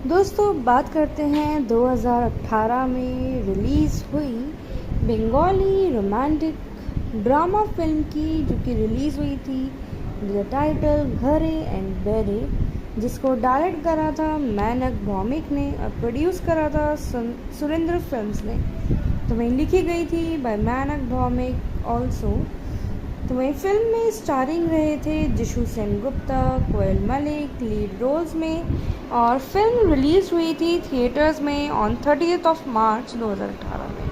दोस्तों बात करते हैं 2018 में रिलीज़ हुई बंगाली रोमांटिक ड्रामा फिल्म की, जो कि रिलीज़ हुई थी द टाइटल घरे एंड बेरे, जिसको डायरेक्ट करा था मैनक भौमिक ने और प्रोड्यूस करा था सुरेंद्र फिल्म्स ने। तो वहीं लिखी गई थी बाय मैनक भौमिक ऑल्सो। तो वहीं फिल्म में स्टारिंग रहे थे जिशु सेनगुप्ता, कोयल मलिक लीड रोल्स में, और फिल्म रिलीज हुई थी थिएटर्स में ऑन 30 मार्च 2018 में।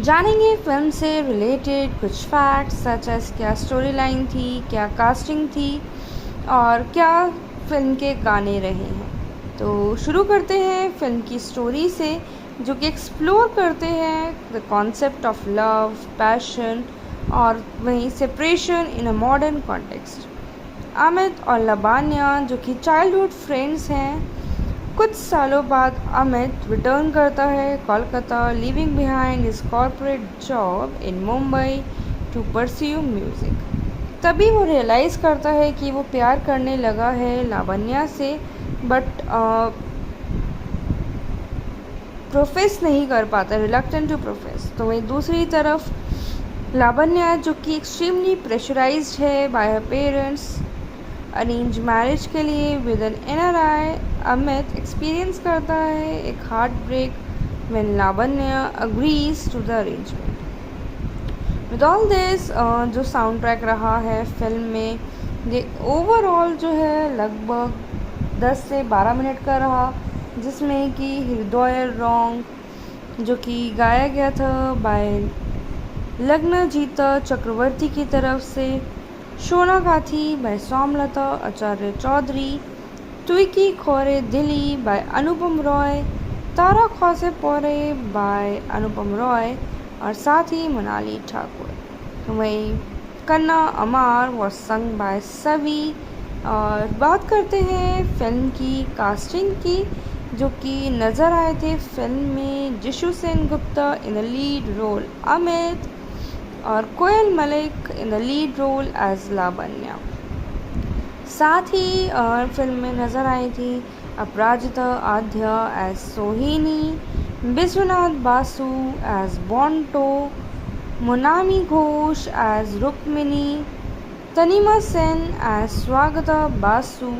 जानेंगे फिल्म से रिलेटेड कुछ फैक्ट्स सच एज क्या स्टोरी लाइन थी, क्या कास्टिंग थी और क्या फिल्म के गाने रहे हैं। तो शुरू करते हैं फिल्म की स्टोरी से, जो कि एक्सप्लोर करते हैं the concept of love, passion और वहीं separation in a modern context. Amit और लावण्या जो कि चाइल्डहुड फ्रेंड्स हैं, कुछ सालों बाद अमित रिटर्न करता है Kolkata, leaving behind his corporate job in Mumbai to pursue music. तभी वो रियलाइज़ करता है कि वो प्यार करने लगा है लावण्या से, बट प्रोफेस नहीं कर पाता, रिलक्टेंट टू प्रोफेस। तो वहीं दूसरी तरफ लावण्या जो कि एक्सट्रीमली प्रेशराइज्ड है by her parents arrange marriage के लिए with an NRI, Amit experience करता है एक heart break when Lavanya agrees to the arrangement. With all this जो साउंड ट्रैक रहा है फिल्म में, ये ओवरऑल जो है लगभग 10 से 12 मिनट का रहा, जिसमें कि हृदय रॉन्ग जो कि गाया गया था बाय लग्नजीता चक्रवर्ती की तरफ से, शोनाकाथी बाय सोमलता आचार्य चौधरी, ट्विकी खोरे दिली बाय अनुपम रॉय, तारा खौसे पोरे बाय अनुपम रॉय और साथ ही मनाली ठाकुर। वहीं कन्ना अमार वॉज संग बाय सवी। और बात करते हैं फिल्म की कास्टिंग की, जो कि नज़र आए थे फिल्म में Jisshu Sengupta in the lead role Amit और Koel Mallick in the lead role as Lavanya. साथ ही फिल्म में नज़र आई थी अपराजिता Adhya as Sohini, Biswanath Basu as Bonto, Monami Ghosh as Rukmini, Tanima Sen as Swagata Basu,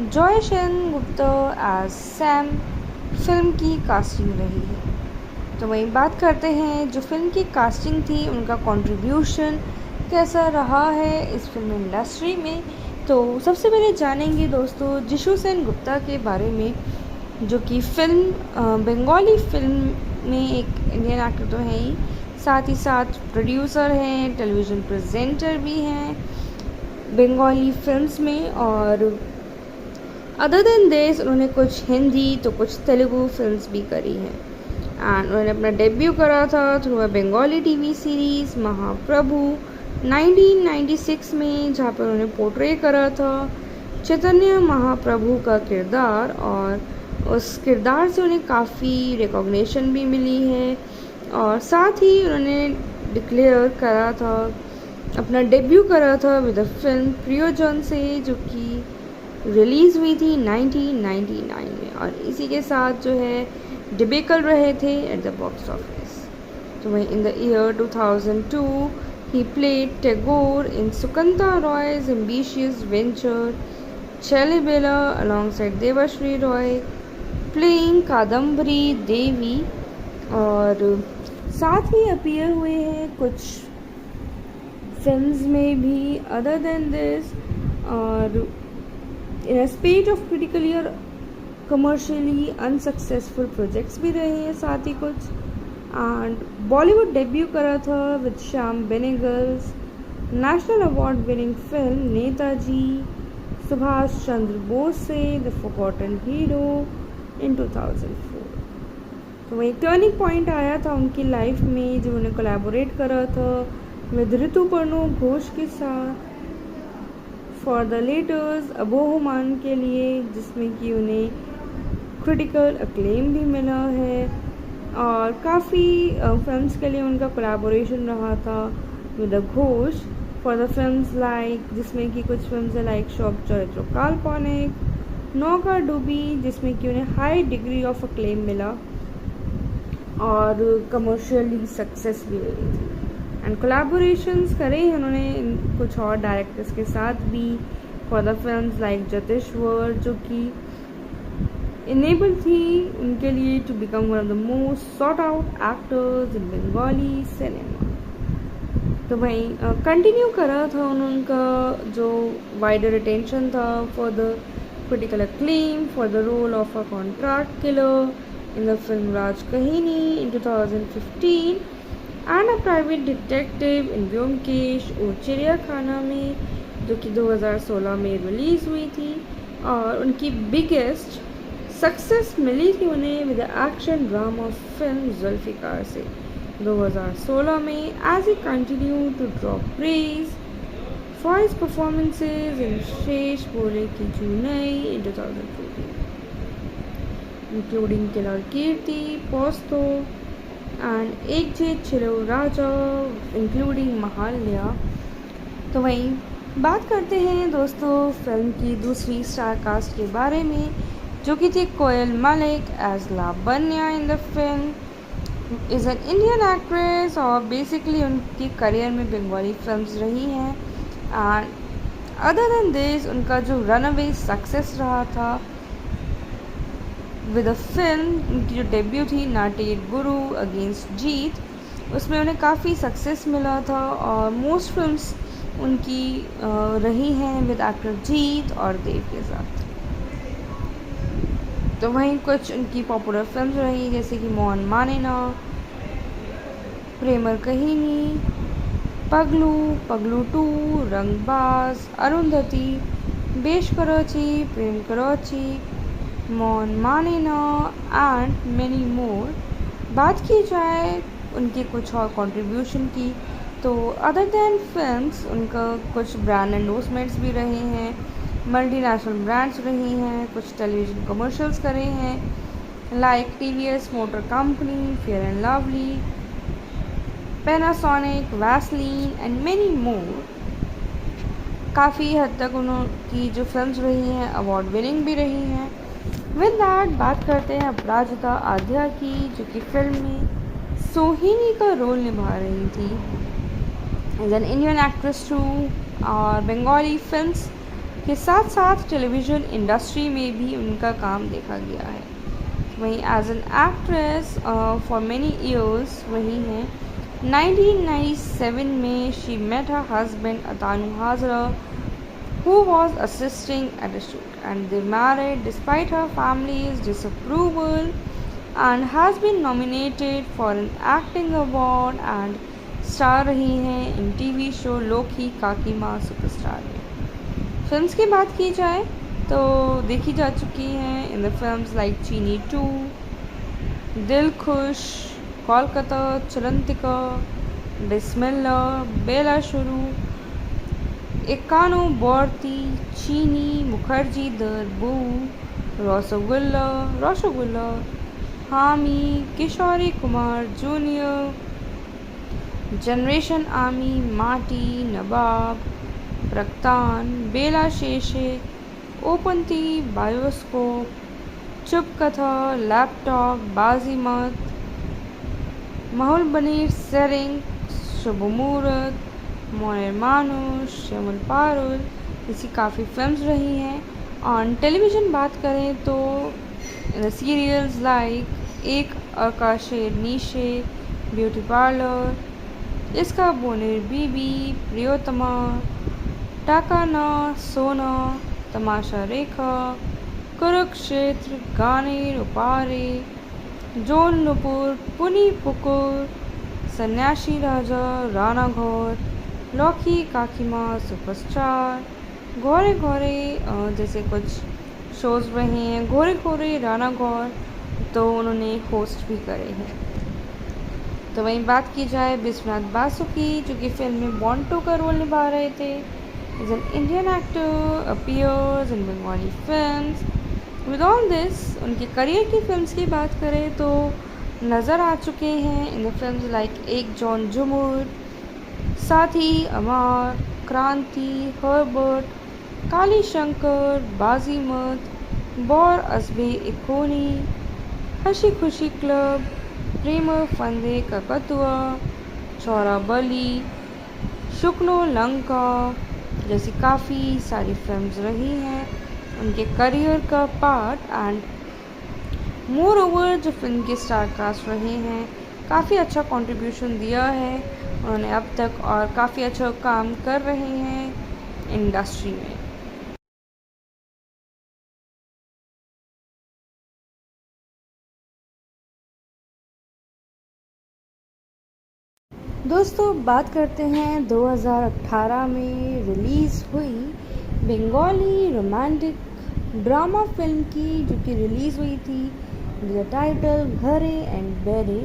Joy Sengupta as Sam film की कास्टिंग रही है। तो वहीं बात करते हैं जो फिल्म की कास्टिंग थी, उनका कंट्रीब्यूशन कैसा रहा है इस फिल्म इंडस्ट्री में। तो सबसे पहले जानेंगे दोस्तों जिशु सेनगुप्ता के बारे में, जो कि फिल्म बंगाली फिल्म में एक इंडियन एक्टर तो है ही, साथ ही साथ प्रोड्यूसर हैं, टेलीविज़न प्रेजेंटर भी हैं बंगाली फिल्म्स में। और अदर देन दिस उन्होंने कुछ हिंदी तो कुछ तेलुगु फिल्म्स भी करी हैं। एंड उन्होंने अपना डेब्यू करा था through a Bengali TV series Mahaprabhu 1996 में, जहाँ पर उन्होंने पोर्ट्रे करा था चैतन्य महाप्रभु का किरदार, और उस किरदार से उन्हें काफ़ी रिकॉग्निशन भी मिली है। और साथ ही उन्होंने डिक्लेयर करा था, अपना डेब्यू करा था विद अ फिल्म प्रियोजन से, जो कि रिलीज़ हुई थी 1999 में, और इसी के साथ जो है डिबेकल रहे थे एट द बॉक्स ऑफिस। तो वहीं in the year 2002 he played Tagore in Sukanta रॉय's ambitious venture Chalibela alongside Debasree Roy playing Kadambari Devi, और साथ ही अपीयर हुए हैं कुछ फिल्म्स में भी अदर देन दिस, और इन अ स्पेट ऑफ क्रिटिकली और कमर्शियली अनसक्सेसफुल प्रोजेक्ट्स भी रहे हैं साथ ही कुछ। एंड बॉलीवुड डेब्यू करा था with Shyam Benegal's national award winning film Netaji Subhash Chandra Bose से द फॉरगॉटन हीरो इन 2004। तो वही टर्निंग पॉइंट आया था उनकी लाइफ में, जो उन्हें कोलैबोरेट करा था विद ऋतुपर्णो घोष के साथ फॉर द लेटर्स अबोहमान के लिए, जिसमें कि उन्हें क्रिटिकल अक्लेम भी मिला है। और काफ़ी फिल्म्स के लिए उनका कोलैबोरेशन रहा था with Ghosh for the films like, जिसमें कि कुछ फिल्म्स है लाइक शॉप चरित्र काल्पनिक, नौका डूबी, जिसमें कि उन्हें हाई डिग्री ऑफ अक्लेम मिला और कमर्शियली सक्सेस भी मिली थी। एंड कोलैबोरेशंस करे हैं उन्होंने कुछ और डायरेक्टर्स के साथ भी फॉर द फिल्म्स लाइक जतेश्वर, जो कि इनेबल थी उनके लिए to become one of the most sought out actors in Bengali cinema. तो वहीं कंटिन्यू करा था उनका जो वाइडर अटेंशन था for the critical acclaim for the role of a contract killer in the film Raj Kahini in 2015 and a private detective in Vyomkesh और चिड़ियाखाना में, जो कि 2016 में रिलीज़ हुई थी। और उनकी बिगेस्ट सक्सेस मिली थी उन्हें with action drama film Zulfiqar से 2016 में, as he continue to draw praise for his performances in Shesh Bole Ki Chunai in 2014, including Killer Kirti, Posto, and Ek Je Chilo Raja, including Mahalya। तो वहीं बात करते हैं दोस्तों फिल्म की दूसरी स्टार कास्ट के बारे में, जो कि थी Koel Mallick as Lavanya in the film. Is an Indian actress और बेसिकली उनकी करियर में बंगाली फिल्म्स रही हैं। एंड अदर देन दिस उनका जो रनअवे सक्सेस रहा था विद अ फिल्म, उनकी जो डेब्यू थी नाटेड गुरु अगेंस्ट जीत, उसमें उन्हें काफ़ी सक्सेस मिला था और मोस्ट फिल्म्स उनकी रही हैं विद एक्टर जीत और देव के साथ। तो वहीं कुछ उनकी पॉपुलर फिल्म्स रही जैसे कि मोहन माने ना, प्रेमर कहीनी, पगलू, पगलू 2, रंगबाज, अरुंधति, बेश कराची, प्रेम कराची, मौन माने ना एंड मेनी मोर। बात की जाए उनके कुछ और कंट्रीब्यूशन की, तो अदर दैन फिल्म्स उनका कुछ ब्रांड एंडोर्समेंट्स भी रहे हैं, मल्टीनेशनल ब्रांड्स रही हैं, कुछ टेलीविज़न कमर्शियल्स करे हैं like TVS motor company, fair and lovely, Panasonic, Vaseline and many मोर। काफ़ी हद तक उनकी जो फिल्म्स रही हैं अवार्ड विनिंग भी रही हैं। विद दैट बात करते हैं अपराजिता आध्या की, जो कि फिल्म में सोहिनी का रोल निभा रही थी as an Indian actress too, और बंगाली फिल्म्स के साथ साथ टेलीविज़न इंडस्ट्री में भी उनका काम देखा गया है। वहीं as an actress for many years रही हैं। 1997 में she met her husband Atanu Hazra, who was assisting at a shoot, and they married despite her family's disapproval, and has been nominated for an acting award and star रही हैं इन TV show लोकी काकी माँ superstar में। Films की बात की जाए तो देखी जा चुकी हैं इन द फिल्म्स लाइक चीनी 2, दिल खुश, कोलकाता, चलंतिका, बिस्मिल्ला, बेला शुरू, इक्कानो बोर्ती, चीनी, मुखर्जी दरबू, रसगुल्ला, हामी, किशोरी कुमार जूनियर, जनरेशन आर्मी, माटी, नवाब, प्रक्तान, बेला शेषे, ओपनती, बायोस्कोप, चुप कथा, लैपटॉप, बाजीमत, माहौल बनीर, सेरिंग, शुभ मुहूर्त, मोयर मानुष, श्यामल पारुल, ऐसी काफ़ी फिल्म्स रही हैं। ऑन टेलीविज़न बात करें तो सीरियल्स लाइक एक आकाशे नीशे, ब्यूटी पार्लर, इसका बोनेर बीबी, प्रियोतमा, टाकाना, सोना, तमाशा रेखा, कुरुक्षेत्र, गाने उपारे, जोन नुपुर, पुनी पुकुर, सन्यासी राजा, राणा घोर, लौकी काकीमा सुपरस्टार, घोरे घोरे जैसे कुछ शोज़ रहे हैं, घोरे घोरे, राणा घोर, तो उन्होंने होस्ट भी करे हैं। तो वहीं बात की जाए विश्वनाथ बासु की, जो कि फिल्म में बॉन्टो का रोल निभा रहे थे। Is an Indian actor, appears in Bengali films. With all this उनके करियर की फिल्म्स की बात करें तो नज़र आ चुके हैं इन द फिल्म्स लाइक एक जॉन जुमुर, साथी, अमार, क्रांति, हर्बर्ट, काली शंकर, बाजीमत, बॉर असबे इकोनी, हसी खुशी क्लब, प्रेम फंदे ककतुआ, चौरा बली, शुक्नो लंका जैसी काफ़ी सारी फिल्म्स रही हैं उनके करियर का पार्ट। एंड मोर ओवर जो फिल्म के स्टार कास्ट रहे हैं काफ़ी अच्छा कंट्रीब्यूशन दिया है उन्होंने अब तक, और काफ़ी अच्छा काम कर रहे हैं इंडस्ट्री में। दोस्तों बात करते हैं 2018 में रिलीज़ हुई बंगाली रोमांटिक ड्रामा फिल्म की, जो कि रिलीज़ हुई थी द टाइटल घरे एंड बेरे,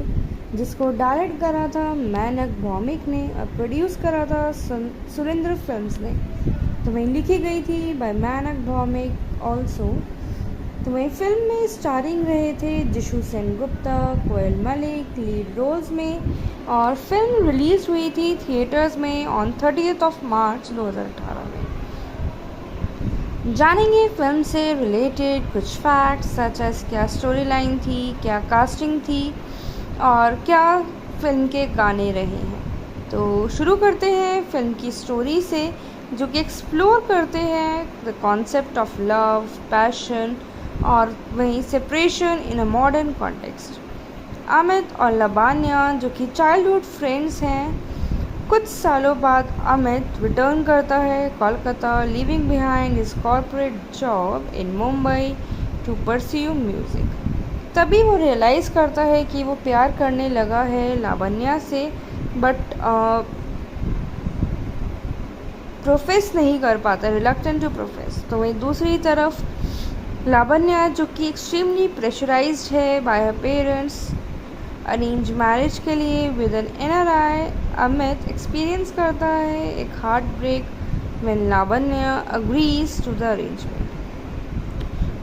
जिसको डायरेक्ट करा था मैनक भौमिक ने और प्रोड्यूस करा था सुरेंद्र फिल्म्स ने। तो वहीं लिखी गई थी बाय मैनक भौमिक ऑल्सो। तो वहीं फिल्म में स्टारिंग रहे थे जिशु सेनगुप्ता, कोयल मलिक लीड रोल्स में, और फिल्म रिलीज हुई थी थिएटर्स में ऑन 30 मार्च 2018 में। जानेंगे फिल्म से रिलेटेड कुछ फैक्ट्स सच एज क्या स्टोरी लाइन थी, क्या कास्टिंग थी और क्या फिल्म के गाने रहे हैं। तो शुरू करते हैं फिल्म की स्टोरी से, जो कि एक्सप्लोर करते हैं the concept of love, passion और वहीं separation in a modern context. Amit और लबान्या जो कि चाइल्डहुड फ्रेंड्स हैं, कुछ सालों बाद अमित रिटर्न करता है Kolkata, leaving behind his corporate job in Mumbai to pursue music. तभी वो रियलाइज़ करता है कि वो प्यार करने लगा है लावण्या से, बट प्रोफेस नहीं कर पाता, रिलक्टेंट टू प्रोफेस। तो वहीं दूसरी तरफ लावण्या जो कि एक्सट्रीमली प्रेशराइज्ड है by her parents arrange marriage के लिए with an NRI, Amit experience करता है एक heart break when Lavanya agrees to the arrangement.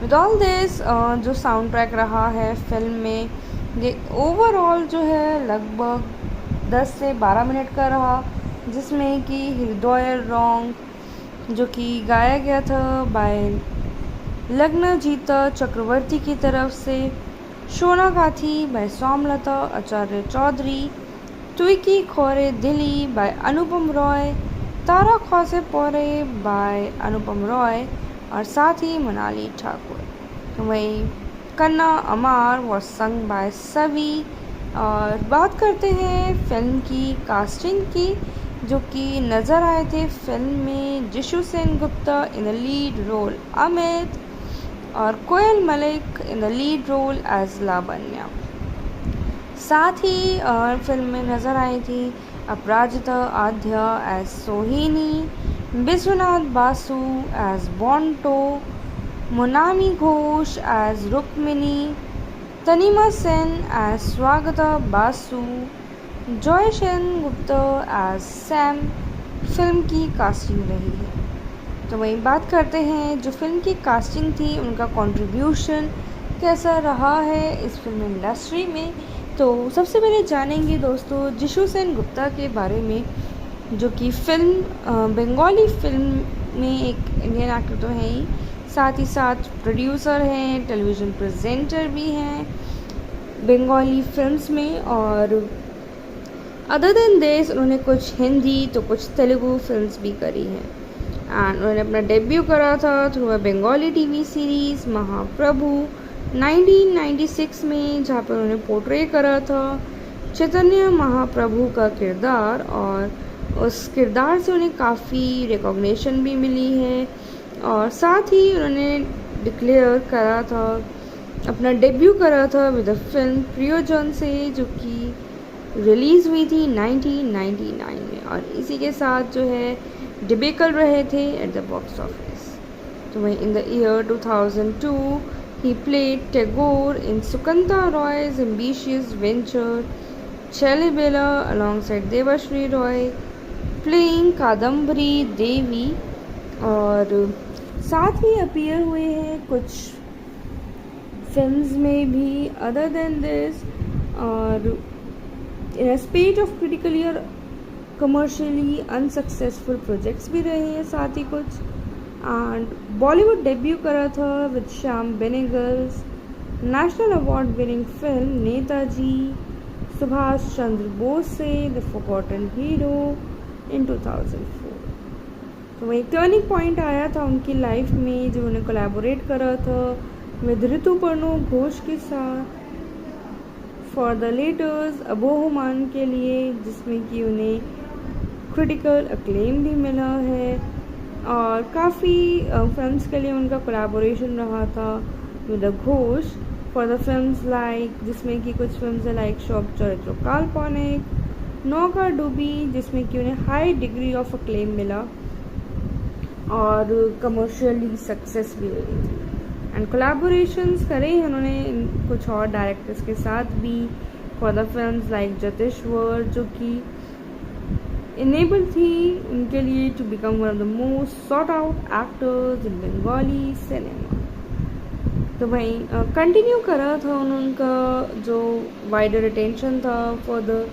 With all this जो साउंड ट्रैक रहा है फिल्म में, ये ओवरऑल जो है लगभग 10 से 12 मिनट का रहा, जिसमें कि हृदय रॉन्ग जो कि गाया गया था बाय लग्नजीता चक्रवर्ती की तरफ से, शोना गाथी बाय सोमलता आचार्य चौधरी, ट्विकी खोरे दिली बाय अनुपम रॉय, तारा खौसे पोरे बाय अनुपम रॉय और साथ ही मनाली ठाकुर। वहीं कन्ना अमार वॉज संग बाय सवी। और बात करते हैं फिल्म की कास्टिंग की, जो कि नज़र आए थे फिल्म में Jisshu Sengupta in the lead role Amit और Koel Mallick in the lead role as Lavanya. साथ ही फिल्म में नज़र आई थी अपराजिता Adhya as Sohini, Biswanath Basu as Bonto, Monami Ghosh as Rukmini, Tanima Sen as Swagata Basu, Joy Sengupta as Sam film की कास्टिंग रही है। तो वहीं बात करते हैं जो फिल्म की कास्टिंग थी उनका कंट्रीब्यूशन कैसा रहा है इस फिल्म इंडस्ट्री में। तो सबसे पहले जानेंगे दोस्तों जिशु सेनगुप्ता के बारे में, जो कि फिल्म बंगाली फिल्म में एक इंडियन एक्टर तो है ही, साथ ही साथ प्रोड्यूसर हैं, टेलीविज़न प्रेजेंटर भी हैं बंगाली फिल्म्स में। और अदर देन दिस उन्होंने कुछ हिंदी तो कुछ तेलुगु फिल्म्स भी करी हैं। एंड उन्होंने अपना डेब्यू करा था through a Bengali TV series Mahaprabhu 1996 में, जहाँ पर उन्होंने पोर्ट्रे करा था चैतन्य महाप्रभु का किरदार, और उस किरदार से उन्हें काफ़ी रिकॉग्निशन भी मिली है। और साथ ही उन्होंने डिक्लेयर करा था, अपना डेब्यू करा था विद द फिल्म प्रियोजन से, जो कि रिलीज़ हुई थी 1999 में, और इसी के साथ जो है डिबेकल रहे थे एट द बॉक्स ऑफिस। तो वहीं in the year 2002 he played Tagore in Sukanta रॉय's ambitious venture Chalibela alongside Debasree Roy playing Kadambari Devi, और साथ ही अपीयर हुए हैं कुछ फिल्म्स में भी अदर देन दिस, और इन अ स्पेट ऑफ क्रिटिकली और कमर्शियली अनसक्सेसफुल प्रोजेक्ट्स भी रहे हैं साथ ही कुछ। एंड बॉलीवुड डेब्यू करा था with Shyam Benegal's national award winning film Netaji Subhash Chandra Bose से द फॉरगॉटन हीरो इन 2004। तो वही टर्निंग पॉइंट आया था उनकी लाइफ में जब उन्हें कोलैबोरेट करा था विद ऋतुपर्णो घोष के साथ फॉर द लेटर्स अबोहमान के लिए, जिसमें कि उन्हें क्रिटिकल अक्लेम भी मिला है। और काफ़ी फिल्म्स के लिए उनका कोलैबोरेशन रहा था with the Ghosh for the films like, जिसमें कि कुछ फिल्म्स है लाइक शॉप चरित्र काल्पनिक, नौका डूबी, जिसमें कि उन्हें हाई डिग्री ऑफ अक्लेम मिला और कमर्शियली सक्सेस भी मिली थी। एंड कोलैबोरेशंस करे हैं उन्होंने कुछ और डायरेक्टर्स के साथ भी फॉर द फिल्म्स लाइक जतेश्वर, जो कि इनेबल थी उनके लिए to become one of the most sought out actors in Bengali cinema. तो भाई कंटिन्यू करा था उनका जो वाइडर अटेंशन था for the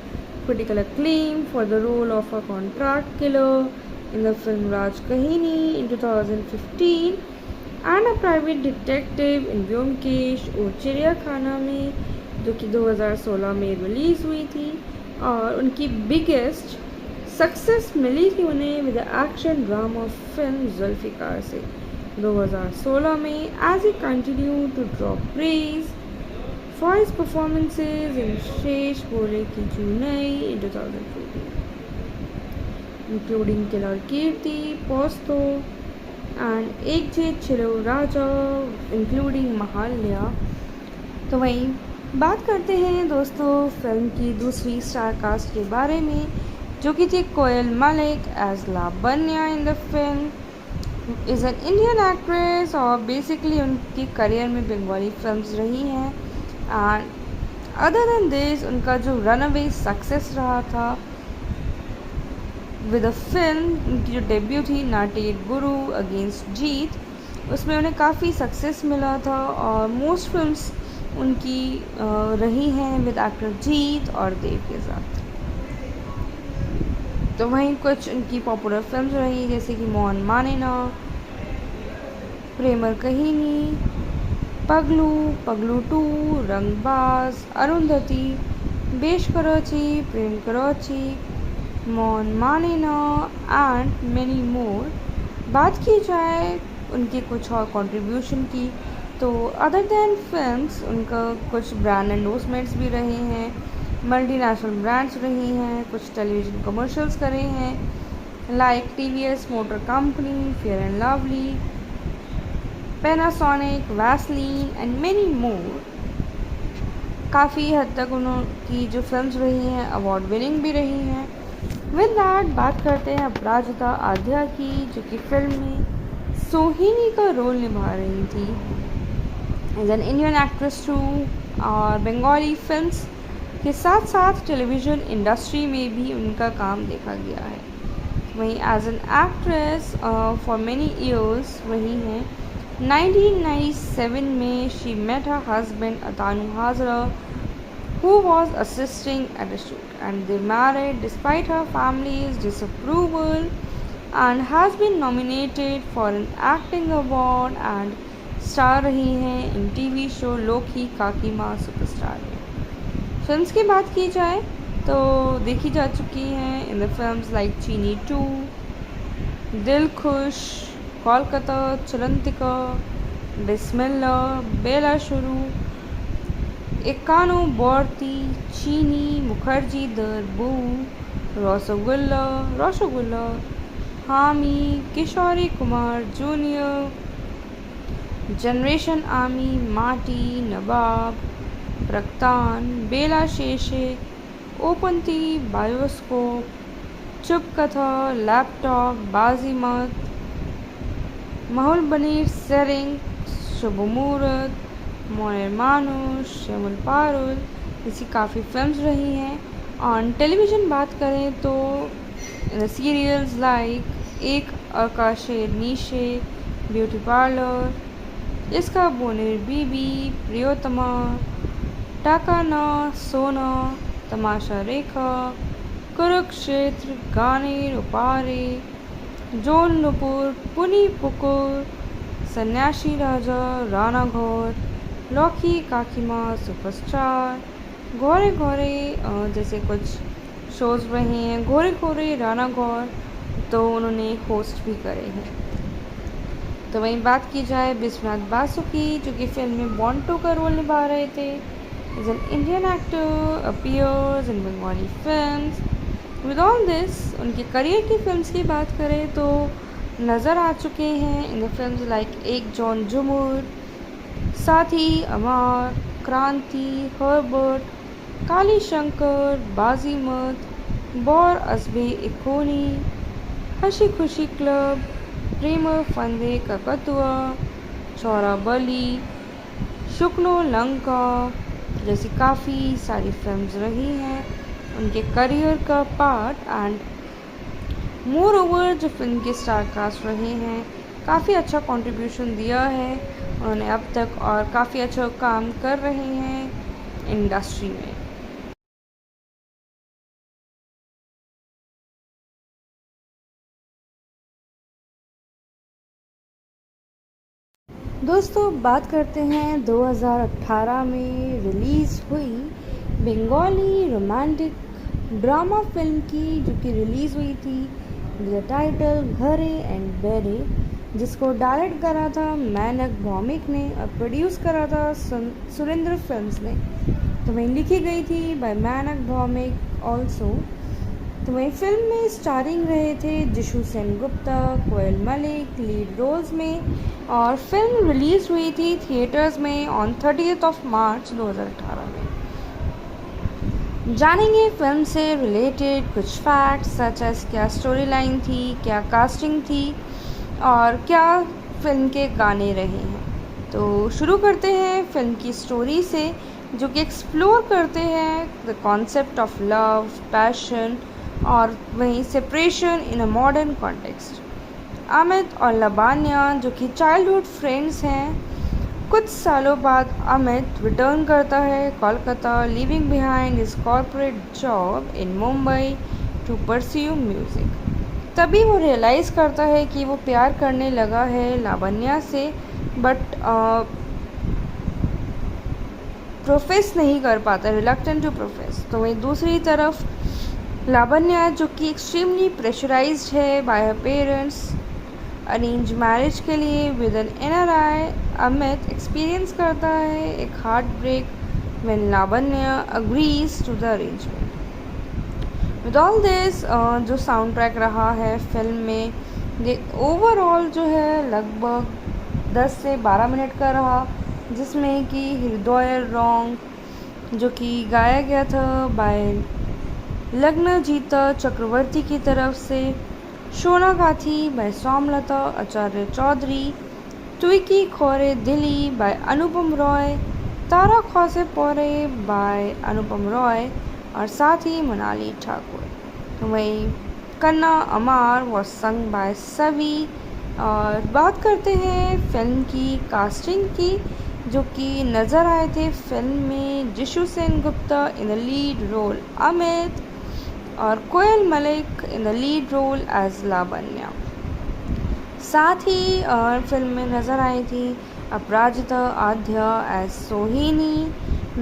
critical acclaim for the role of a contract killer in the film Raj Kahini in 2015 and a private detective in Vyomkesh और चिड़ियाखाना में, जो कि 2016 में रिलीज़ हुई थी। और उनकी बिगेस्ट सक्सेस मिली थी उन्हें with action drama film Zulfiqar से 2016 में as a continue to draw praise for his performances in शेष बोले की चुनई in 2014 including Killer Kirti, Posto and एक जे चिलो राजा इंक्लूडिंग महाल्या। तो वहीं बात करते हैं दोस्तों फिल्म की दूसरी स्टार कास्ट के बारे में, जो कि थी Koel Mallick as Lavanya in the film. Is an Indian actress और बेसिकली उनकी करियर में बंगाली फिल्म्स रही हैं। एंड अदर देन दिस उनका जो रनअवे सक्सेस रहा था विद अ फिल्म, उनकी जो डेब्यू थी नाटेड गुरु अगेंस्ट जीत, उसमें उन्हें काफ़ी सक्सेस मिला था और मोस्ट फिल्म्स उनकी रही हैं विद एक्टर जीत और देव के साथ। तो वहीं कुछ उनकी पॉपुलर फिल्म्स रही जैसे कि Mohan मानेना, Premiere कहीनी, पगलू, पगलू 2, Rangbaaz, Arundhati, Besh Korechi, Prem Korechi, Mohan Manena and many more. बात की जाए उनके कुछ और कंट्रीब्यूशन की, तो अदर दैन फिल्म्स उनका कुछ ब्रांड एंडोर्समेंट्स भी रहे हैं, मल्टीनेशनल ब्रांड्स रही हैं, कुछ टेलीविज़न कमर्शियल्स करे हैं like TVS motor company, fair and lovely, Panasonic, Vaseline and many मोर। काफ़ी हद तक उनकी जो फिल्म्स रही हैं अवार्ड विनिंग भी रही हैं। विद दैट बात करते हैं अपराजिता आध्या की, जो कि फिल्म में सोहिनी का रोल निभा रही थी as an Indian actress too. और बंगाली फिल्म्स के साथ साथ टेलीविज़न इंडस्ट्री में भी उनका काम देखा गया है। वहीं as an actress for many years वही हैं। 1997 में she met her husband Atanu Hazra who was assisting at a shoot, and they married despite her family's disapproval and has been nominated for an acting award and star रही हैं इन TV show लोकी काकी माँ superstar में। Films की बात की जाए तो देखी जा चुकी हैं इन द फिल्म्स लाइक चीनी 2, दिल खुश, कोलकाता, चलंतिका, बिस्मिल्ला, बेला शुरू, एकानो बॉर्ती, चीनी, मुखर्जी दरबू, रसगुल्ला, हामी, किशोरी कुमार जूनियर, जनरेशन आर्मी, माटी, नवाब, प्रक्तान, बेला शेषे, ओपनती, बायोस्कोप, चुप कथा, लैपटॉप, बाजीमत, माहौल बनीर, सेरिंग, शुभ मुहूर्त, मोयर मानुष, श्यामल पारुल, ऐसी काफ़ी फिल्म्स रही हैं। ऑन टेलीविज़न बात करें तो सीरियल्स लाइक एक आकाशे नीशे, ब्यूटी पार्लर, इसका बोनेर बीबी, प्रियोतमा, टाकाना, सोना, तमाशा रेखा, कुरुक्षेत्र, गाने, उपारे, जोन नुपुर, पुनी पुकुर, सन्यासी राजा, राणा घोर, लौकी काकीमा, सुपरस्टार, घोरे घोरे जैसे कुछ शोज़ रहे हैं। घोरे घोरे राणा घोर तो उन्होंने होस्ट भी करे हैं। तो वहीं बात की जाए विश्वनाथ बासु की, जो कि फिल्म में बॉन्टो का रोल निभा रहे थे। Is an Indian actor, appears in Bengali films. With all this, उनके करियर की फिल्म्स की बात करें तो नज़र आ चुके हैं इन द फिल्म्स लाइक एक जॉन जुमूर, साथी, अमार, क्रांति, हर्बर्ट, काली शंकर, बाजीमत, बौर अजबे इकोनी, हंसी खुशी क्लब, प्रेम फंदे ककतुआ, चौरा बली, शुक्नो लंका जैसी काफ़ी सारी फिल्म्स रही हैं उनके करियर का पार्ट। एंड मोर ओवर जो फिल्म के स्टार कास्ट रहे हैं, काफ़ी अच्छा कंट्रीब्यूशन दिया है उन्होंने अब तक और काफ़ी अच्छा काम कर रहे हैं इंडस्ट्री में। दोस्तों बात करते हैं 2018 में रिलीज़ हुई बंगाली रोमांटिक ड्रामा फिल्म की, जो कि रिलीज़ हुई थी द टाइटल घरे एंड बेरे, जिसको डायरेक्ट करा था मैनक भौमिक ने और प्रोड्यूस करा था सुरेंद्र फिल्म्स ने। तो वहीं लिखी गई थी बाय मैनक भौमिक ऑल्सो। तो वहीं फिल्म में स्टारिंग रहे थे जिशु सेनगुप्ता, कोयल मलिक लीड रोल्स में, और फिल्म रिलीज़ हुई थी थिएटर्स में ऑन 30 मार्च 2018 में। जानेंगे फिल्म से रिलेटेड कुछ फैक्ट्स सच एज क्या स्टोरी लाइन थी, क्या कास्टिंग थी और क्या फिल्म के गाने रहे हैं। तो शुरू करते हैं फिल्म की स्टोरी से, जो कि एक्सप्लोर करते हैं the concept of love, passion और वहीं separation in a modern context. Amit और लबान्या जो कि चाइल्डहुड फ्रेंड्स हैं, कुछ सालों बाद अमित रिटर्न करता है Kolkata, leaving behind his corporate job in Mumbai to pursue music. तभी वो रियलाइज़ करता है कि वो प्यार करने लगा है लावण्या से, बट प्रोफेस नहीं कर पाता, रिलक्टेंट टू प्रोफेस। तो वहीं दूसरी तरफ लावण्या जो कि एक्सट्रीमली प्रेशराइज्ड है by her parents arrange marriage के लिए with an NRI, Amit experience करता है एक heart break when Lavanya agrees to the arrangement. With all this, जो साउंड ट्रैक रहा है फिल्म में, ये ओवरऑल जो है लगभग 10 से 12 मिनट का रहा, जिसमें कि हृदय रॉन्ग जो कि गाया गया था बाय लग्नजीता चक्रवर्ती की तरफ से, शोना गाथी बाय सोमलता आचार्य चौधरी, ट्विकी खोरे दिली बाय अनुपम रॉय, तारा खौसे पोरे बाय अनुपम रॉय और साथ ही मनाली ठाकुर। तो वहीं कन्ना अमार वॉज संग बाय सवी। और बात करते हैं फिल्म की कास्टिंग की, जो कि नज़र आए थे फिल्म में Jisshu Sengupta in the lead role Amit और Koel Mallick in the lead role as Lavanya. साथ ही फिल्म में नज़र आई थी अपराजिता Adhya as Sohini,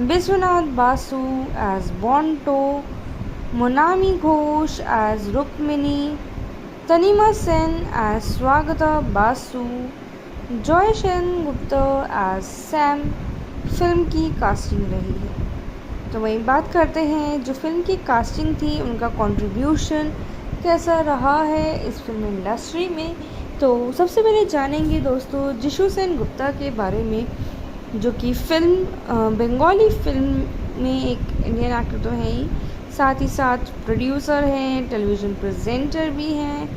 Biswanath Basu as Bonto, Monami Ghosh as Rukmini, Tanima Sen as Swagata Basu, Joy Sengupta as Sam film की कास्टिंग रही है। तो वहीं बात करते हैं जो फिल्म की कास्टिंग थी, उनका कंट्रीब्यूशन कैसा रहा है इस फिल्म इंडस्ट्री में। तो सबसे पहले जानेंगे दोस्तों जिशु सेनगुप्ता के बारे में, जो कि फिल्म बंगाली फिल्म में एक इंडियन एक्टर तो है ही, साथ ही साथ प्रोड्यूसर हैं, टेलीविज़न प्रेजेंटर भी हैं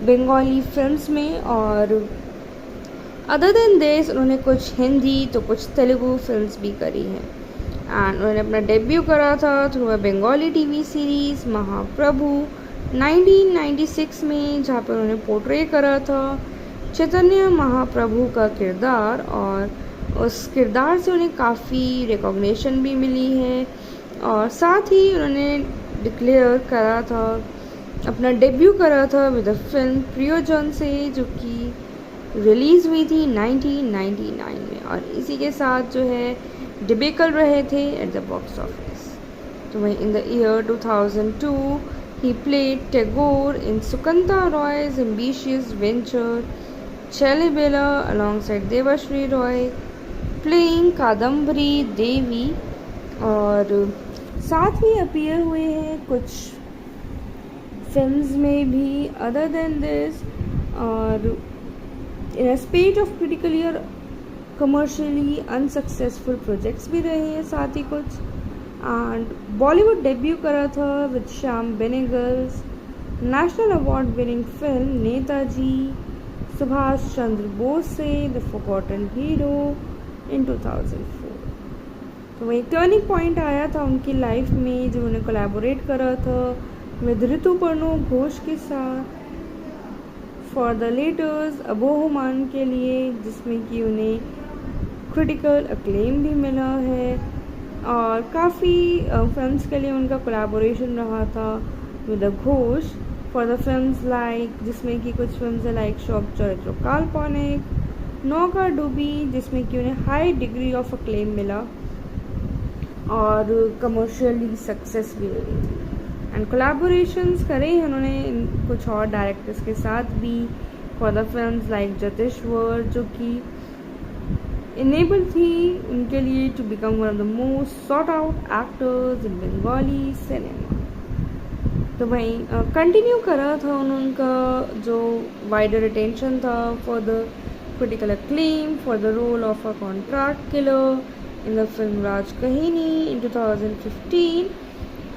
बंगाली फिल्म्स में। और अदर देन दिस उन्होंने कुछ हिंदी तो कुछ तेलुगु फिल्म्स भी करी हैं। एंड उन्होंने अपना डेब्यू करा था through a Bengali TV series Mahaprabhu 1996 में, जहाँ पर उन्होंने पोर्ट्रे करा था चैतन्य महाप्रभु का किरदार, और उस किरदार से उन्हें काफ़ी रिकॉग्निशन भी मिली है। और साथ ही उन्होंने डिक्लेयर करा था अपना डेब्यू करा था विद द फिल्म प्रियोजन से, जो कि रिलीज़ हुई थी 1999 में, और इसी के साथ जो है डिबेकल रहे थे एट द बॉक्स ऑफिस। तो वहीं in the year 2002 he played Tagore in Sukanta रॉय's ambitious venture Chalibela alongside Debasree Roy playing Kadambari Devi, और साथ ही अपीयर हुए हैं कुछ फिल्म्स में भी अदर देन दिस, और इन अ स्पेट ऑफ क्रिटिकली और कमर्शियली अनसक्सेसफुल प्रोजेक्ट्स भी रहे हैं साथ ही कुछ। एंड बॉलीवुड डेब्यू करा था with Shyam Benegal's national award winning film Netaji Subhash Chandra Bose से द फॉरगॉटन हीरो इन 2004। तो वही टर्निंग पॉइंट आया था उनकी लाइफ में जब उन्हें कोलैबोरेट करा था विद ऋतुपर्णो घोष के साथ फॉर द लेटर्स अबोहमान के लिए, जिसमें कि उन्हें क्रिटिकल अक्लेम भी मिला है, और काफ़ी फिल्म्स के लिए उनका कोलैबोरेशन रहा था with Ghosh for the films like, जिसमें कि कुछ फिल्म्स है लाइक शॉप चरित्र काल्पनिक, नौका डूबी, जिसमें कि उन्हें हाई डिग्री ऑफ अक्लेम मिला और कमर्शियली सक्सेस भी मिली थी। एंड कोलैबोरेशंस करे हैं उन्होंने कुछ और डायरेक्टर्स के साथ भी फॉर द फिल्म्स लाइक जतेश्वर, जो कि इनेबल थी उनके लिए to become one of the most sought out actors in Bengali cinema. तो वहीं कंटिन्यू करा था उनका जो वाइडर अटेंशन था for the critical acclaim for the role of a contract killer in the film Raj कहीनी in 2015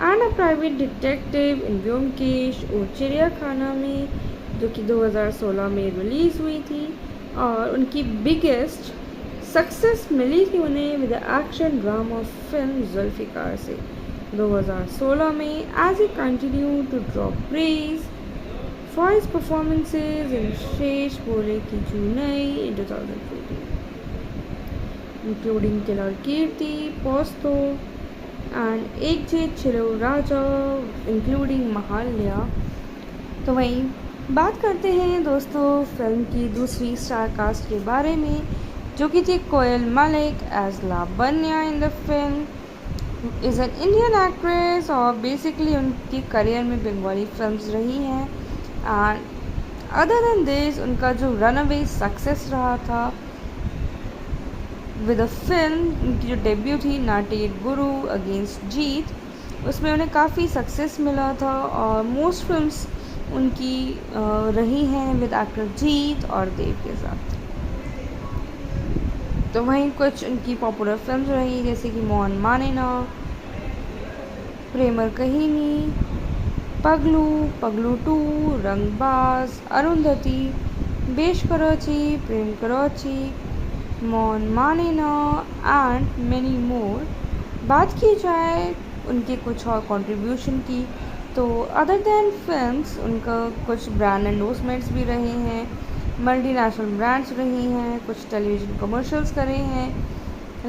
and a private detective in Byomkesh और चिड़ियाखाना में, जो कि 2016 में रिलीज़ हुई थी, और उनकी बिगेस्ट सक्सेस मिली थी उन्हें with action drama film Zulfiqar से 2016 में, as he continue to draw praise for his performances in शेष बोले की चुनई in 2014 including Kelor Kirti Posto and Ek Je चिलो Raja including महाल्या। तो वहीं बात करते हैं दोस्तों फिल्म की दूसरी स्टार कास्ट के बारे में, जो कि थी Koel Mallick as Lavanya in the film, is an Indian actress, और बेसिकली उनकी करियर में बंगाली फिल्म्स रही हैं। एंड अदर देन दिस उनका जो रनअवे सक्सेस रहा था विद अ फिल्म, उनकी जो डेब्यू थी नाटेड गुरु अगेंस्ट जीत, उसमें उन्हें काफ़ी सक्सेस मिला था, और मोस्ट फिल्म्स उनकी रही हैं विद एक्टर जीत और देव के साथ। तो वहीं कुछ उनकी पॉपुलर फिल्म्स रही जैसे कि Mohan मानेना, Premiere कहीनी, पगलू, पगलू 2, Rangbaaz, Arundhati, Besh Korechi, Prem Korechi, Mohan Manena and many more. बात की जाए उनके कुछ और कंट्रीब्यूशन की, तो अदर दैन फिल्म्स उनका कुछ ब्रांड एंडोर्समेंट्स भी रहे हैं, मल्टीनेशनल ब्रांड्स रही हैं, कुछ टेलीविज़न कमर्शियल्स करे हैं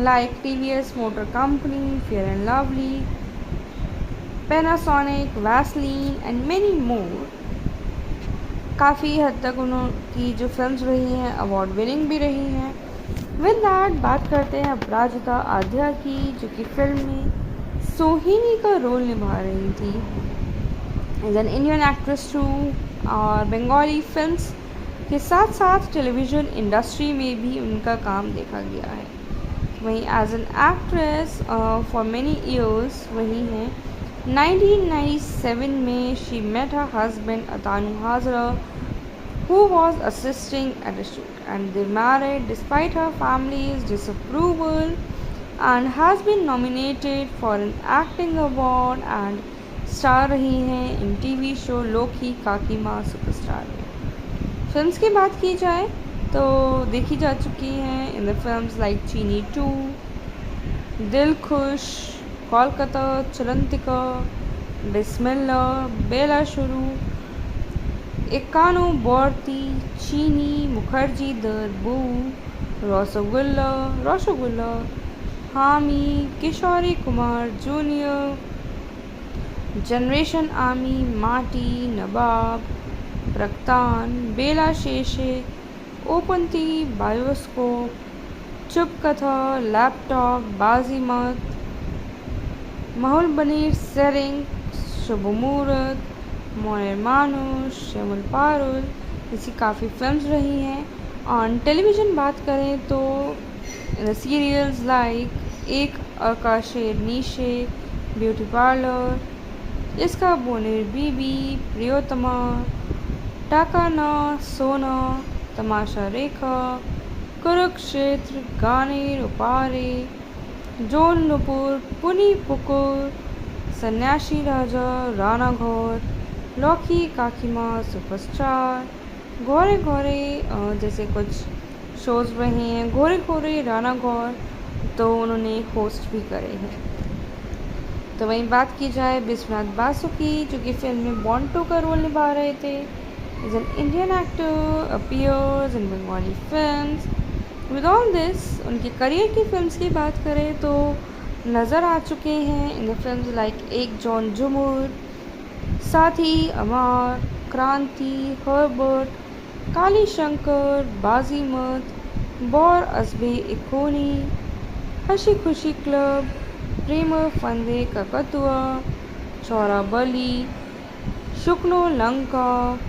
like TVS motor company, fair and lovely, Panasonic, Vaseline and many मोर। काफ़ी हद तक उनकी जो फिल्म्स रही हैं अवार्ड विनिंग भी रही हैं। विद दैट बात करते हैं अपराजिता आध्या की, जो कि फिल्म में सोहिनी का रोल निभा रही थी as an Indian actress too, और बंगाली फिल्म्स के साथ साथ टेलीविज़न इंडस्ट्री में भी उनका काम देखा गया है। वहीं as an actress for many years वही हैं। 1997 में she met her husband Atanu Hazra who was assisting at a shoot, and they married despite her family's disapproval, and has been nominated for an acting award and star रही हैं इन TV show लोकी काकी माँ superstar में। Films की बात की जाए तो देखी जा चुकी हैं इन द फिल्म्स लाइक चीनी 2, दिल खुश, कोलकाता, चलंतिका, बिस्मिल्ला, बेला शुरू, एकानो बोर्ती, चीनी, मुखर्जी दरबू, रसगुल्ला, हामी, किशोरी कुमार जूनियर, जनरेशन आर्मी, माटी, नवाब, रक्तान, बेला शेषे, ओपनती, बायोस्कोप, चुप कथा, लैपटॉप, बाजीमत, माहौल बनीर, सेरिंग, शुभ मुहूर्त, मोयर मानुष, शेमुल पारुल, ऐसी काफ़ी फिल्म्स रही हैं। ऑन टेलीविज़न बात करें तो सीरियल्स लाइक एक आकाशेर नीशे, ब्यूटी पार्लर, इसका बोनेर बीबी, प्रियोतमा, टाकाना, सोना, तमाशा रेखा, कुरुक्षेत्र, गाने उपारे, जोन नुपुर, पुनी पुकुर, सन्यासी राजा, राणा घोर, लौकी काकीमा, सुपरस्टार, घोरे घोरे जैसे कुछ शोज़ रहे हैं। घोरे घोरे राणा घोर तो उन्होंने होस्ट भी करे हैं। तो वहीं बात की जाए विश्वनाथ बासु की, जो कि फिल्म में बॉन्टो का रोल निभा रहे थे। Is an Indian actor, appears in Bengali films. With all this, उनके करियर की फिल्म्स की बात करें तो नज़र आ चुके हैं इन द फिल्म्स लाइक एक जॉन जुमुर, साथी, अमार, क्रांति, हर्बर्ट, काली शंकर, बाजीमत, बौर अजबे इकोनी, हंसी खुशी क्लब, प्रेम फंदे ककतुआ, चौरा बली, शुक्नो लंका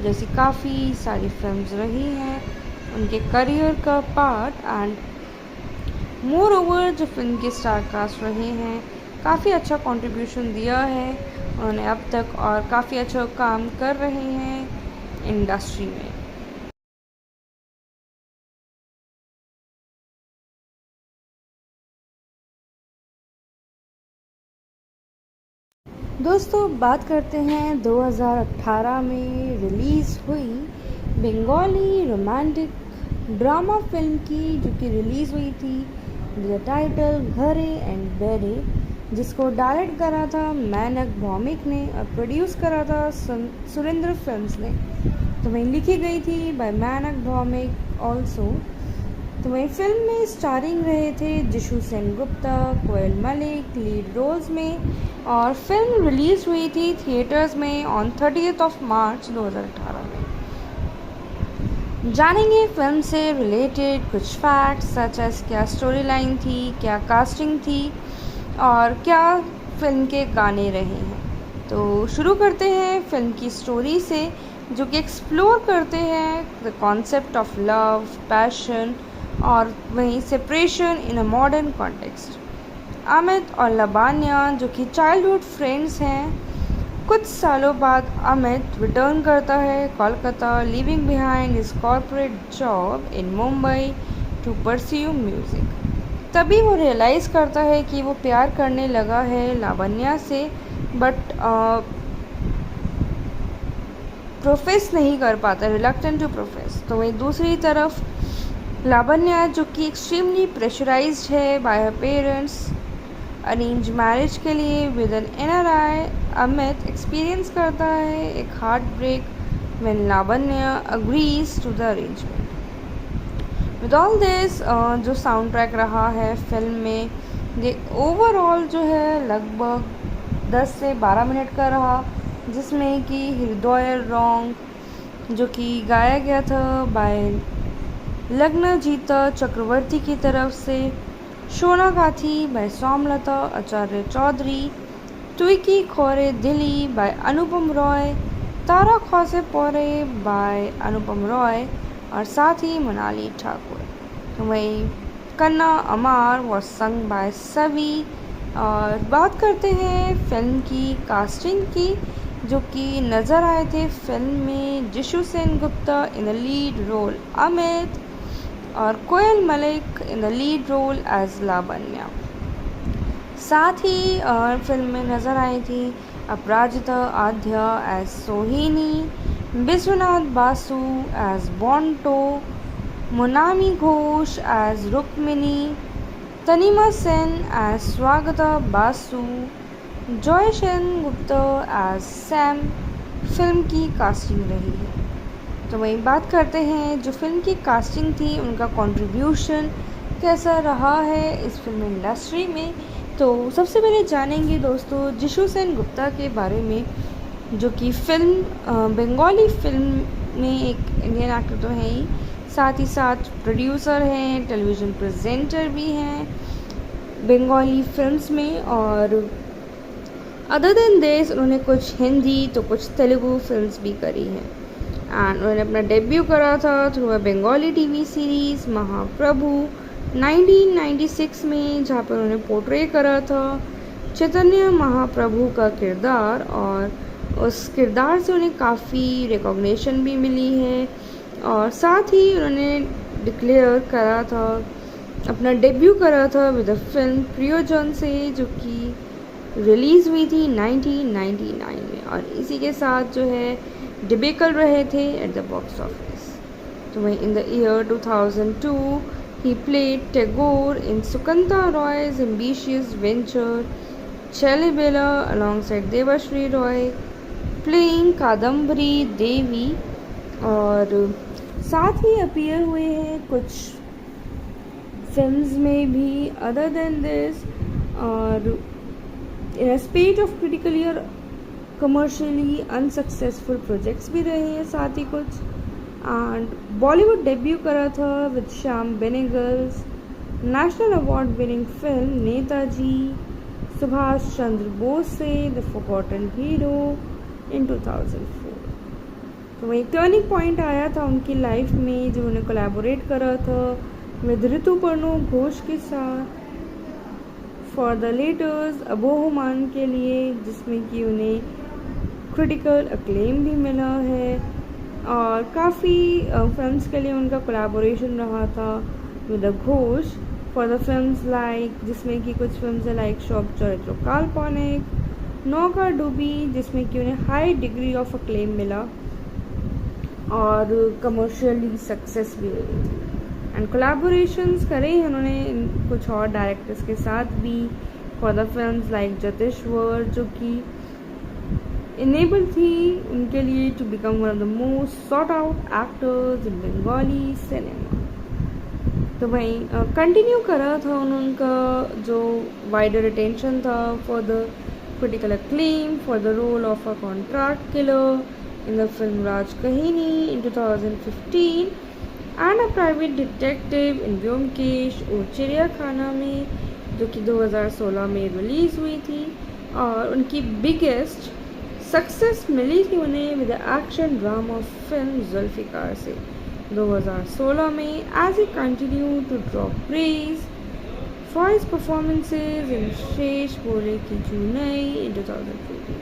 जैसी काफ़ी सारी फिल्म्स रही हैं उनके करियर का पार्ट। एंड मोर ओवर जो फिल्म के स्टार कास्ट रहे हैं, काफ़ी अच्छा कंट्रीब्यूशन दिया है उन्होंने अब तक और काफ़ी अच्छा काम कर रहे हैं इंडस्ट्री में। दोस्तों बात करते हैं 2018 में रिलीज़ हुई बंगाली रोमांटिक ड्रामा फिल्म की, जो कि रिलीज़ हुई थी द टाइटल घरे एंड बेरे, जिसको डायरेक्ट करा था मैनक भौमिक ने और प्रोड्यूस करा था सुरेंद्र फिल्म्स ने। तो वहीं लिखी गई थी बाय मैनक भौमिक ऑल्सो। तो वहीं फिल्म में स्टारिंग रहे थे जिशु सेनगुप्ता, कोयल मलिक लीड रोल्स में और फिल्म रिलीज़ हुई थी थिएटर्स में ऑन 30 मार्च 2018 में। जानेंगे फिल्म से रिलेटेड कुछ फैक्ट्स सच एस क्या स्टोरी लाइन थी, क्या कास्टिंग थी और क्या फिल्म के गाने रहे हैं। तो शुरू करते हैं फिल्म की स्टोरी से, जो कि एक्सप्लोर करते हैं the concept of love, passion और वहीं separation in a modern context. Amit और लावण्या जो कि चाइल्डहुड फ्रेंड्स हैं, कुछ सालों बाद अमित रिटर्न करता है Kolkata, leaving behind his corporate job in Mumbai to pursue music. तभी वो रियलाइज़ करता है कि वो प्यार करने लगा है लावण्या से, बट प्रोफेस नहीं कर पाता, रिलक्टेंट टू प्रोफेस। तो वहीं दूसरी तरफ लावण्या जो कि एक्सट्रीमली प्रेशराइज्ड है by her parents arrange marriage के लिए with an NRI, Amit experience करता है एक heart break when Lavanya agrees to the arrangement. With all this, जो साउंड ट्रैक रहा है फिल्म में, ये ओवरऑल जो है लगभग 10 से 12 मिनट का रहा, जिसमें कि हृदय रॉन्ग जो कि गाया गया था बाय लग्नजीता चक्रवर्ती की तरफ से, शोना गाथी बाय सोमलता आचार्य चौधरी, ट्विकी खोरे दिली बाय अनुपम रॉय, तारा खौसे पोरे बाय अनुपम रॉय और साथ ही मनाली ठाकुर। वहीं कन्ना अमार वॉज संग बाय सवी। और बात करते हैं फिल्म की कास्टिंग की, जो कि नज़र आए थे फिल्म में Jisshu Sengupta in the lead role Amit और Koel Mallick in the lead role as Lavanya. साथ ही फिल्म में नज़र आई थी अपराजिता Adhya as Sohini, Biswanath Basu as Bonto, Monami Ghosh as Rukmini, Tanima Sen as Swagata Basu, Joy Sengupta as Sam film की कास्टिंग रही है। तो वहीं बात करते हैं जो फिल्म की कास्टिंग थी, उनका कंट्रीब्यूशन कैसा रहा है इस फिल्म इंडस्ट्री में। तो सबसे पहले जानेंगे दोस्तों जिशु सेन गुप्ता के बारे में, जो कि बंगाली फिल्म में एक इंडियन एक्टर तो है ही, साथ ही साथ प्रोड्यूसर हैं, टेलीविज़न प्रेजेंटर भी हैं बंगाली फिल्म्स में। और अदर देन दिस उन्होंने कुछ हिंदी तो कुछ तेलुगु फिल्म्स भी करी हैं। एंड उन्होंने अपना डेब्यू करा था through a Bengali TV series Mahaprabhu 1996 में, जहाँ पर उन्होंने पोर्ट्रे करा था चैतन्य महाप्रभु का किरदार। और उस किरदार से उन्हें काफ़ी रिकॉग्निशन भी मिली है। और साथ ही उन्होंने डिक्लेयर करा था, अपना डेब्यू करा था विद द फिल्म प्रियोजन से, जो कि रिलीज़ हुई थी 1999 में। और इसी के साथ जो है डिबेकल रहे थे एट द बॉक्स ऑफिस। तो वहीं in the year 2002 he played Tagore in Sukanta Roy's ambitious venture Chalibela alongside Devashri Roy, playing Kadambari Devi। और साथ ही अपीयर हुए हैं कुछ फिल्म्स में भी अदर देन दिस। और इन अ स्पेट ऑफ क्रिटिकली और कमर्शियली अनसक्सेसफुल प्रोजेक्ट्स भी रहे हैं साथ ही कुछ। एंड बॉलीवुड डेब्यू करा था with Shyam Benegal's national award winning film Netaji Subhash Chandra Bose से द फॉरगॉटन हीरो इन 2004। तो वही टर्निंग पॉइंट आया था उनकी लाइफ में, जो उन्हें कोलैबोरेट करा था विद ऋतुपर्णो घोष के साथ फॉर द लेटर्स अबोहमान के लिए, जिसमें कि उन्हें क्रिटिकल अक्लेम भी मिला है। और काफ़ी फिल्म्स के लिए उनका कोलैबोरेशन रहा था with the Ghosh for the films like, जिसमें कि कुछ फिल्म्स है लाइक शॉप चरित्र काल्पनिक, नौका डूबी, जिसमें कि उन्हें हाई डिग्री ऑफ अक्लेम मिला और कमर्शियली सक्सेस भी रही थी। एंड कोलैबोरेशंस करे हैं उन्होंने कुछ और डायरेक्टर्स के साथ भी फॉर द फिल्म्स लाइक जतेश्वर, जो कि इनेबल थी उनके लिए to become one of the most sought out actors in Bengali cinema. तो वहीं कंटिन्यू करा था उनका जो वाइडर अटेंशन था for the critical acclaim for the role of a contract killer in the film राज कहिनी in 2015 and a private detective in Byomkesh और चिड़ियाखाना में, जो कि 2016 में रिलीज़ हुई थी। और उनकी बिगेस्ट सक्सेस मिली थी उन्हें with action drama film Zulfiqar से 2016 में, as he continue to draw praise for his performances in शेष बोले की जुनई in 2014,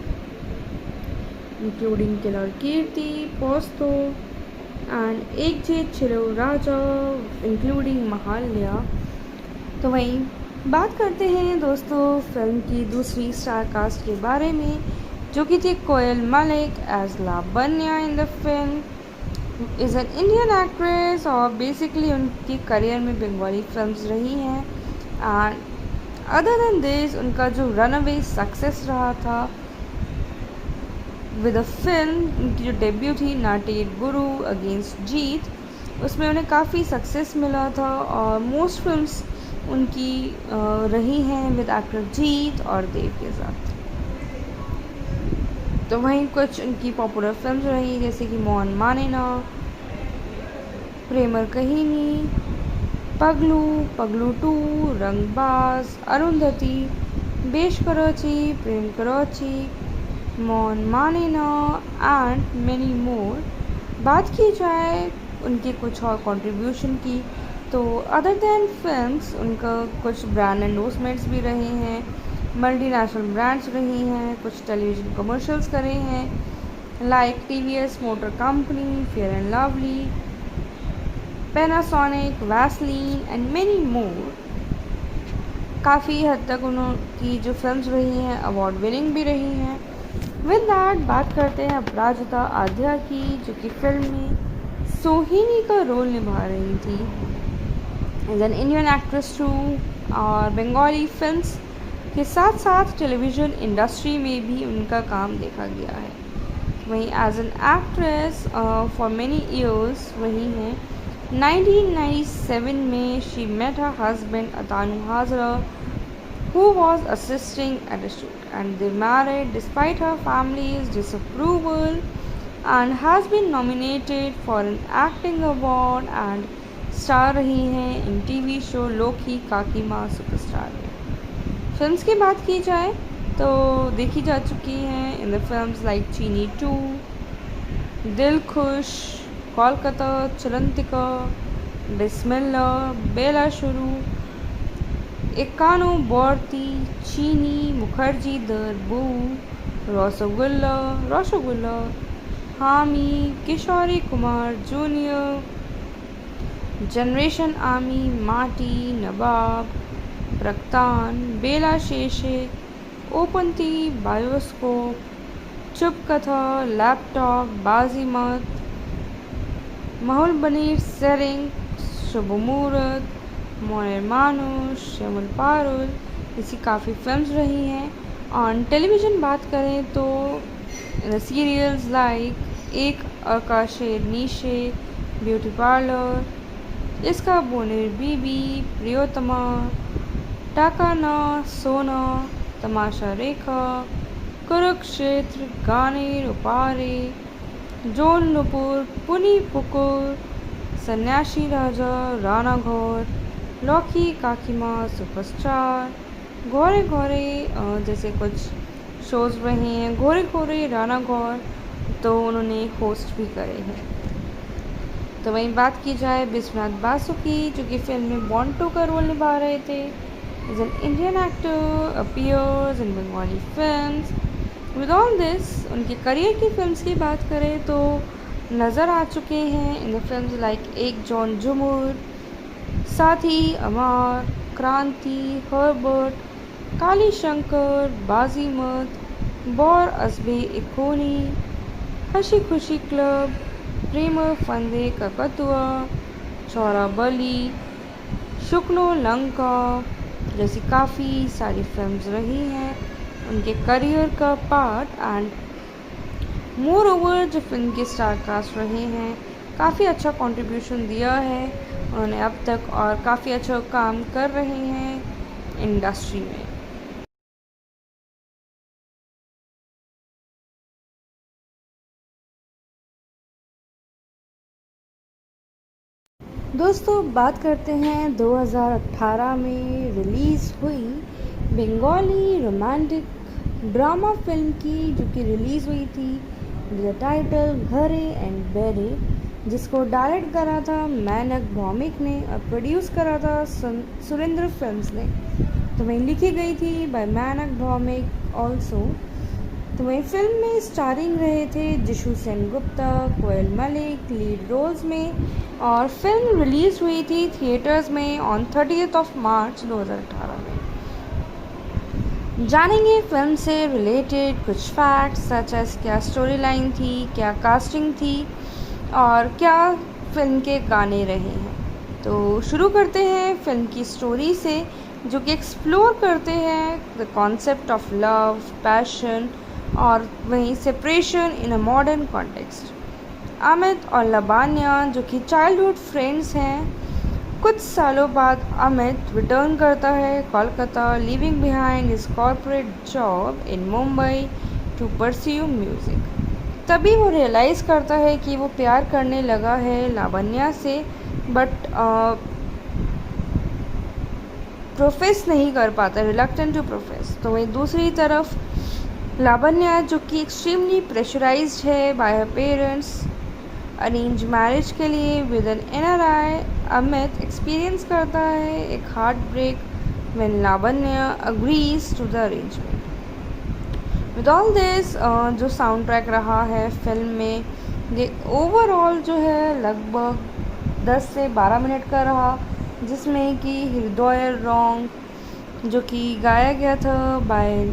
including Kelor Kirti Posto and Ek Je छिलो राजा इंक्लूडिंग महाल्या। तो वहीं बात करते हैं दोस्तों फिल्म की दूसरी स्टार कास्ट के बारे में, जो कि थी Koel Mallick as Lavanya in the film. Is an Indian actress और बेसिकली उनकी करियर में बंगाली फिल्म्स रही हैं। एंड अदर देन दिस उनका जो रनअवे सक्सेस रहा था विद अ फिल्म, उनकी जो डेब्यू थी नाटेड गुरु अगेंस्ट जीत, उसमें उन्हें काफ़ी सक्सेस मिला था। और मोस्ट फिल्म्स उनकी रही हैं विद एक्टर जीत और देव के साथ। तो वहीं कुछ उनकी पॉपुलर फिल्म्स रही जैसे कि मोहन मानेना, प्रेमर कहिनी, पगलू, पगलू 2, Rangbaaz, Arundhati, Besh Korechi, Prem Korechi, Mohan Manena and many more. बात की जाए उनके कुछ और कंट्रीब्यूशन की, तो अदर दैन फिल्म्स उनका कुछ ब्रांड एंडोर्समेंट्स भी रहे हैं, मल्टीनेशनल ब्रांड्स रही हैं, कुछ टेलीविज़न कमर्शियल्स करे हैं like TVS motor company, fair and lovely, Panasonic, Vaseline and many मोर। काफ़ी हद तक उनकी जो फिल्म्स रही हैं अवार्ड विनिंग भी रही हैं। विद दैट बात करते हैं अपराजिता आध्या की, जो कि फिल्म में सोहिनी का रोल निभा रही थी। As an Indian actress too, और बंगाली फिल्म्स के साथ साथ टेलीविज़न इंडस्ट्री में भी उनका काम देखा गया है। वहीं as an actress for many years वही हैं। 1997 में she met her husband Atanu Hazra who was assisting at a shoot, and they married despite her family's disapproval, and has been nominated for an acting award and star रही हैं इन TV show लोकी काकी माँ superstar में। Films की बात की जाए तो देखी जा चुकी हैं इन द फिल्म्स लाइक चीनी 2, दिल खुश, कोलकाता, चलंतिका, बिस्मिल्ला, बेला शुरू, एकानो बोर्ती, चीनी, मुखर्जी दरबू, रसगुल्ला, हामी, किशोरी कुमार जूनियर, जनरेशन आर्मी, माटी, नवाब, प्रक्तान, बेला शेषे, ओपनती, बायोस्कोप, चुप कथा, लैपटॉप, बाजीमत, माहौल बनीर, सेरिंग, शुभ मुहूर्त, मोयर मानुष, शमुल पारुल, ऐसी काफ़ी फिल्म्स रही हैं। ऑन टेलीविज़न बात करें तो सीरियल्स लाइक एक आकाशे नीशे, ब्यूटी पार्लर, इसका बोनेर बीबी, प्रियोतमा, टाकाना, सोना, तमाशा रेखा, कुरुक्षेत्र, गाने रुपारे, जोन नुपुर, पुनी पुकुर, सन्यासी राजा, राणा घोर, लौकी काकीमा सुपरस्टार, घोरे घोरे जैसे कुछ शोज़ रहे हैं, घोरे घोरे राणा घोर तो उन्होंने होस्ट भी करे हैं। तो वहीं बात की जाए विश्वनाथ बासु की, जो कि फिल्म में बॉन्टो का रोल निभा रहे थे। Is an Indian actor, appears in Bengali films. With all this उनके करियर की फिल्म्स की बात करें तो नज़र आ चुके हैं इन द फिल्म्स लाइक एक जॉन जुमूर, साथी, अमार, क्रांति, हर्बर्ट, काली शंकर, बाजीमत, बौर अजबे इकोनी, हंसी खुशी क्लब, प्रेम फंदे ककतुआ, चौरा बली, शुक्नो लंका जैसी काफ़ी सारी फिल्म्स रही हैं उनके करियर का पार्ट। एंड मोर ओवर जो फिल्म के स्टार कास्ट रहे हैं, काफ़ी अच्छा कंट्रीब्यूशन दिया है उन्होंने अब तक और काफ़ी अच्छा काम कर रहे हैं इंडस्ट्री में। दोस्तों बात करते हैं 2018 में रिलीज़ हुई बंगाली रोमांटिक ड्रामा फिल्म की, जो कि रिलीज़ हुई थी द टाइटल घरे एंड बेरे, जिसको डायरेक्ट करा था मैनक भौमिक ने और प्रोड्यूस करा था सुरेंद्र फिल्म्स ने। तो वहीं लिखी गई थी बाय मैनक भौमिक ऑल्सो। तो वहीं फिल्म में स्टारिंग रहे थे जिशु सेनगुप्ता, कोयल मलिक लीड रोल्स में, और फिल्म रिलीज़ हुई थी थिएटर्स में ऑन 30 मार्च 2018 में। जानेंगे फिल्म से रिलेटेड कुछ फैक्ट्स सच एज क्या स्टोरी लाइन थी, क्या कास्टिंग थी और क्या फिल्म के गाने रहे हैं। तो शुरू करते हैं फिल्म की स्टोरी से, जो कि एक्सप्लोर करते हैं the concept of love, passion और वहीं separation in a modern context. Amit और लबान्या जो कि चाइल्डहुड फ्रेंड्स हैं, कुछ सालों बाद अमित रिटर्न करता है Kolkata, leaving behind his corporate job in Mumbai to pursue music. तभी वो रियलाइज़ करता है कि वो प्यार करने लगा है लावण्या से, बट प्रोफेस नहीं कर पाता, रिलक्टेंट टू प्रोफेस। तो वहीं दूसरी तरफ लावण्या जो कि एक्सट्रीमली प्रेशराइज्ड है by her parents arrange marriage के लिए with an NRI, Amit experience करता है एक heart break when Lavanya agrees to the arrangement. With all this जो साउंड ट्रैक रहा है फिल्म में, ये ओवरऑल जो है लगभग 10 से 12 मिनट का रहा, जिसमें कि हृदय रॉन्ग जो कि गाया गया था बाय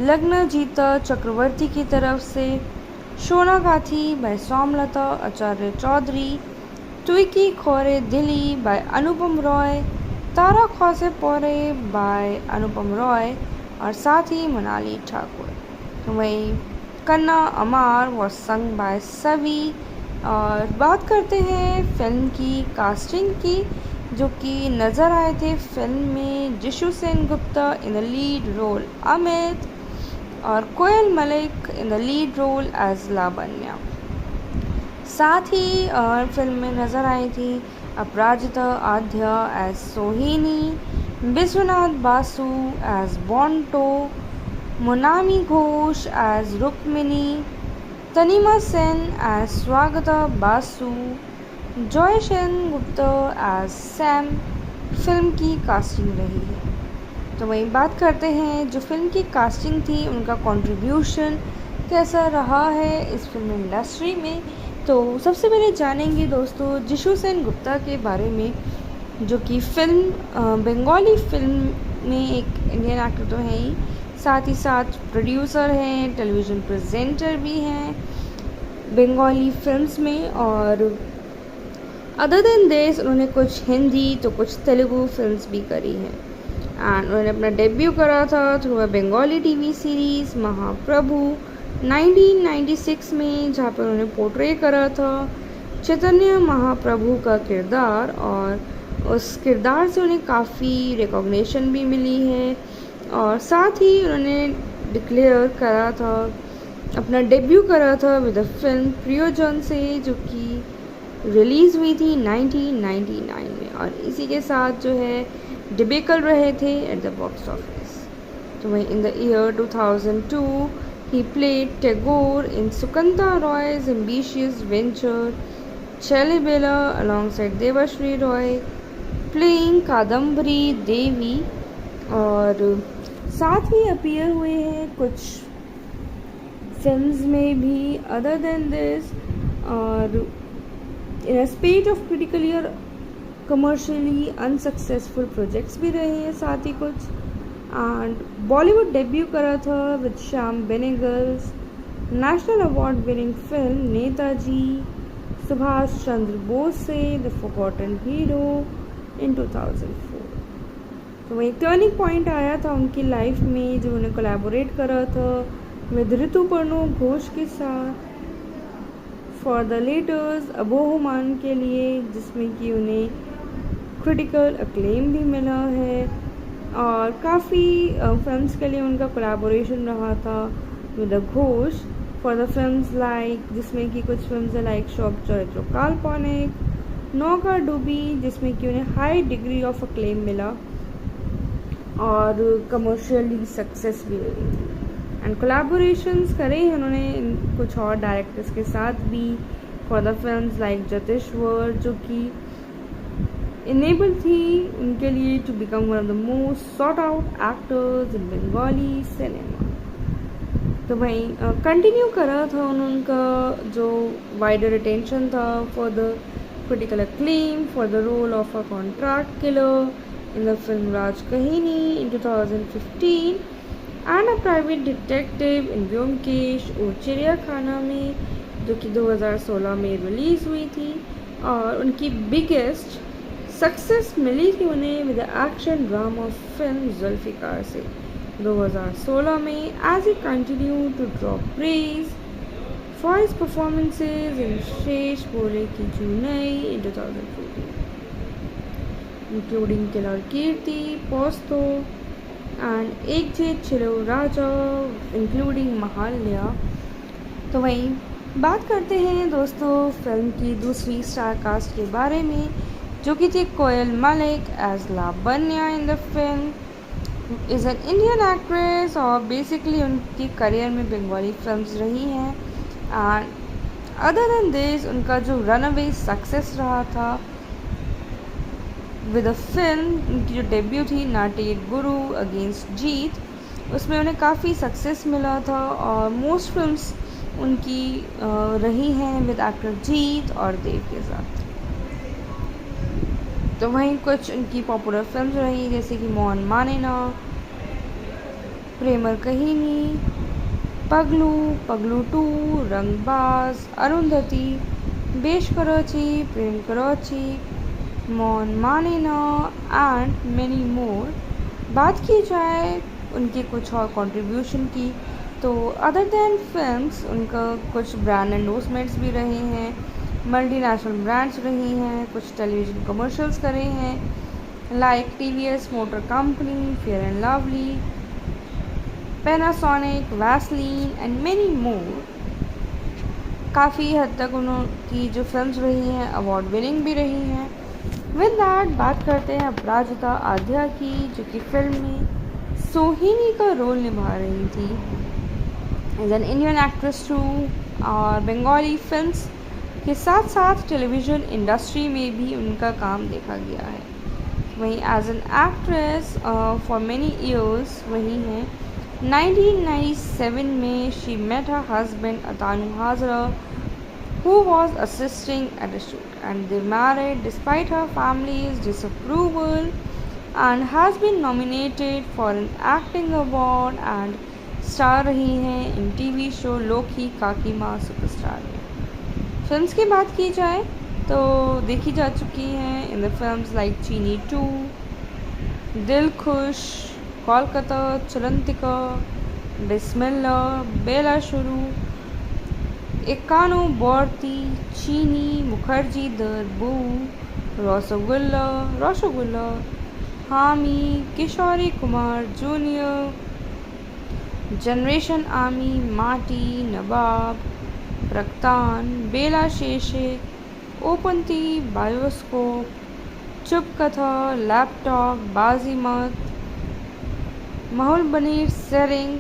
लग्नजीता चक्रवर्ती की तरफ से, शोना गाथी बाय सोमलता आचार्य चौधरी, ट्विकी खोरे दिली बाय अनुपम रॉय, तारा खौसे पोरे बाय अनुपम रॉय और साथ ही मनाली ठाकुर। वहीं कन्ना अमार वॉज संग बाय सभी। और बात करते हैं फिल्म की कास्टिंग की, जो कि नज़र आए थे फिल्म में Jisshu Sengupta in the lead role, Amit और Koel Mallick in the lead role as Lavanya. साथ ही फिल्म में नज़र आई थी अपराजिता Adhya as Sohini, Biswanath Basu as Bonto, Monami Ghosh as Rukmini, Tanima Sen as Swagata Basu, Joy Sengupta as Sam film की कास्टिंग रही है। तो वहीं बात करते हैं जो फिल्म की कास्टिंग थी, उनका कंट्रीब्यूशन कैसा रहा है इस फिल्म इंडस्ट्री में। तो सबसे पहले जानेंगे दोस्तों जिशु सेनगुप्ता के बारे में, जो कि फिल्म बंगाली फिल्म में एक इंडियन एक्टर तो है ही, साथ ही साथ प्रोड्यूसर हैं, टेलीविज़न प्रेजेंटर भी हैं बंगाली फिल्म्स में। और अदर देन दिस उन्होंने कुछ हिंदी तो कुछ तेलुगु फिल्म्स भी करी हैं। एंड उन्होंने अपना डेब्यू करा था through a Bengali TV series Mahaprabhu 1996 में, जहाँ पर उन्होंने पोर्ट्रे करा था चैतन्य महाप्रभु का किरदार, और उस किरदार से उन्हें काफ़ी रिकॉग्निशन भी मिली है। और साथ ही उन्होंने डिक्लेयर करा था, अपना डेब्यू करा था विद द फिल्म प्रियोजन से, जो कि रिलीज़ हुई थी 1999 में, और इसी के साथ जो है डिबेकल रहे थे एट द बॉक्स ऑफिस। तो वहीं in the year 2002 he played Tagore in Sukanta Roy's ambitious venture Chalibela alongside Devashri Roy, playing Kadambari Devi, और साथ ही अपीयर हुए हैं कुछ फिल्म्स में भी अदर देन दिस, और इन स्पेट ऑफ क्रिटिकली और कमर्शियली अनसक्सेसफुल प्रोजेक्ट्स भी रहे हैं साथ ही कुछ। एंड बॉलीवुड डेब्यू करा था with Shyam Benegal's national award winning film Netaji Subhash Chandra Bose से द फॉरगॉटन हीरो इन 2004। तो वही टर्निंग पॉइंट आया था उनकी लाइफ में जब उन्हें कोलैबोरेट करा था विद ऋतुपर्णो घोष के साथ फॉर द लेटर्स अबोहमान के लिए, जिसमें कि उन्हें क्रिटिकल अक्लेम भी मिला है। और काफ़ी फिल्म्स के लिए उनका कोलैबोरेशन रहा था with the Ghosh for the films like, जिसमें कि कुछ फिल्म्स है लाइक शॉप चरित्र काल्पनिक, नौका डूबी, जिसमें कि उन्हें हाई डिग्री ऑफ अक्लेम मिला और कमर्शियली सक्सेस भी मिली थी। एंड कोलैबोरेशंस करे हैं उन्होंने कुछ और डायरेक्टर्स के साथ भी फॉर द फिल्म्स लाइक जतेश्वर, जो कि इनेबल थी उनके लिए to become one of the most sought out actors in Bengali cinema. तो वहीं कंटिन्यू करा था उनका जो वाइडर अटेंशन था for the critical acclaim for the role of a contract killer in the film राज कहिनी in 2015 and a private detective in Byomkesh और चिड़ियाखाना में, जो कि 2016 में रिलीज़ हुई थी। और उनकी बिगेस्ट सक्सेस मिली थी उन्हें with action drama film Zulfiqar से 2016 में, as he continue to draw praise for his performances in शेष बोले की चुनई in 2014, including Kelor Kirti Posto and Ek Je चिलो Raja including महाल्या। तो वहीं बात करते हैं दोस्तों फिल्म की दूसरी स्टार कास्ट के बारे में, जो कि थी Koel Mallick as Lavanya in the film. Is an Indian actress और बेसिकली उनकी करियर में बंगाली फिल्म्स रही हैं। एंड अदर देन दिस उनका जो रन अवे सक्सेस रहा था विद अ फिल्म, उनकी जो डेब्यू थी नाटेड गुरु अगेंस्ट जीत, उसमें उन्हें काफ़ी सक्सेस मिला था और मोस्ट फिल्म्स उनकी रही हैं विद एक्टर जीत और देव के साथ। तो वहीं कुछ उनकी पॉपुलर फिल्म्स रही जैसे कि मोहन मानेना, प्रेमर कहिनी, पगलू, पगलू 2, Rangbaaz, Arundhati, Besh Korechi, Prem Korechi, Mohan Manena and many more. बात की जाए उनके कुछ और कंट्रीब्यूशन की, तो अदर दैन फिल्म्स उनका कुछ ब्रांड एंडोर्समेंट्स भी रहे हैं मल्टीनेशनल ब्रांड्स रही हैं, कुछ टेलीविज़न कमर्शियल्स करे हैं like TVS motor company, fair and lovely, Panasonic, Vaseline and many मोर। काफ़ी हद तक उनकी जो फिल्म्स रही हैं अवार्ड विनिंग भी रही हैं। विद दैट बात करते हैं अपराजिता आध्या की, जो कि फिल्म में सोहिनी का रोल निभा रही थी as an Indian actress too. और बंगाली फिल्म्स के साथ साथ टेलीविज़न इंडस्ट्री में भी उनका काम देखा गया है। वहीं as an actress for many years वही हैं। 1997 में she met her husband Atanu Hazra, who was assisting at a shoot, and they married despite her family's disapproval, and has been nominated for an acting award and star रही हैं इन TV show लोकी काकी माँ superstar में। Films की बात की जाए तो देखी जा चुकी हैं इन द फिल्म्स लाइक चीनी 2, दिल खुश, कोलकाता, चलंतिका, बिस्मिल्ला, बेला शुरू, एकानो बोर्ती, चीनी, मुखर्जी दरबू, रसगुल्ला, हामी, किशोरी कुमार जूनियर, जनरेशन आर्मी, माटी, नवाब, प्रक्तान, बेला शेषे, ओपनती, बायोस्कोप, चुप कथा, लैपटॉप, बाजीमत, माहौल बनीर, सेरिंग,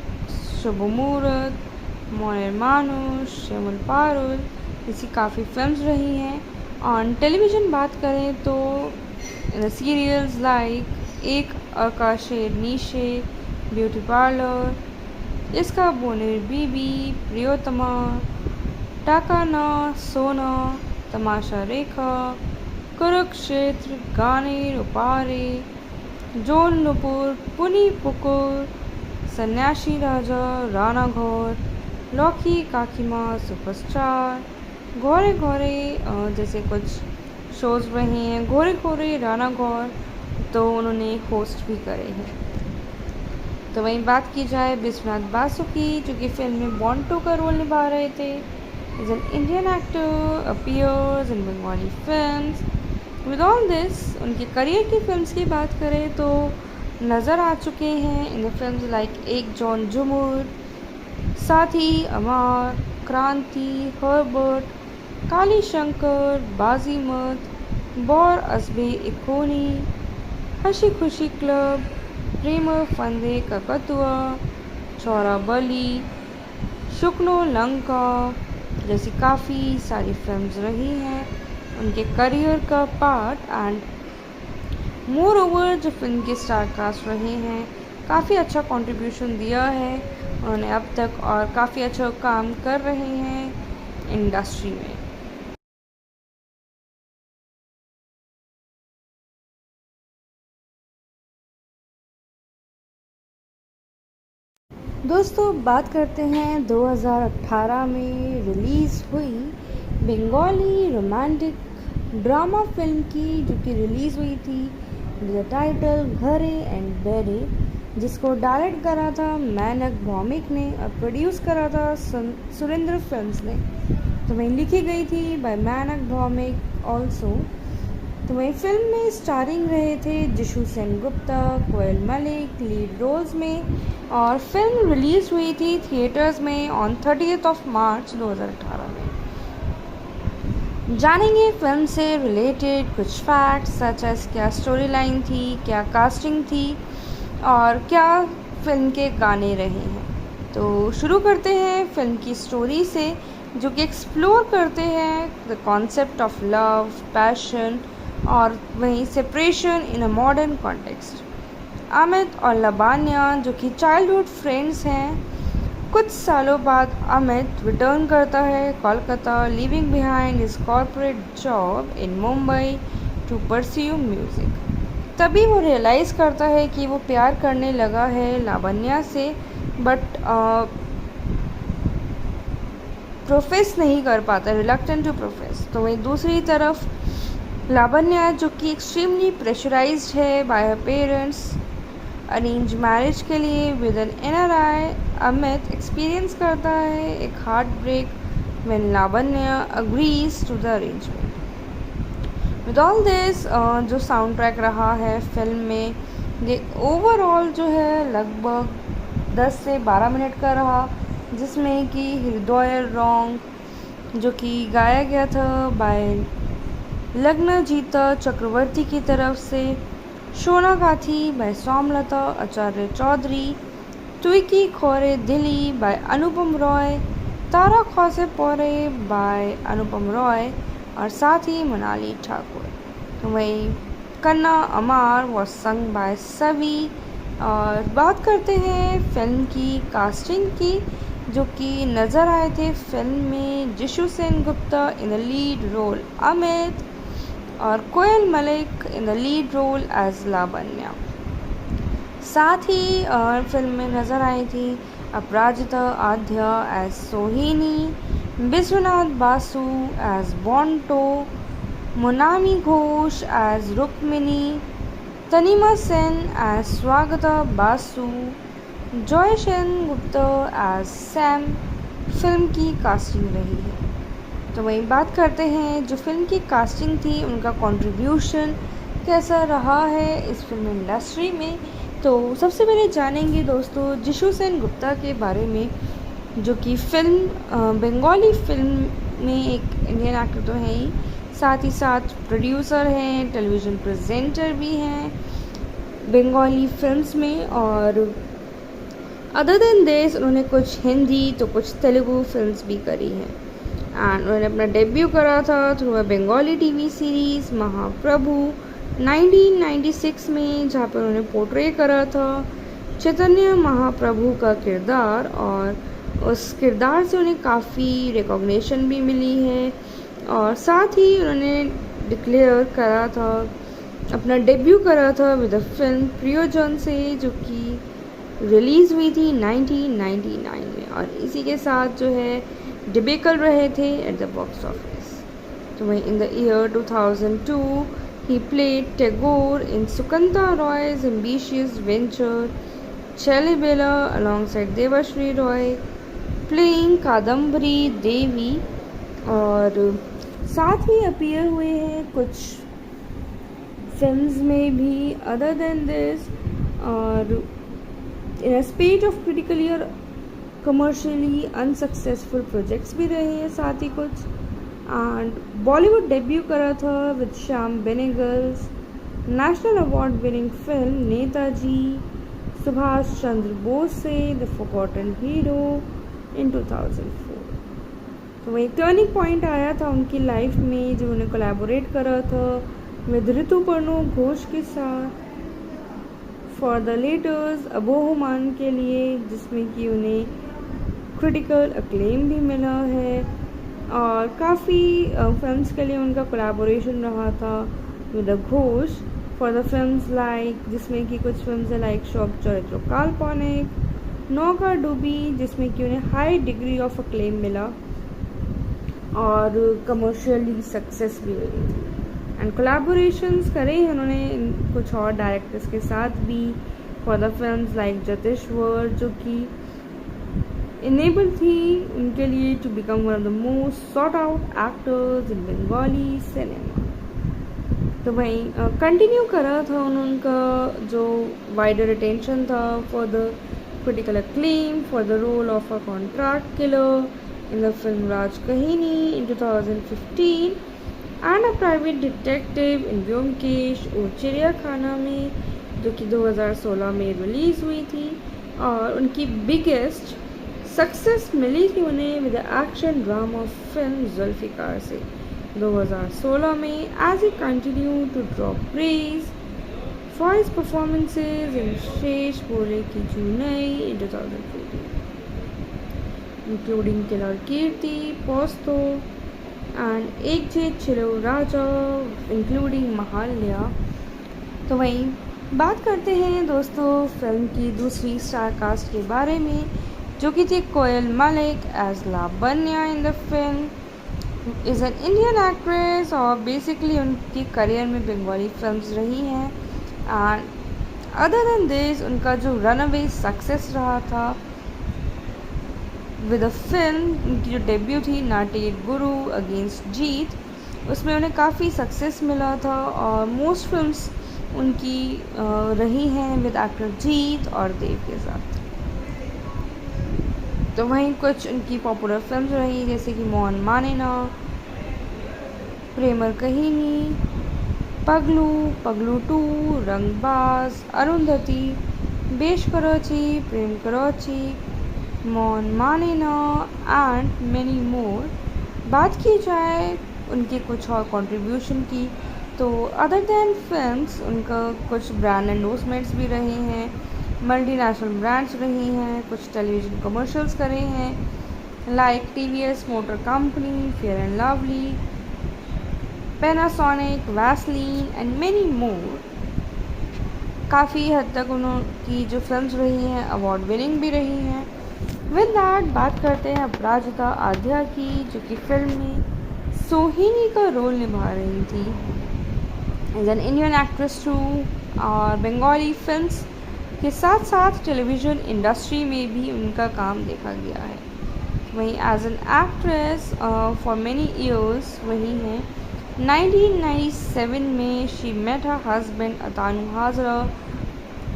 शुभ मुहूर्त, मोयर मानुष, श्यामल पारुल, ऐसी काफ़ी फिल्म्स रही हैं। ऑन टेलीविज़न बात करें तो सीरियल्स लाइक एक आकाशे नीशे, ब्यूटी पार्लर, इसका बोनेर बीबी, प्रियोतमा, टाकाना, सोना, तमाशा रेखा, कुरुक्षेत्र, गाने रुपारे, जोन नुपुर, पुनी पुकुर, सन्यासी राजा, राणा घोर, लौकी काकीमा सुपरस्टार, घोरे घोरे जैसे कुछ शोज़ रहे हैं। घोरे घोरे राणा घोर तो उन्होंने होस्ट भी करे हैं। तो वहीं बात की जाए विश्वनाथ बासु की, जो कि फिल्म में बॉन्टो का रोल निभा रहे थे। Is an Indian actor, appears in Bengali films. With all this उनके करियर की फिल्म्स की बात करें तो नज़र आ चुके हैं इन द फिल्म्स लाइक एक जॉन जुमुर, साथी, अमार, क्रांति, हर्बर्ट, काली शंकर, बाजीमत, बौर असबे इकोनी, हंसी खुशी क्लब, प्रेम फंदे ककतुआ, चौरा बली, शुक्नो लंका जैसी काफ़ी सारी फिल्म्स रही हैं उनके करियर का पार्ट। एंड मोर ओवर जो फिल्म के स्टार कास्ट रहे हैं काफ़ी अच्छा कंट्रीब्यूशन दिया है उन्होंने अब तक और काफ़ी अच्छा काम कर रहे हैं इंडस्ट्री में। दोस्तों बात करते हैं 2018 में रिलीज़ हुई बंगाली रोमांटिक ड्रामा फिल्म की, जो कि रिलीज़ हुई थी द टाइटल घरे एंड बेरे, जिसको डायरेक्ट करा था मैनक भौमिक ने और प्रोड्यूस करा था सुरेंद्र फिल्म्स ने। तो वहीं लिखी गई थी बाय मैनक भौमिक ऑल्सो। तो वहीं फिल्म में स्टारिंग रहे थे जिशु सेनगुप्ता, कोयल मलिक लीड रोल्स में, और फिल्म रिलीज़ हुई थी थिएटर्स में ऑन 30 मार्च 2018 में। जानेंगे फिल्म से रिलेटेड कुछ फैक्ट्स सच एज क्या स्टोरी लाइन थी, क्या कास्टिंग थी और क्या फिल्म के गाने रहे हैं। तो शुरू करते हैं फिल्म की स्टोरी से, जो कि एक्सप्लोर करते हैं the concept of love, passion और वहीं separation in a modern context. Amit और लबान्या जो कि चाइल्डहुड फ्रेंड्स हैं, कुछ सालों बाद अमित रिटर्न करता है Kolkata, leaving behind his corporate job in Mumbai to pursue music. तभी वो रियलाइज़ करता है कि वो प्यार करने लगा है लावण्या से, बट प्रोफेस नहीं कर पाता, रिलक्टेंट टू प्रोफेस। तो वहीं दूसरी तरफ लावण्या जो कि एक्सट्रीमली प्रेशराइज्ड है by her parents arrange marriage के लिए with an NRI, Amit experience करता है एक heart break when Lavanya agrees to the arrangement. With all this, जो साउंड ट्रैक रहा है फिल्म में, ये ओवरऑल जो है लगभग 10 से 12 मिनट का रहा, जिसमें कि हृदय रॉन्ग जो कि गाया गया था बाय लग्नजीता चक्रवर्ती की तरफ से, शोनागाथी बाय सोमलता आचार्य चौधरी, ट्विकी खोरे दिली बाय अनुपम रॉय, तारा खौसे पोरे बाय अनुपम रॉय और साथ ही मनाली ठाकुर। तो वही कन्ना अमार वॉज संग बाय सवी। और बात करते हैं फिल्म की कास्टिंग की, जो कि नज़र आए थे फिल्म में Jisshu Sengupta in the lead role Amit और Koel Mallick in the lead role as Lavanya. साथ ही फिल्म में नज़र आई थी अपराजिता Adhya as Sohini, Biswanath Basu as Bonto, Monami Ghosh as Rukmini, Tanima Sen as Swagata Basu, Joy Sengupta as Sam film की कास्टिंग रही है। तो वही बात करते हैं जो फिल्म की कास्टिंग थी, उनका कंट्रीब्यूशन कैसा रहा है इस फिल्म इंडस्ट्री में। तो सबसे पहले जानेंगे दोस्तों जिशु सेन गुप्ता के बारे में, जो कि फिल्म बंगाली फिल्म में एक इंडियन एक्टर तो है ही, साथ ही साथ प्रोड्यूसर हैं, टेलीविज़न प्रेजेंटर भी हैं बंगाली फिल्म्स में। और अदर देन दिस उन्होंने कुछ हिंदी तो कुछ तेलुगु फिल्म्स भी करी हैं। एंड उन्होंने अपना डेब्यू करा था through a Bengali TV series Mahaprabhu 1996 में, जहाँ पर उन्होंने पोर्ट्रे करा था चैतन्य महाप्रभु का किरदार, और उस किरदार से उन्हें काफ़ी रिकॉग्निशन भी मिली है। और साथ ही उन्होंने डिक्लेयर करा था, अपना डेब्यू करा था विद द फिल्म प्रियोजन से, जो कि रिलीज़ हुई थी 1999 में, और इसी के साथ जो है डिबेकल रहे थे एट द बॉक्स ऑफिस। तो वहीं in the year 2002 he played Tagore in Sukanta Roy's ambitious venture Chalibela alongside Devashri Roy, playing Kadambari Devi. और साथ ही अपीयर हुए हैं कुछ फिल्म्स में भी अदर देन दिस, और इन अ स्पेट ऑफ क्रिटिकली और कमर्शियली अनसक्सेसफुल प्रोजेक्ट्स भी रहे हैं साथ ही कुछ। एंड बॉलीवुड डेब्यू करा था with Shyam Benegal's national award winning film Netaji Subhash Chandra Bose से द फॉरगॉटन हीरो इन 2004। तो वही टर्निंग पॉइंट आया था उनकी लाइफ में, जो उन्हें कोलैबोरेट करा था विद ऋतुपर्णो घोष के साथ फॉर द लेटर्स अबोहमान के लिए, जिसमें कि उन्हें क्रिटिकल अक्लेम भी मिला है। और काफ़ी फिल्म्स के लिए उनका कोलैबोरेशन रहा था with Ghosh for the films like, जिसमें कि कुछ फिल्म्स है लाइक शोक चरित्र काल्पनिक, नौका डूबी, जिसमें कि उन्हें हाई डिग्री ऑफ अक्लेम मिला और कमर्शियली सक्सेस भी मिली थी। एंड कोलैबोरेशंस करे हैं उन्होंने कुछ और डायरेक्टर्स के साथ भी फॉर द फिल्म्स लाइक जतेश्वर, जो कि इनेबल थी उनके लिए to become one of the most sought out actors in Bengali cinema. तो वहीं कंटिन्यू करा था उनका जो वाइडर अटेंशन था for the critical acclaim for the role of a contract killer in the film राज कहिनी in 2015 and a private detective in Byomkesh और चिड़ियाखाना में, जो कि 2016 में रिलीज़ हुई थी। और उनकी बिगेस्ट सक्सेस मिली थी उन्हें with action drama film Zulfiqar से 2016 में, as he continue to draw praise for his performances in शेष बोले की चुनई in 2014, including Kelor Kirti Posto and Ek Je चिलो Raja including महाल्या। तो वहीं बात करते हैं दोस्तों फिल्म की दूसरी स्टार कास्ट के बारे में, जो कि थी Koel Mallick as Lavanya in the film. Is an Indian actress और बेसिकली उनकी करियर में बंगाली फिल्म्स रही हैं। एंड अदर देन दिस उनका जो रन अवे सक्सेस रहा था विद अ फिल्म, उनकी जो डेब्यू थी नाटेड गुरु अगेंस्ट जीत, उसमें उन्हें काफ़ी सक्सेस मिला था और मोस्ट फिल्म्स उनकी रही हैं विद एक्टर जीत और देव के साथ। तो वहीं कुछ उनकी पॉपुलर फिल्म्स रही जैसे कि मौन माने ना, प्रेमर कहीनी, पगलू, पगलू 2, रंगबाज, अरुंधति, बेश करोची, प्रेम करोची, मौन माने ना एंड मेनी मोर। बात की जाए उनके कुछ और कंट्रीब्यूशन की, तो अदर दैन फिल्म्स उनका कुछ ब्रांड एंडोर्समेंट्स भी रहे हैं, मल्टीनेशनल ब्रांड्स रही हैं, कुछ टेलीविज़न कमर्शियल्स करे हैं like TVS motor company, fair and lovely, Panasonic, Vaseline and many मोर। काफ़ी हद तक उनकी जो फिल्म्स रही हैं अवार्ड विनिंग भी रही हैं। विद दैट बात करते हैं अपराजिता आध्या की, जो कि फिल्म में सोहिनी का रोल निभा रही थी as an Indian actress too, और बंगाली फिल्म्स के साथ साथ टेलीविज़न इंडस्ट्री में भी उनका काम देखा गया है। वहीं as an actress for many years वही हैं। 1997 में she met her husband Atanu Hazra,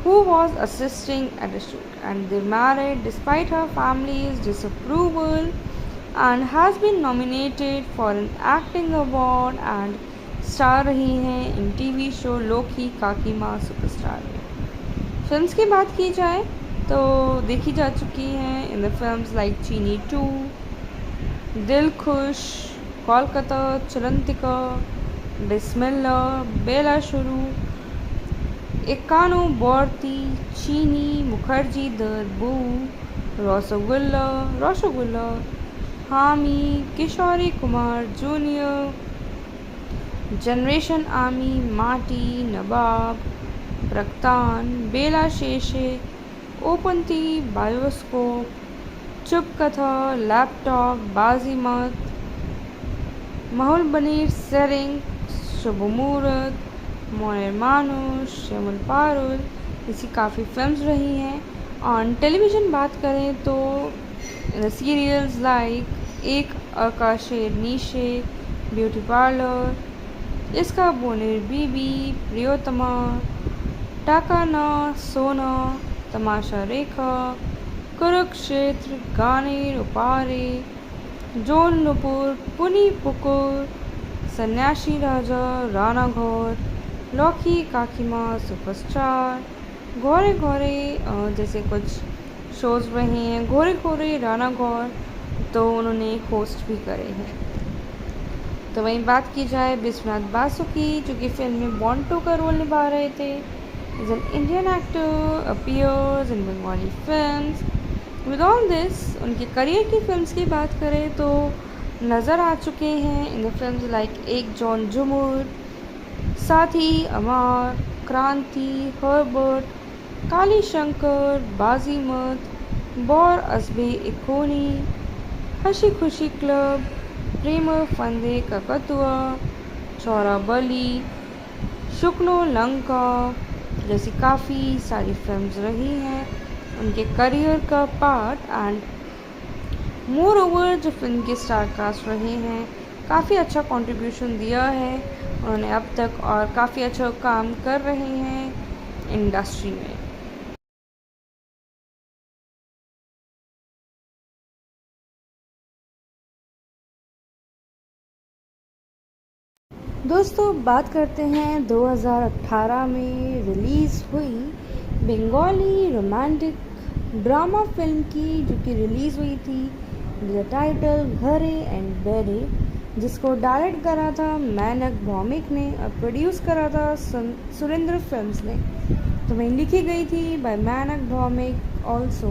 who was assisting at a shoot, and they married despite her family's disapproval, and has been nominated for an acting award and star रही हैं इन TV show लोकी काकी माँ superstar में। Films की बात की जाए तो देखी जा चुकी हैं इन द फिल्म्स लाइक चीनी 2, दिल खुश, कोलकाता, चलंतिका, बिस्मिल्ला, बेला शुरू, एकानो बोर्ती, चीनी, मुखर्जी दरबू, रसगुल्ला, हामी, किशोरी कुमार जूनियर, जनरेशन आर्मी, माटी, नवाब, प्रक्तान, बेला शेषे, ओपनती, बायोस्कोप, चुप कथा, लैपटॉप, बाजीमत, माहौल बनीर, सेरिंग, शुभ मुहूर्त, मोयर मानुष, श्यामल पारुल, ऐसी काफ़ी फिल्म्स रही हैं। ऑन टेलीविज़न बात करें तो सीरियल्स लाइक एक आकाशेर नीशे, ब्यूटी पार्लर, इसका बोनेर बीबी, प्रियोतमा, टाकाना, सोना, तमाशा रेखा, कुरुक्षेत्र, गाने उपारे, जोन नुपुर, पुनी पुकुर, सन्यासी राजा, राणा घोर, लौकी काकीमा सुपरस्टार, घोरे घोरे जैसे कुछ शोज़ रहे हैं, घोरे घोरे राणा घोर, तो उन्होंने होस्ट भी करे हैं। तो वहीं बात की जाए विश्वनाथ बासु की, जो कि फिल्म में बॉन्टो का रोल निभा रहे थे as an Indian actor appears in Bengali films. With all this उनके करियर की फिल्म्स की बात करें तो नज़र आ चुके हैं इन द फिल्म्स लाइक एक जॉन जुमुर, साथी, अमार, क्रांति, हर्बर्ट, काली शंकर, बाजीमत, बौर अजबे इकोनी, हंसी खुशी क्लब, प्रेम फंदे ककतुआ, चौरा बली, शुक्नो लंका जैसी काफ़ी सारी फिल्म्स रही हैं उनके करियर का पार्ट। एंड मोर ओवर जो फिल्म के स्टार कास्ट रहे हैं काफ़ी अच्छा कंट्रीब्यूशन दिया है उन्होंने अब तक, और काफ़ी अच्छा काम कर रहे हैं इंडस्ट्री में। दोस्तों बात करते हैं 2018 में रिलीज़ हुई बंगाली रोमांटिक ड्रामा फिल्म की, जो कि रिलीज़ हुई थी द टाइटल घरे एंड बेरे, जिसको डायरेक्ट करा था मैनक भौमिक ने और प्रोड्यूस करा था सुरेंद्र फिल्म्स ने। तो वहीं लिखी गई थी बाय मैनक भौमिक ऑल्सो।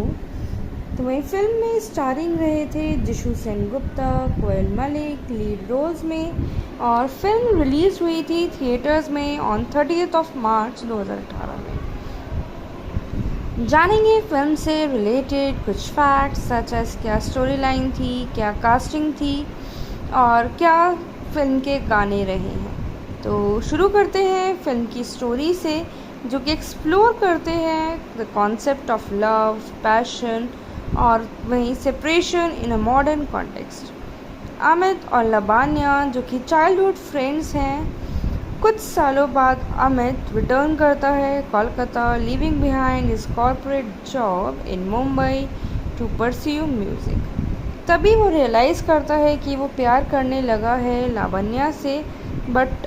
तो वहीं फिल्म में स्टारिंग रहे थे जिशु सेनगुप्ता, कोयल मलिक लीड रोल्स में, और फिल्म रिलीज हुई थी थिएटर्स में ऑन 30 मार्च 2018 में। जानेंगे फिल्म से रिलेटेड कुछ फैक्ट्स सच एज क्या स्टोरी लाइन थी, क्या कास्टिंग थी और क्या फिल्म के गाने रहे हैं। तो शुरू करते हैं फिल्म की स्टोरी से, जो कि एक्सप्लोर करते हैं the concept of love, passion और वहीं separation in a modern context. Amit और लावण्या जो कि चाइल्डहुड फ्रेंड्स हैं, कुछ सालों बाद अमित रिटर्न करता है Kolkata, leaving behind his corporate job in Mumbai to pursue music. तभी वो रियलाइज़ करता है कि वो प्यार करने लगा है लावण्या से, बट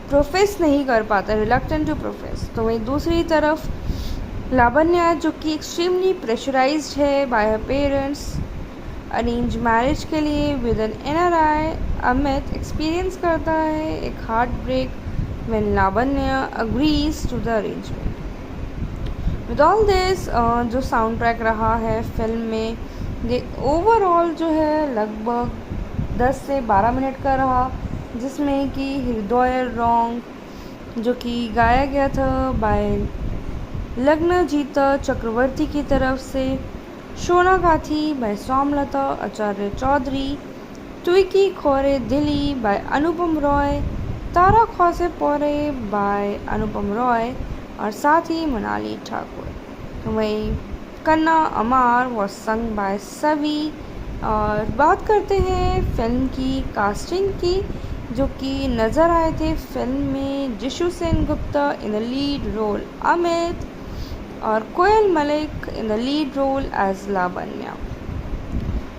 प्रोफेस नहीं कर पाता, रिलक्टेंट टू प्रोफेस। तो वहीं दूसरी तरफ लावण्या जो कि एक्सट्रीमली प्रेशराइज्ड है by her parents arrange marriage के लिए with an NRI, Amit experience करता है एक heart break when Lavanya agrees to the arrangement. With all this जो साउंड ट्रैक रहा है फिल्म में, ये ओवरऑल जो है लगभग 10 से 12 मिनट का रहा, जिसमें कि हृदय रॉन्ग जो कि गाया गया था बाय लग्नजीता चक्रवर्ती की तरफ से, शोना काथी बाय सोमलता आचार्य चौधरी, ट्विकी खोरे दिली बाय अनुपम रॉय, तारा खौसे पोरे बाय अनुपम रॉय और साथ ही मनाली ठाकुर। वहीं कन्ना अमार वॉज संग बाय सवी। और बात करते हैं फिल्म की कास्टिंग की, जो कि नज़र आए थे फिल्म में Jisshu Sengupta in the lead role Amit और Koel Mallick in the lead role as Lavanya.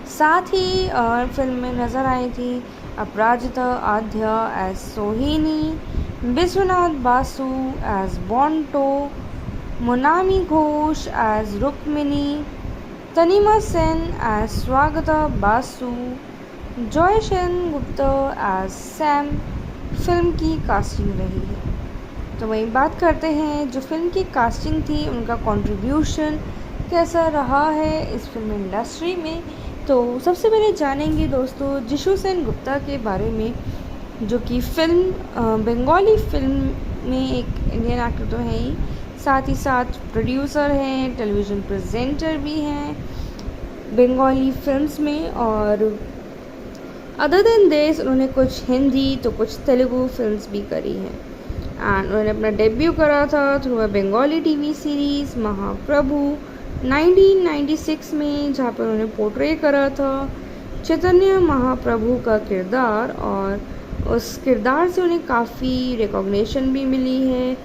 साथ ही फिल्म में नज़र आई थी अपराजिता Adhya as Sohini, Biswanath Basu as Bonto, Monami Ghosh as Rukmini, Tanima Sen as Swagata Basu, Joy Sengupta as Sam film की कास्टिंग रही है। तो वहीं बात करते हैं जो फिल्म की कास्टिंग थी, उनका कंट्रीब्यूशन कैसा रहा है इस फिल्म इंडस्ट्री में। तो सबसे पहले जानेंगे दोस्तों जिशु सेन गुप्ता के बारे में, जो कि फिल्म बंगाली फिल्म में एक इंडियन एक्टर तो है ही, साथ ही साथ प्रोड्यूसर हैं, टेलीविज़न प्रेजेंटर भी हैं बंगाली फिल्म्स में। और अदर देन दिस उन्होंने कुछ हिंदी तो कुछ तेलुगु फिल्म्स भी करी हैं। एंड उन्होंने अपना डेब्यू करा था through a Bengali TV series Mahaprabhu 1996 में, जहाँ पर उन्होंने पोर्ट्रे करा था चैतन्य महाप्रभु का किरदार, और उस किरदार से उन्हें काफ़ी रिकॉग्निशन भी मिली है।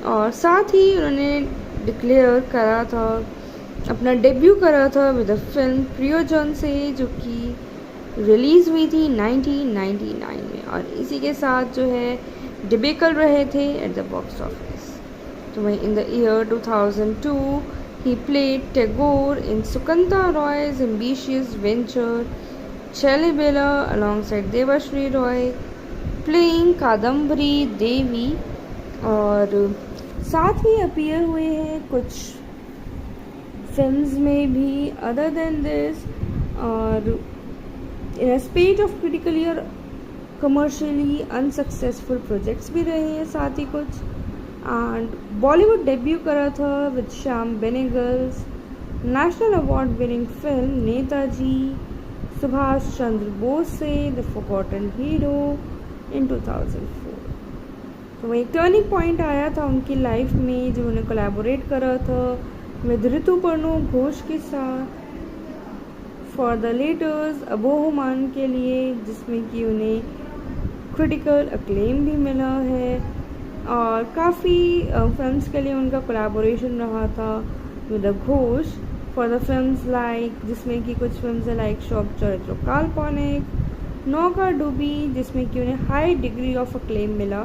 और साथ ही उन्होंने डिक्लेयर करा था, अपना डेब्यू करा था विद अ फिल्म प्रियोजन से, जो कि रिलीज़ हुई थी 1999 में, और इसी के साथ जो है डिबेकल रहे थे एट द बॉक्स ऑफिस। तो वहीं in the year 2002 he played Tagore in Sukanta Roy's ambitious venture Chalibela alongside Devashri Roy, playing Kadambari Devi, और साथ ही अपीयर हुए हैं कुछ फिल्म्स में भी अदर देन दिस, और इन अ स्पेट ऑफ क्रिटिकली और कमर्शियली अनसक्सेसफुल प्रोजेक्ट्स भी रहे हैं साथ ही कुछ। एंड बॉलीवुड डेब्यू करा था with Shyam Benegal's national award winning film Netaji, Subhash Chandra Bose से द फॉरगॉटन हीरो इन 2004। तो वही टर्निंग पॉइंट आया था उनकी लाइफ में जब उन्हें कोलैबोरेट करा था विद ऋतुपर्णो घोष के साथ फॉर द लेटर्स अबोहमान के लिए, जिसमें कि उन्हें क्रिटिकल अक्लेम भी मिला है। और काफ़ी फिल्म्स के लिए उनका कोलैबोरेशन रहा था with the Ghosh for the films like, जिसमें कि कुछ फिल्म्स है लाइक शॉप चरित्र काल्पनिक, नौका डूबी, जिसमें कि उन्हें हाई डिग्री ऑफ अक्लेम मिला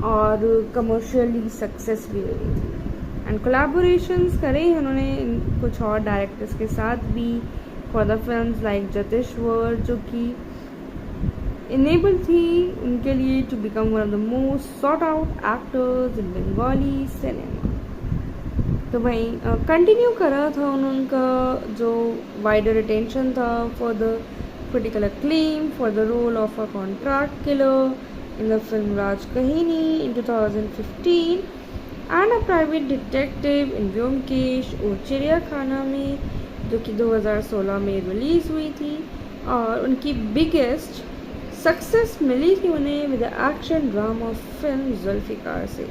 और कमर्शियली सक्सेस भी मिली थी। एंड कोलैबोरेशंस करे हैं उन्होंने कुछ और डायरेक्टर्स के साथ भी फॉर द फिल्म्स लाइक जतेश्वर, जो कि इनेबल थी उनके लिए to become one of the most sought out actors in Bengali cinema. तो वहीं कंटिन्यू करा था उनका जो वाइडर अटेंशन था for the critical acclaim for the role of a contract killer in the film राज कहिनी in 2015 and a private detective in Byomkesh और चिड़ियाखाना में, जो कि 2016 में रिलीज़ हुई थी। और उनकी बिगेस्ट सक्सेस मिली थी उन्हें with action drama film Zulfiqar से,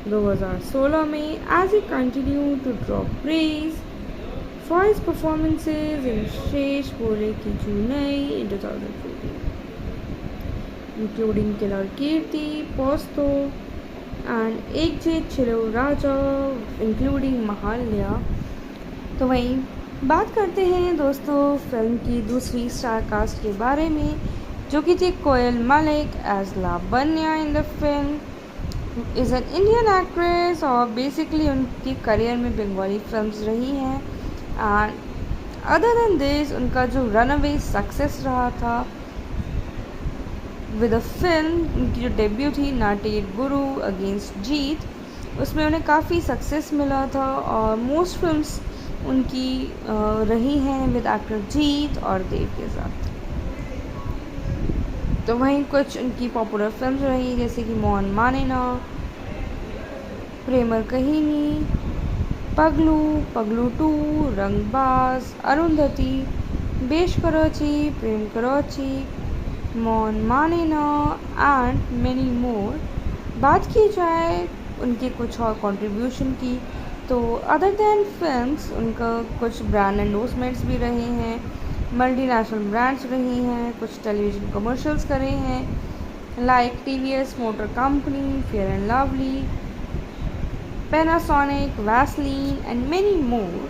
2016 में as he continue to draw praise for his performances in शेष बोले की चुनई in 2014, including Kelor Kirti Posto and Ek Je छिलो राजा इंक्लूडिंग महाल्या। तो वहीं बात करते हैं दोस्तों फिल्म की दूसरी स्टार कास्ट के बारे में, जो कि थी Koel Mallick as Lavanya in the film. Is an Indian actress और बेसिकली उनकी करियर में बंगाली फिल्म्स रही हैं। एंड अदर देन दिस उनका जो रनअवे सक्सेस रहा था विद अ फिल्म, उनकी जो डेब्यू थी नाटेड गुरु अगेंस्ट जीत, उसमें उन्हें काफ़ी सक्सेस मिला था और मोस्ट फिल्म्स उनकी रही हैं विद एक्टर जीत और देव के साथ। तो वहीं कुछ उनकी पॉपुलर फिल्म्स रही जैसे कि मोहन माने ना, प्रेमर कहीनी, पगलू, पगलू 2, रंगबाज, अरुंधति, बेश कराची, प्रेम कराची, मोहन माने ना एंड मेनी मोर। बात की जाए उनके कुछ और कंट्रीब्यूशन की, तो अदर दैन फिल्म्स उनका कुछ ब्रांड एंडोर्समेंट्स भी रहे हैं, मल्टीनेशनल ब्रांड्स रही हैं, कुछ टेलीविज़न कमर्शियल्स करे हैं like TVS motor company, fair and lovely, Panasonic, Vaseline and many मोर।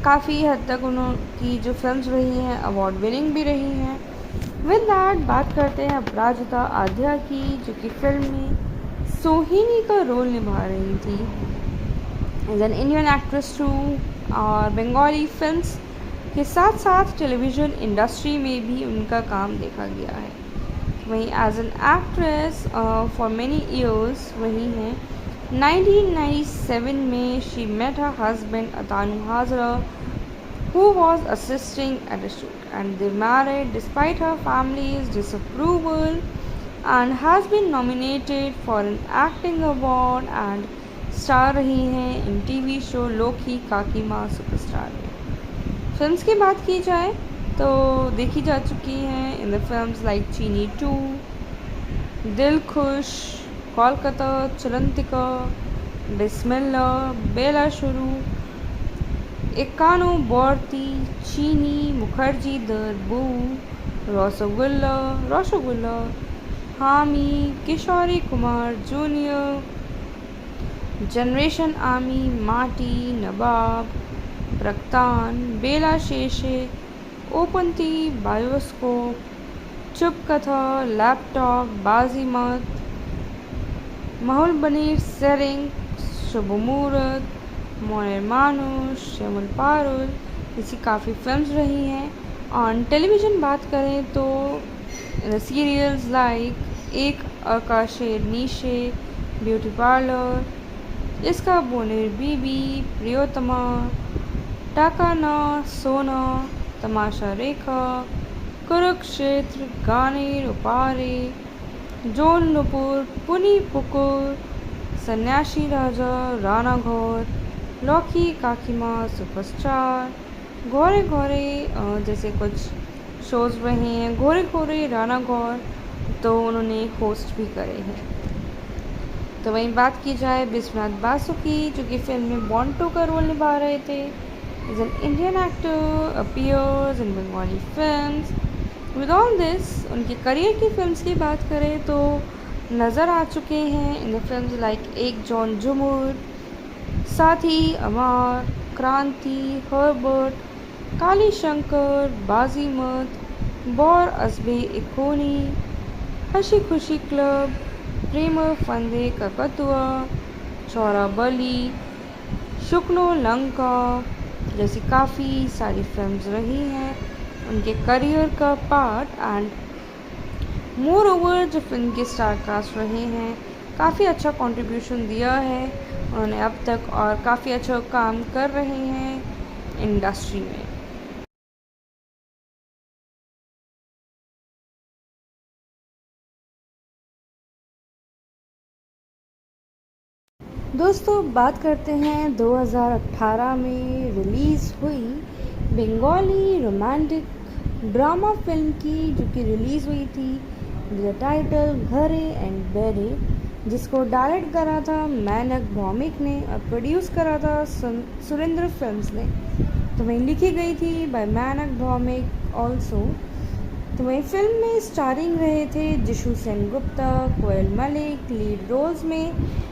काफ़ी हद तक उनकी जो फिल्म्स रही हैं अवार्ड विनिंग भी रही हैं। विद दैट बात करते हैं अपराजिता आध्या की, जो कि फिल्म में सोहिनी का रोल निभा रही थी। As an Indian actress too और बंगाली फिल्म्स के साथ साथ टेलीविज़न इंडस्ट्री में भी उनका काम देखा गया है। वहीं as an actress for many years वही हैं। 1997 में she met her husband Atanu Hazra who was assisting at a shoot, and they married despite her family's disapproval, and has been nominated for an acting award and star रही हैं इन TV show लोकी काकी माँ superstar में। Films की बात की जाए तो देखी जा चुकी हैं इन द फिल्म्स लाइक चीनी 2, दिल खुश, कोलकाता, चलंतिका, बिस्मिल्ला, बेला शुरू, एकानो बोर्ती, चीनी, मुखर्जी दरबू, रसगुल्ला, हामी, किशोरी कुमार जूनियर, जनरेशन आर्मी, माटी, नवाब, प्रक्तान, बेला शेषे, ओपनती, बायोस्कोप, चुप कथा, लैपटॉप, बाजीमत, माहौल बनीर, सेरिंग, शुभ मुहूर्त, मोने मानुष, श्यामल पारुल, ऐसी काफ़ी फिल्म्स रही हैं। ऑन टेलीविज़न बात करें तो सीरियल्स लाइक एक आकाशे नीशे, ब्यूटी पार्लर, इसका बोनेर बीबी, प्रियोतमा, टाकाना, सोना, तमाशा रेखा, कुरुक्षेत्र, गाने रुपारे, जोन नुपुर, पुनी पुकुर, सन्यासी राजा, राणा घोर, लौकी काकीमा सुपरस्टार, घोरे घोरे जैसे कुछ शोज़ रहे हैं, घोरे घोरे राणा घोर, तो उन्होंने होस्ट भी करे हैं। तो वहीं बात की जाए विश्वनाथ बासु की, जो कि फिल्म में बॉन्टो का रोल निभा रहे थे। Is an Indian actor, appears in Bengali films. With all this उनके करियर की फिल्म्स की बात करें तो नज़र आ चुके हैं इन द फिल्म्स लाइक एक जॉन जुमुर, साथी, अमार, क्रांति, हर्बर्ट, काली शंकर, बाजीमत, बौर अजबे इकोनी, हंसी खुशी क्लब, प्रेम फंदे ककतुआ, चौरा बली, शुक्नो लंका जैसी काफ़ी सारी फिल्म्स रही हैं उनके करियर का पार्ट। एंड मोर ओवर जो फिल्म के स्टार कास्ट रहे हैं काफ़ी अच्छा कंट्रीब्यूशन दिया है उन्होंने अब तक और काफ़ी अच्छा काम कर रहे हैं इंडस्ट्री में। दोस्तों बात करते हैं 2018 में रिलीज़ हुई बंगाली रोमांटिक ड्रामा फिल्म की, जो कि रिलीज़ हुई थी विद द टाइटल घरे एंड बेरे। जिसको डायरेक्ट करा था मैनक भौमिक ने और प्रोड्यूस करा था सुरेंद्र फिल्म्स ने। तो वही लिखी गई थी बाय मैनक भौमिक ऑल्सो। तो वही फिल्म में स्टारिंग रहे थे जिशु सेनगुप्ता, कोयल मलिक लीड रोल्स में,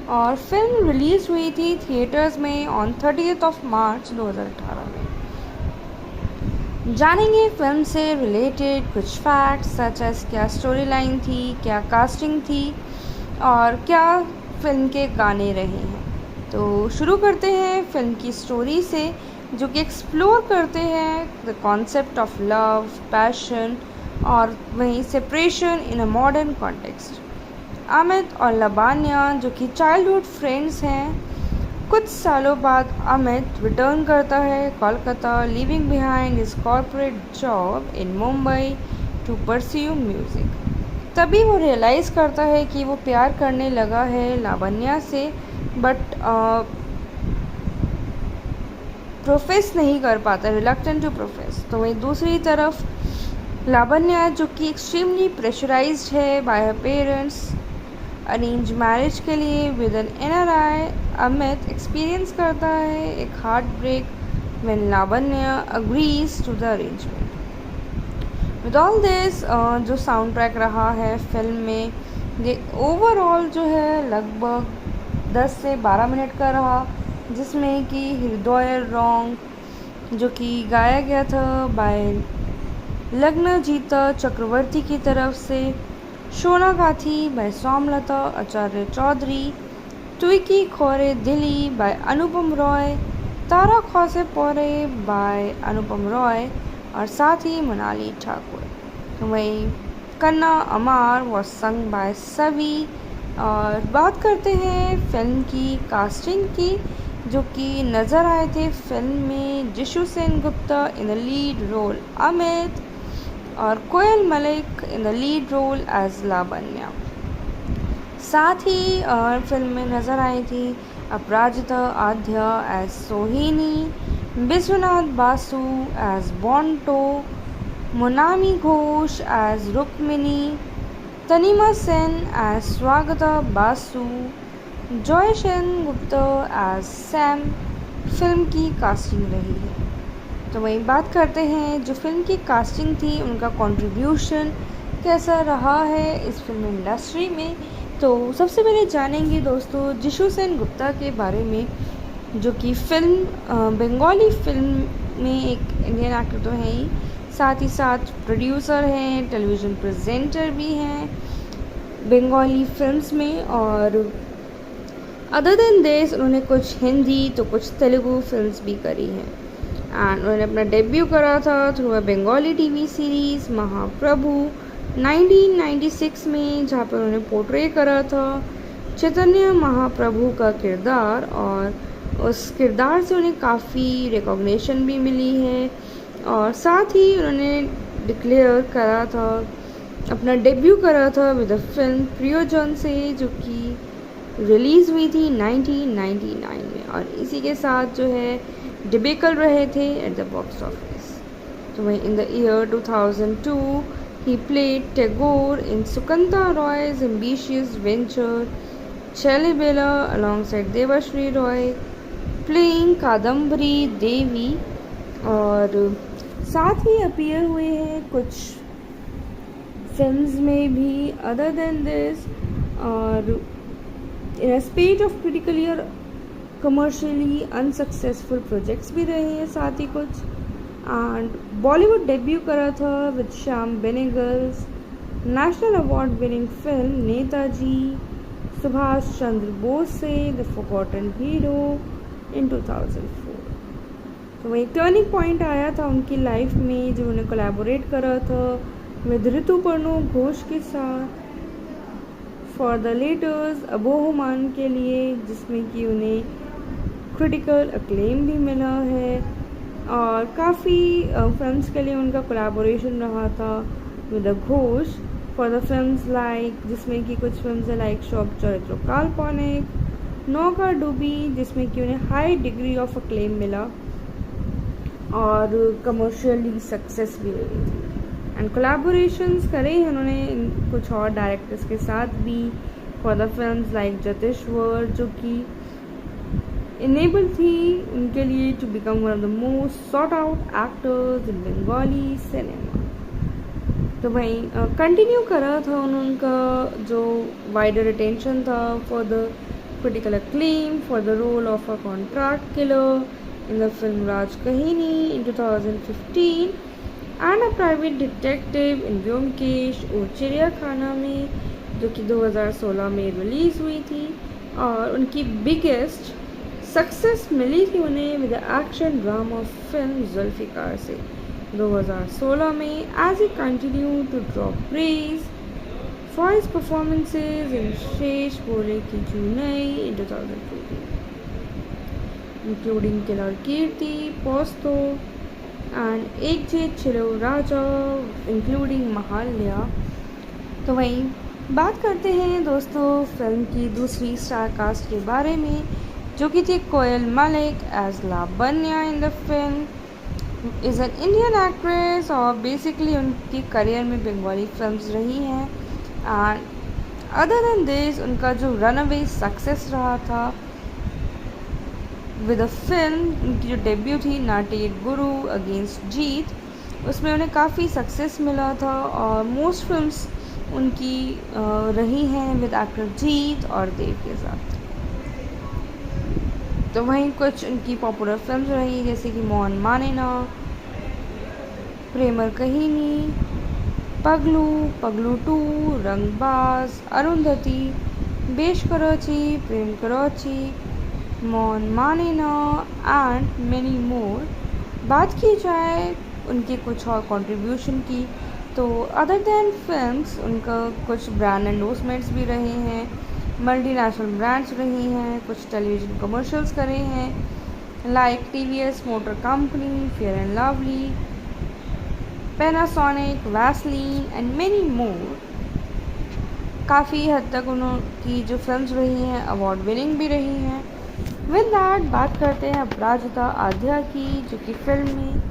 और फिल्म रिलीज हुई थी थिएटर्स में ऑन 30 मार्च 2018 में। जानेंगे फिल्म से रिलेटेड कुछ फैक्ट्स सच एज क्या स्टोरी लाइन थी, क्या कास्टिंग थी और क्या फिल्म के गाने रहे हैं। तो शुरू करते हैं फिल्म की स्टोरी से, जो कि एक्सप्लोर करते हैं the concept of love, passion और वहीं separation in a modern context. Amit और लावण्या जो कि चाइल्डहुड फ्रेंड्स हैं, कुछ सालों बाद अमित रिटर्न करता है Kolkata, leaving behind his corporate job in Mumbai to pursue music. तभी वो रियलाइज़ करता है कि वो प्यार करने लगा है लावण्या से, बट प्रोफेस नहीं कर पाता, रिलक्टेंट टू प्रोफेस। तो वहीं दूसरी तरफ लावण्या जो कि एक्सट्रीमली प्रेशराइज्ड है by her parents arrange marriage के लिए with an NRI, Amit experience करता है एक heart break when Lavanya agrees to the arrangement. With all this जो साउंड ट्रैक रहा है फिल्म में, ये ओवरऑल जो है लगभग 10 से 12 मिनट का रहा, जिसमें कि हृदय रॉन्ग जो कि गाया गया था बाय लग्नजीता चक्रवर्ती की तरफ से, शोनागाथी बाय सोमलता आचार्य चौधरी, ट्विकी खोरे दिली बाय अनुपम रॉय, तारा खौसे पोरे बाय अनुपम रॉय और साथ ही मनाली ठाकुर। तो वहीं कन्ना अमार वॉज संग बाय सवी। और बात करते हैं फिल्म की कास्टिंग की, जो कि नज़र आए थे फिल्म में Jisshu Sengupta in the lead role Amit और Koel Mallick in the lead role as Lavanya. साथ ही फिल्म में नज़र आई थी अपराजिता Adhya as Sohini, Biswanath Basu as Bonto, Monami Ghosh as Rukmini, Tanima Sen as Swagata Basu, Joy Sengupta as Sam film की कास्टिंग रही है। तो वहीं बात करते हैं जो फिल्म की कास्टिंग थी, उनका कंट्रीब्यूशन कैसा रहा है इस फिल्म इंडस्ट्री में। तो सबसे पहले जानेंगे दोस्तों जिशु सेनगुप्ता के बारे में, जो कि फिल्म बंगाली फिल्म में एक इंडियन एक्टर तो है ही, साथ ही साथ प्रोड्यूसर हैं, टेलीविज़न प्रेजेंटर भी हैं बंगाली फिल्म्स में। और अदर देन दिस उन्होंने कुछ हिंदी तो कुछ तेलुगु फिल्म्स भी करी हैं। एंड उन्होंने अपना डेब्यू करा था through a Bengali TV series Mahaprabhu 1996 में, जहाँ पर उन्होंने पोर्ट्रे करा था चैतन्य महाप्रभु का किरदार, और उस किरदार से उन्हें काफ़ी रिकॉग्निशन भी मिली है। और साथ ही उन्होंने डिक्लेयर करा था, अपना डेब्यू करा था विद द फिल्म प्रियोजन से, जो कि रिलीज़ हुई थी 1999 में। और इसी के साथ जो है डिबेकल रहे थे एट द बॉक्स ऑफिस। तो वहीं in the year 2002 he played Tagore in Sukanta Roy's ambitious venture Chhelebela alongside Devashri Roy playing Kadambari Devi. और साथ ही अपीयर हुए हैं कुछ फिल्म्स में भी अदर देन दिस, और इन अ स्पेट ऑफ क्रिटिकली और कमर्शियली अनसक्सेसफुल प्रोजेक्ट्स भी रहे हैं साथ ही कुछ। एंड बॉलीवुड डेब्यू करा था with Shyam Benegal's national award winning film Netaji Subhash Chandra Bose से द फॉरगॉटन हीरो इन 2004। तो वही टर्निंग पॉइंट आया था उनकी लाइफ में जब उन्हें कोलैबोरेट करा था विद ऋतुपर्णो घोष के साथ फॉर द लेटर्स अबोहमान के लिए, जिसमें कि उन्हें क्रिटिकल अक्लेम भी मिला है। और काफ़ी फिल्म्स के लिए उनका कोलैबोरेशन रहा था with Ghosh for the films like, जिसमें कि कुछ फिल्म्स है लाइक शोक चरित्र काल्पनिक, नौका डूबी, जिसमें कि उन्हें हाई डिग्री ऑफ अक्लेम मिला और कमर्शियली सक्सेस भी मिली थी। एंड कोलैबोरेशंस करे हैं उन्होंने कुछ और डायरेक्टर्स के साथ भी, फॉर द फिल्म्स लाइक जतेश्वर, जो कि इनेबल थी उनके लिए to become one of the most sought out actors in Bengali cinema. तो वहीं कंटिन्यू करा था उनका जो वाइडर अटेंशन था for the critical acclaim for the role of a contract killer in the film Raj Kahini in 2015 and a private detective in Vyomkesh और चिड़ियाखाना में, जो कि 2016 में रिलीज़ हुई थी। और उनकी बिगेस्ट सक्सेस मिली थी उन्हें with action drama film Zulfiqar से 2016 में, as he continue to draw praise for his performances in Shesh Bole Ki Chunai in 2014, including Killer Kirti, Posto, and Ek Je Chilo Raja, including Mahalya। तो वहीं बात करते हैं दोस्तों फिल्म की दूसरी स्टार कास्ट के बारे में, जो कि थी Koel Mallick as Lavanya in the film. Is an Indian actress और बेसिकली उनकी करियर में बंगाली फिल्म्स रही हैं। एंड अदर देन दिस उनका जो रन अवे सक्सेस रहा था विद अ फिल्म, उनकी जो डेब्यू थी नाटेड गुरु अगेंस्ट जीत, उसमें उन्हें काफ़ी सक्सेस मिला था और मोस्ट फिल्म्स उनकी रही हैं विद एक्टर जीत और देव के साथ। तो वहीं कुछ उनकी पॉपुलर फिल्म्स रही जैसे कि Mohan मानेना, Premiere कहीनी, पगलू, पगलू 2, Rangbaaz, Arundhati, Besh Korechi, Prem Korechi, Mohan Manena and many more. बात की जाए उनके कुछ और कंट्रीब्यूशन की, तो अदर दैन फिल्म्स उनका कुछ ब्रांड एंडोर्समेंट्स भी रहे हैं, मल्टीनेशनल ब्रांड्स रही हैं, कुछ टेलीविज़न कमर्शियल्स करे हैं like TVS motor company, fair and lovely, Panasonic, Vaseline and many मोर। काफ़ी हद तक उनकी जो फिल्म्स रही हैं अवार्ड विनिंग भी रही हैं। विद दैट बात करते हैं अपराजिता आध्या की, जो कि फिल्म में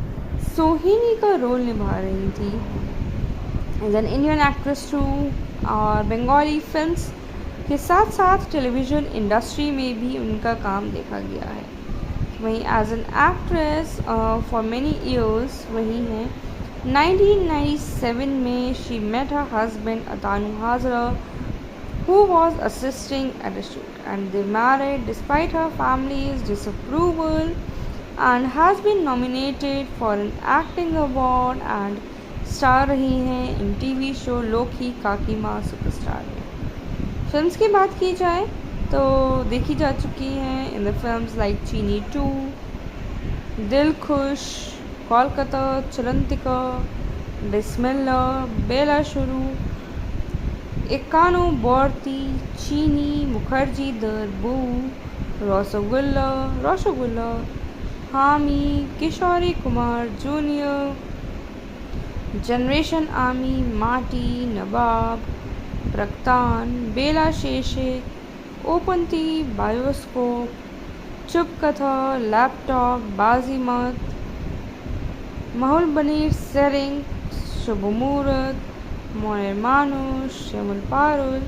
सोहिनी का रोल निभा रही थी। As an Indian actress too, और बंगाली फिल्म्स के साथ साथ टेलीविज़न इंडस्ट्री में भी उनका काम देखा गया है। वहीं as an actress for many years वही हैं। 1997 में she met her husband Atanu Hazra, who was assisting at a shoot, and they married despite her family's disapproval, and has been nominated for an acting award and star रही हैं इन TV show लोकी काकी माँ superstar में। Films की बात की जाए तो देखी जा चुकी हैं इन द फिल्म्स लाइक चीनी 2, दिल खुश, कोलकाता, चलंतिका, बिस्मिल्ला, बेला शुरू, इक्कानो बोर्ती, चीनी, मुखर्जी दरबू, रसगुल्ला, हामी, किशोरी कुमार जूनियर, जनरेशन आर्मी, माटी, नवाब, प्रक्तान, बेला शेषे, ओपनती, बायोस्कोप, चुप कथा, लैपटॉप, बाजीमत, माहौल बनीर, सेरिंग, शुभ मुहूर्त, मोयर मानुष, यमुल पारुल,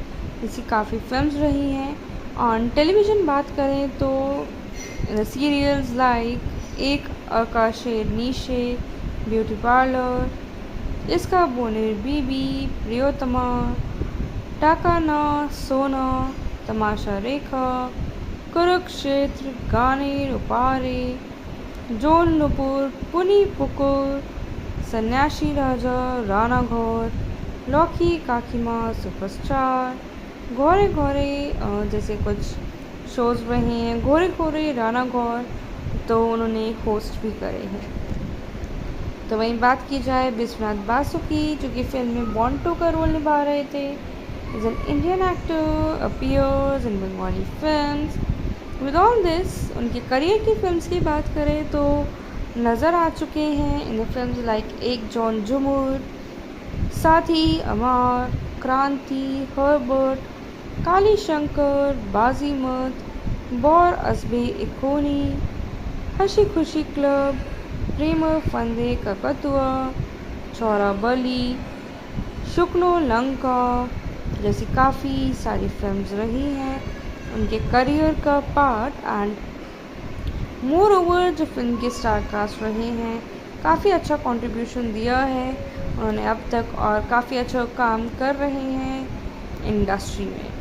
ऐसी काफ़ी फिल्म्स रही हैं। ऑन टेलीविज़न बात करें तो सीरियल्स लाइक एक आकाशेर नीशे, ब्यूटी पार्लर, इसका बोनेर बीबी, प्रियोतमा, टाकाना, सोना, तमाशा रेखा, कुरुक्षेत्र, गाने उपारे, जोल नुपुर, पुनी पुकुर, सन्यासी राजा, राणा घोर, लौकी काकीमा सुपरस्टार, घोरे घोरे जैसे कुछ शोज़ रहे हैं, घोरे घोरे, राणा घोर, तो उन्होंने होस्ट भी करे हैं। तो वहीं बात की जाए विश्वनाथ बासु की, जो कि फिल्म में बॉन्टो का रोल निभा रहे थे। Is an Indian actor, appears in Bengali films. With all this उनके करियर की फिल्म्स की बात करें तो नज़र आ चुके हैं इन द फिल्म्स लाइक एक जॉन जुमुर, साथी, अमार, क्रांति, हर्बर्ट, काली शंकर, बाजीमत, बौर असबे इकोनी, हंसी खुशी क्लब, प्रेम फंदे ककतुआ, चौरा बली, शुक्नो लंका, जैसी काफ़ी सारी फिल्म्स रही हैं उनके करियर का पार्ट। एंड मोर ओवर जो फिल्म के स्टार कास्ट रहे हैं काफ़ी अच्छा कंट्रीब्यूशन दिया है उन्होंने अब तक, और काफ़ी अच्छा काम कर रहे हैं इंडस्ट्री में।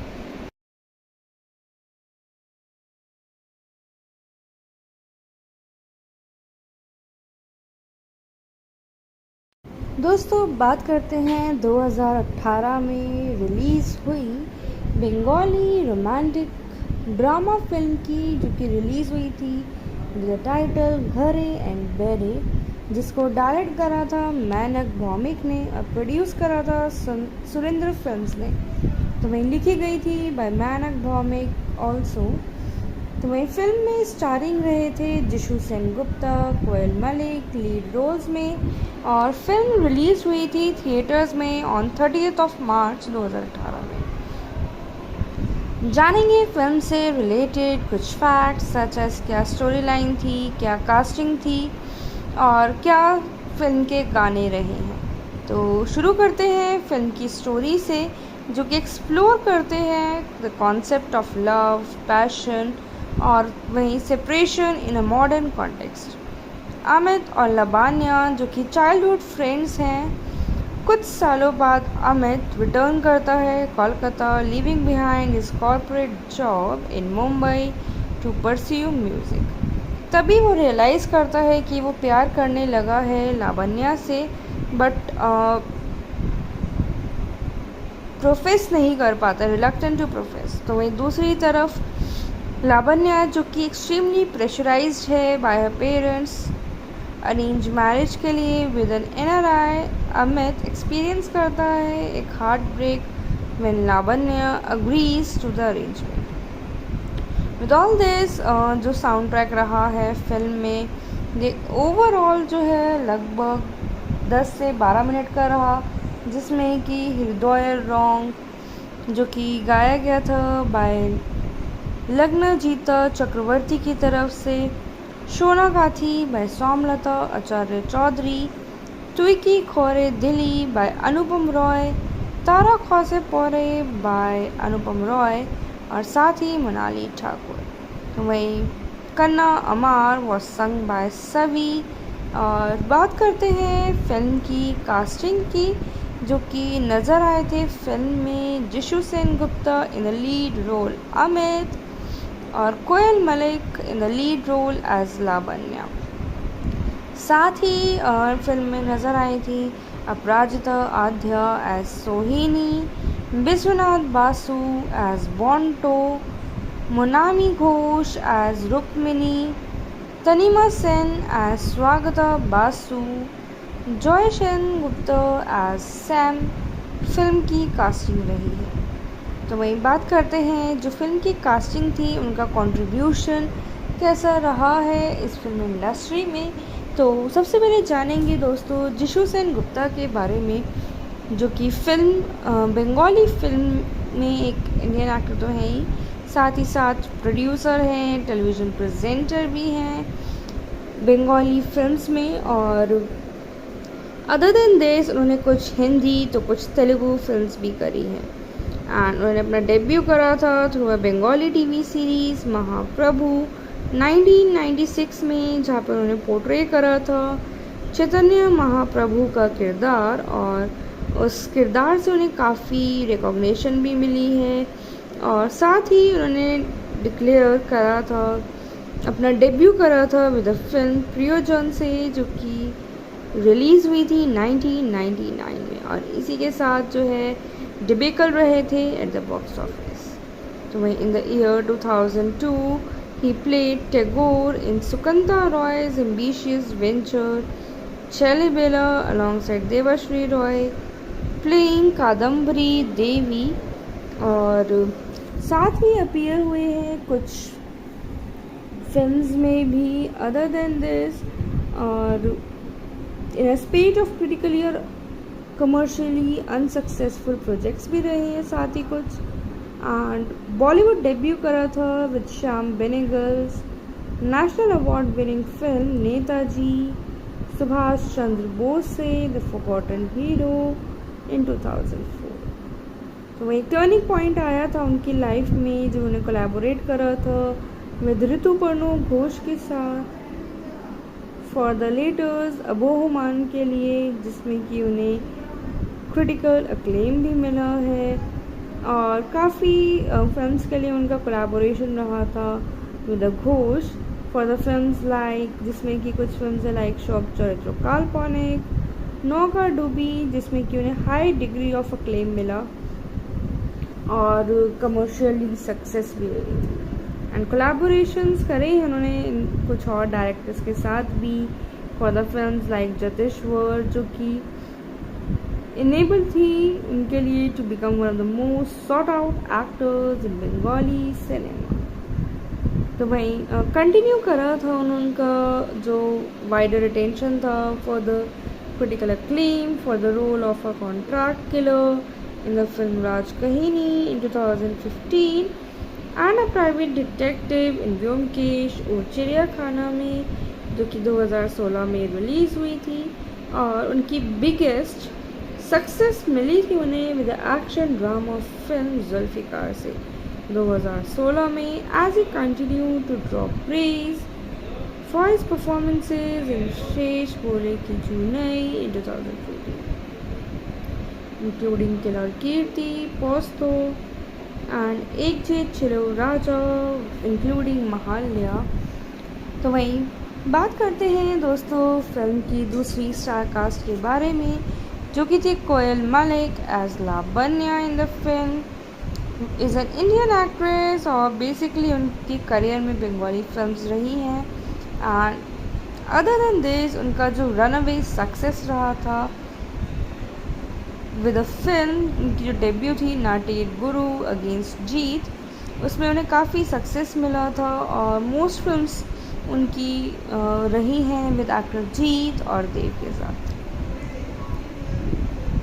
दोस्तों बात करते हैं 2018 में रिलीज़ हुई बंगाली रोमांटिक ड्रामा फिल्म की, जो कि रिलीज़ हुई थी द टाइटल घरे एंड बेरे, जिसको डायरेक्ट करा था मैनक भौमिक ने और प्रोड्यूस करा था सुरेंद्र फिल्म्स ने। तो वहीं लिखी गई थी बाय मैनक भौमिक ऑल्सो। तो वहीं फिल्म में स्टारिंग रहे थे जिशु सेनगुप्ता, कोयल मलिक लीड रोल्स में, और फिल्म रिलीज हुई थी थिएटर्स में ऑन 30 मार्च 2018 में। जानेंगे फिल्म से रिलेटेड कुछ फैक्ट्स सच एज क्या स्टोरी लाइन थी, क्या कास्टिंग थी और क्या फिल्म के गाने रहे हैं। तो शुरू करते हैं फिल्म की स्टोरी से, जो कि एक्सप्लोर करते हैं the concept of love, passion और वहीं separation in a modern context. Amit और लावण्या जो कि चाइल्डहुड फ्रेंड्स हैं, कुछ सालों बाद अमित रिटर्न करता है Kolkata, leaving behind his corporate job in Mumbai to pursue music. तभी वो रियलाइज़ करता है कि वो प्यार करने लगा है लावण्या से, बट प्रोफेस नहीं कर पाता, रिलक्टेंट टू प्रोफेस। तो वहीं दूसरी तरफ लावण्या जो कि एक्सट्रीमली प्रेशराइज्ड है by her parents arrange marriage के लिए with an NRI, Amit experience करता है एक heart break when Lavanya agrees to the arrangement. With all this जो साउंड ट्रैक रहा है फिल्म में, ये ओवरऑल जो है लगभग 10 से 12 मिनट का रहा, जिसमें कि हृदय रॉन्ग जो कि गाया गया था बाय लग्नजीता चक्रवर्ती की तरफ से, शोनागाथी बाय सोमलता आचार्य चौधरी, ट्विकी खोरे दिली बाय अनुपम रॉय, तारा खौसे पोरे बाय अनुपम रॉय और साथ ही मनाली ठाकुर। तो वहीं कन्ना अमार वॉज संग बाय सवी। और बात करते हैं फिल्म की कास्टिंग की, जो कि नज़र आए थे फिल्म में Jisshu Sengupta in the lead role Amit और Koel Mallick in the lead role as Lavanya. साथ ही फिल्म में नज़र आई थी अपराजिता Adhya as Sohini, Biswanath Basu as Bonto, Monami Ghosh as Rukmini, Tanima Sen as Swagata Basu, Joy Sengupta as Sam film की कास्टिंग रही है। तो वहीं बात करते हैं जो फिल्म की कास्टिंग थी उनका कंट्रीब्यूशन कैसा रहा है इस फिल्म इंडस्ट्री में। तो सबसे पहले जानेंगे दोस्तों जिशु सेनगुप्ता के बारे में, जो कि फिल्म बंगाली फिल्म में एक इंडियन एक्टर तो है ही, साथ ही साथ प्रोड्यूसर हैं, टेलीविज़न प्रेजेंटर भी हैं बंगाली फिल्म्स में। और अदर देन दिस उन्होंने कुछ हिंदी तो कुछ तेलुगु फिल्म्स भी करी हैं। एंड उन्होंने अपना डेब्यू करा था through a Bengali TV series Mahaprabhu 1996 में, जहाँ पर उन्होंने पोर्ट्रे करा था चैतन्य महाप्रभु का किरदार, और उस किरदार से उन्हें काफ़ी रिकॉग्निशन भी मिली है। और साथ ही उन्होंने डिक्लेयर करा था, अपना डेब्यू करा था विद अ फिल्म प्रियोजन से, जो कि रिलीज़ हुई थी 1999 में, और इसी के साथ जो है डिबेकल रहे थे एट द बॉक्स ऑफिस। तो वहीं in the year 2002 he played Tagore in Sukanta Roy's ambitious venture Chalibela alongside Devashri Roy, playing Kadambari Devi, और साथ ही अपीयर हुए हैं कुछ फिल्म्स में भी अदर देन दिस, और इन अ स्पेट ऑफ क्रिटिकली और कमर्शियली अनसक्सेसफुल प्रोजेक्ट्स भी रहे हैं साथ ही कुछ। एंड बॉलीवुड डेब्यू करा था with Shyam Benegal's national award winning film Netaji Subhash Chandra Bose से द फॉरगॉटन हीरो इन 2004। तो वो एक टर्निंग पॉइंट आया था उनकी लाइफ में जो उन्हें कोलैबोरेट करा था विद ऋतुपर्णो घोष के साथ फॉर द लेटर्स अबोहमान के लिए, जिसमें कि उन्हें क्रिटिकल अक्लेम भी मिला है और काफ़ी फिल्म्स के लिए उनका कोलैबोरेशन रहा था with Ghosh for the films like, जिसमें कि कुछ फिल्म्स है लाइक शोक चरित्र काल्पनिक, नौका डूबी, जिसमें कि उन्हें हाई डिग्री ऑफ अक्लेम मिला और कमर्शियली सक्सेस भी रही थी। एंड कोलैबोरेशंस करे हैं उन्होंने कुछ और डायरेक्टर्स के साथ भी फॉर द फिल्म्स लाइक जतेश्वर, जो कि इनेबल थी उनके लिए to become one of the most sought out actors in Bengali cinema. तो वहीं कंटिन्यू करा था उनका जो वाइडर अटेंशन था for the critical acclaim for the role of a contract killer in the film Raj कहीनी in 2015 and a private detective in Byomkesh और चिड़ियाखाना में, जो कि 2016 में रिलीज़ हुई थी। और उनकी बिगेस्ट सक्सेस मिली थी उन्हें with action drama film Zulfiqar से 2016 में, as he continue to draw praise for his performances in शेष बोले की चुनई in 2014 including Kelor Kirti Posto and Ek Je चिलो Raja including महाल्या। तो वहीं बात करते हैं दोस्तों फिल्म की दूसरी स्टार कास्ट के बारे में, जो कि थी Koel Mallick as Lavanya in the film. Is an Indian actress और बेसिकली उनकी करियर में बंगाली फिल्म्स रही हैं एंड अदर देन दिस उनका जो रनअवे सक्सेस रहा था विद अ फिल्म, उनकी जो डेब्यू थी नाटेड गुरु अगेंस्ट जीत, उसमें उन्हें काफ़ी सक्सेस मिला था और मोस्ट फिल्म्स उनकी रही हैं विद एक्टर जीत और देव के साथ।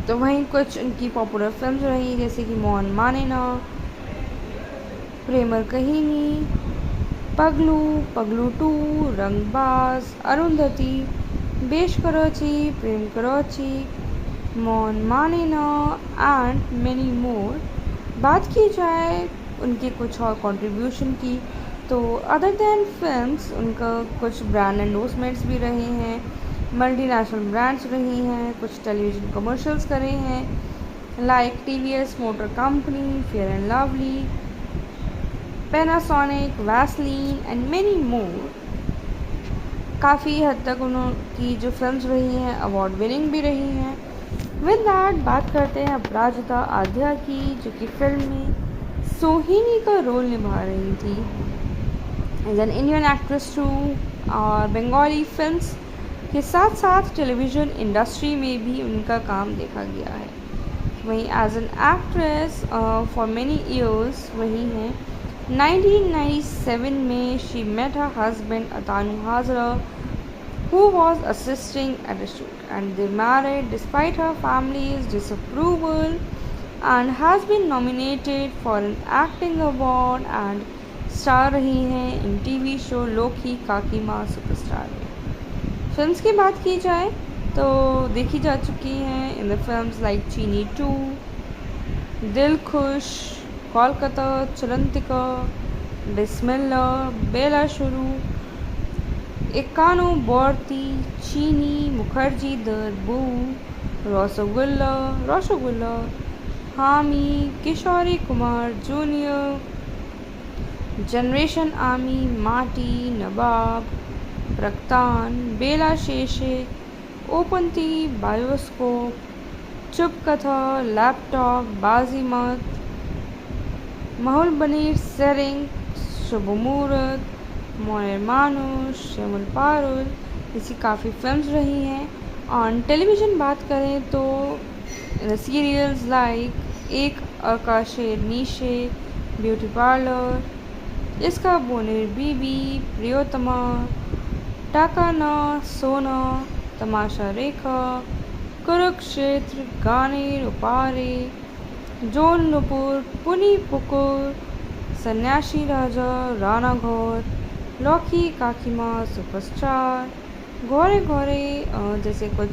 तो वहीं कुछ उनकी पॉपुलर फिल्म्स रही जैसे कि Mohan मानेना, Premiere कहीनी, पगलू, पगलू 2, Rangbaaz, Arundhati, Besh Korechi, Prem Korechi, Mohan Manena and many more. बात की जाए उनके कुछ और कंट्रीब्यूशन की, तो अदर दैन फिल्म्स उनका कुछ ब्रांड एंडोर्समेंट्स भी रहे हैं, मल्टीनेशनल ब्रांड्स रही हैं, कुछ टेलीविज़न कमर्शियल्स करे हैं like TVS motor company, fair and lovely, Panasonic, Vaseline and many मोर। काफ़ी हद तक उनकी जो फिल्म्स रही हैं अवार्ड विनिंग भी रही हैं। विद दैट बात करते हैं अपराजिता आध्या की, जो कि फिल्म में सोहिनी का रोल निभा रही थी as an Indian actress too, और बंगाली फिल्म्स के साथ साथ टेलीविज़न इंडस्ट्री में भी उनका काम देखा गया है। वहीं as an actress for many years वही हैं। 1997 में she met her husband Atanu Hazra who was assisting at a shoot, and they married despite her family's disapproval and has been nominated for an acting award and star रही हैं इन TV show लोकी काकी माँ superstar में। Films की बात की जाए तो देखी जा चुकी हैं इन द फिल्म्स लाइक चीनी 2, दिल खुश, कोलकाता, चलंतिका, बिस्मिल्ला, बेला शुरू, एकानो बोर्ती, चीनी, मुखर्जी दरबू, रसगुल्ला, हामी, किशोरी कुमार जूनियर, जनरेशन आर्मी, माटी, नवाब, प्रक्तान, बेला शेषे, ओपनती, बायोस्कोप, चुप कथा, लैपटॉप, बाजीमत, माहौल बनीर, सेरिंग, शुभ मुहूर्त, मोयर मानुष, शेमुल पारुल, ऐसी काफ़ी फिल्म्स रही हैं। ऑन टेलीविज़न बात करें तो सीरियल्स लाइक एक आकाशे नीशे, ब्यूटी पार्लर, इसका बोनेर बीबी, प्रियोतमा, टाकाना, सोना, तमाशा रेखा, कुरुक्षेत्र, गाने उपारे, जोन नुपुर, पुनी पुकुर, सन्यासी राजा, राणा घोर, लौकी काकीमा सुपरस्टार, घोरे जैसे कुछ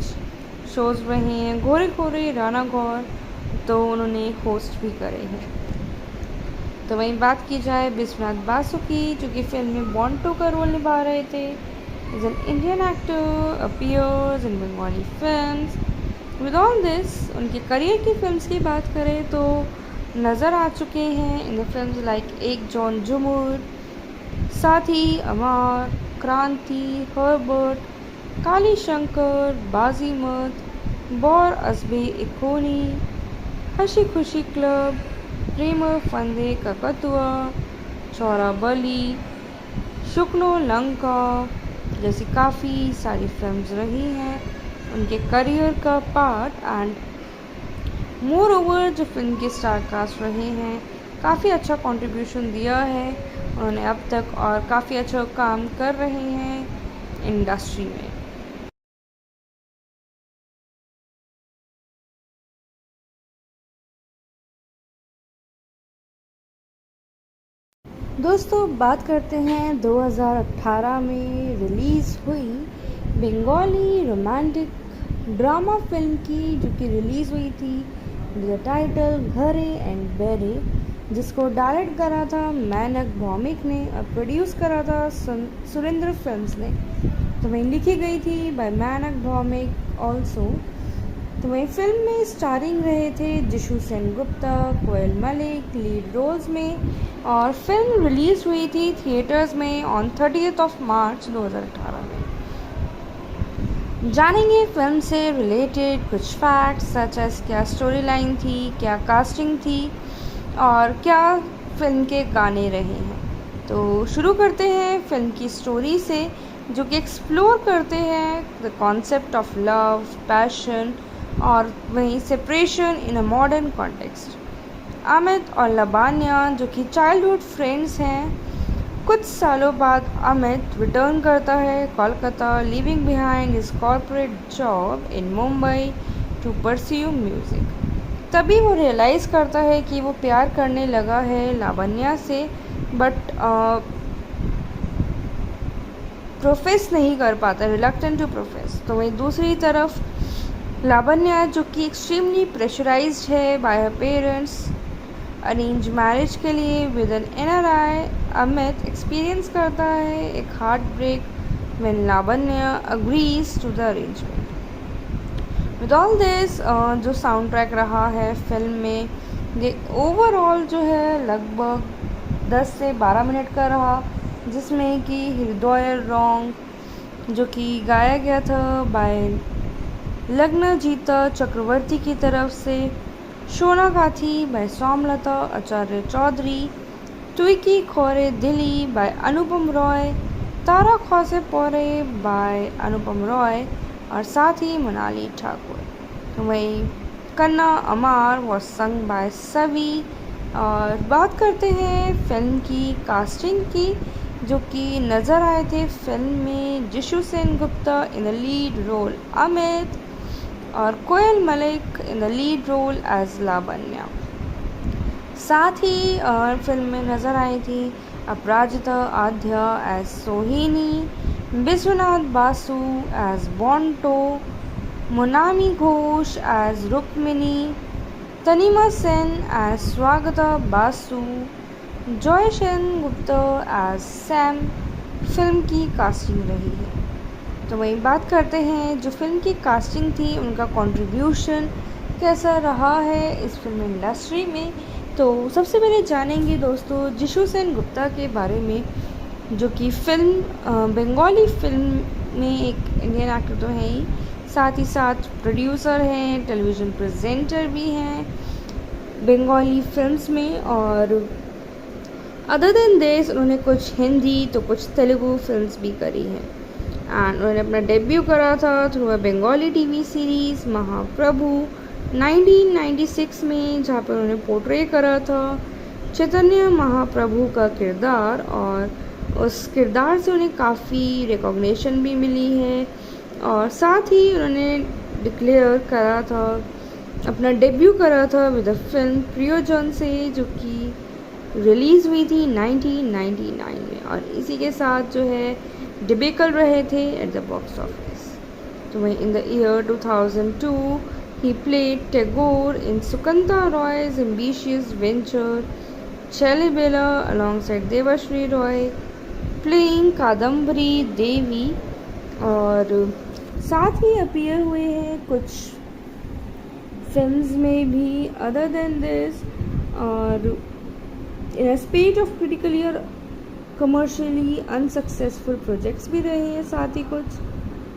शोज़ रहे हैं, घोरे राणा घोर, तो उन्होंने होस्ट भी करे हैं। तो वहीं बात की जाए विश्वनाथ बासु की, जो कि फिल्म में बॉन्टो का रोल निभा रहे थे। Is an Indian actor, appears in Bengali films. With all this, उनके करियर की फिल्म्स की बात करें तो नज़र आ चुके हैं इन द फिल्म्स लाइक एक जॉन जुमूर, साथी, अमार, क्रांति, हर्बर्ट, काली शंकर, बाजीमत, बौर अजबे इकोनी, हंसी खुशी क्लब, प्रेम फंदे ककतुआ, चौरा बली, शुकनो लंका जैसी काफ़ी सारी फिल्म्स रही हैं उनके करियर का पार्ट। एंड मोर ओवर जो फिल्म के स्टार कास्ट रहे हैं, काफ़ी अच्छा कंट्रीब्यूशन दिया है उन्होंने अब तक, और काफ़ी अच्छा काम कर रहे हैं इंडस्ट्री में। दोस्तों बात करते हैं 2018 में रिलीज़ हुई बंगाली रोमांटिक ड्रामा फिल्म की, जो कि रिलीज़ हुई थी द टाइटल घरे एंड बेरे, जिसको डायरेक्ट करा था मैनक भौमिक ने और प्रोड्यूस करा था सुरेंद्र फिल्म्स ने। तो वहीं लिखी गई थी बाय मैनक भौमिक ऑल्सो। तो वहीं फिल्म में स्टारिंग रहे थे जिशु सेनगुप्ता, कोयल मलिक लीड रोल्स में, और फिल्म रिलीज हुई थी थिएटर्स में ऑन 30 मार्च 2018 में। जानेंगे फिल्म से रिलेटेड कुछ फैक्ट्स सच एज क्या स्टोरी लाइन थी, क्या कास्टिंग थी और क्या फिल्म के गाने रहे हैं। तो शुरू करते हैं फिल्म की स्टोरी से, जो कि एक्सप्लोर करते हैं the concept of love, passion और वहीं separation in a modern context. Amit और लावण्या जो कि चाइल्डहुड फ्रेंड्स हैं, कुछ सालों बाद अमित रिटर्न करता है Kolkata, leaving behind his corporate job in Mumbai to pursue music. तभी वो रियलाइज़ करता है कि वो प्यार करने लगा है लावण्या से, बट प्रोफेस नहीं कर पाता, रिलक्टेंट टू प्रोफेस। तो वहीं दूसरी तरफ लावण्या जो कि एक्सट्रीमली प्रेशराइज्ड है by her parents arrange marriage के लिए with an NRI, Amit experience करता है एक heart break when Lavanya agrees to the arrangement. With all this, जो साउंड ट्रैक रहा है फिल्म में, ये ओवरऑल जो है लगभग 10 से 12 मिनट का रहा, जिसमें कि हृदय रॉन्ग जो कि गाया गया था बाय लग्नजीता चक्रवर्ती की तरफ से, शोना गाथी बाय सोमलता आचार्य चौधरी, ट्विकी खोरे दिली बाय अनुपम रॉय, तारा खौसे पोरे बाय अनुपम रॉय और साथ ही मनाली ठाकुर। तो वहीं कन्ना अमार वॉज संग बाय सवी। और बात करते हैं फिल्म की कास्टिंग की, जो कि नज़र आए थे फिल्म में Jisshu Sengupta in the lead role Amit और Koel Mallick in the lead role as Lavanya. साथ ही फिल्म में नज़र आई थी अपराजिता Adhya as Sohini, Biswanath Basu as Bonto, Monami Ghosh as Rukmini, Tanima Sen as Swagata Basu, Joy Sengupta as Sam film की कास्टिंग रही है। तो वहीं बात करते हैं जो फिल्म की कास्टिंग थी, उनका कंट्रीब्यूशन कैसा रहा है इस फिल्म इंडस्ट्री में। तो सबसे पहले जानेंगे दोस्तों जिशु सेनगुप्ता के बारे में, जो कि फिल्म बंगाली फिल्म में एक इंडियन एक्टर तो है ही, साथ ही साथ प्रोड्यूसर हैं, टेलीविज़न प्रेजेंटर भी हैं बंगाली फिल्म्स में। और अदर देन दिस उन्होंने कुछ हिंदी तो कुछ तेलुगु फिल्म्स भी करी हैं। एंड उन्होंने अपना डेब्यू करा था through a Bengali TV series Mahaprabhu 1996 में, जहाँ पर उन्होंने पोर्ट्रे करा था चैतन्य महाप्रभु का किरदार, और उस किरदार से उन्हें काफ़ी रिकॉग्निशन भी मिली है। और साथ ही उन्होंने डिक्लेयर करा था, अपना डेब्यू करा था विद अ फिल्म प्रियोजन से, जो कि रिलीज़ हुई थी 1999 में, और इसी के साथ जो है डिबेकल रहे थे एट द बॉक्स ऑफिस। तो वहीं in the year 2002 He played Tagore in Sukanta Roy's ambitious venture Chalibela alongside Devashri Roy, playing Kadambari Devi, और साथ ही अपीयर हुए हैं कुछ फिल्म्स में भी अदर देन दिस, और इन स्पेट ऑफ क्रिटिकली और कमर्शियली अनसक्सेसफुल प्रोजेक्ट्स भी रहे हैं साथ ही कुछ।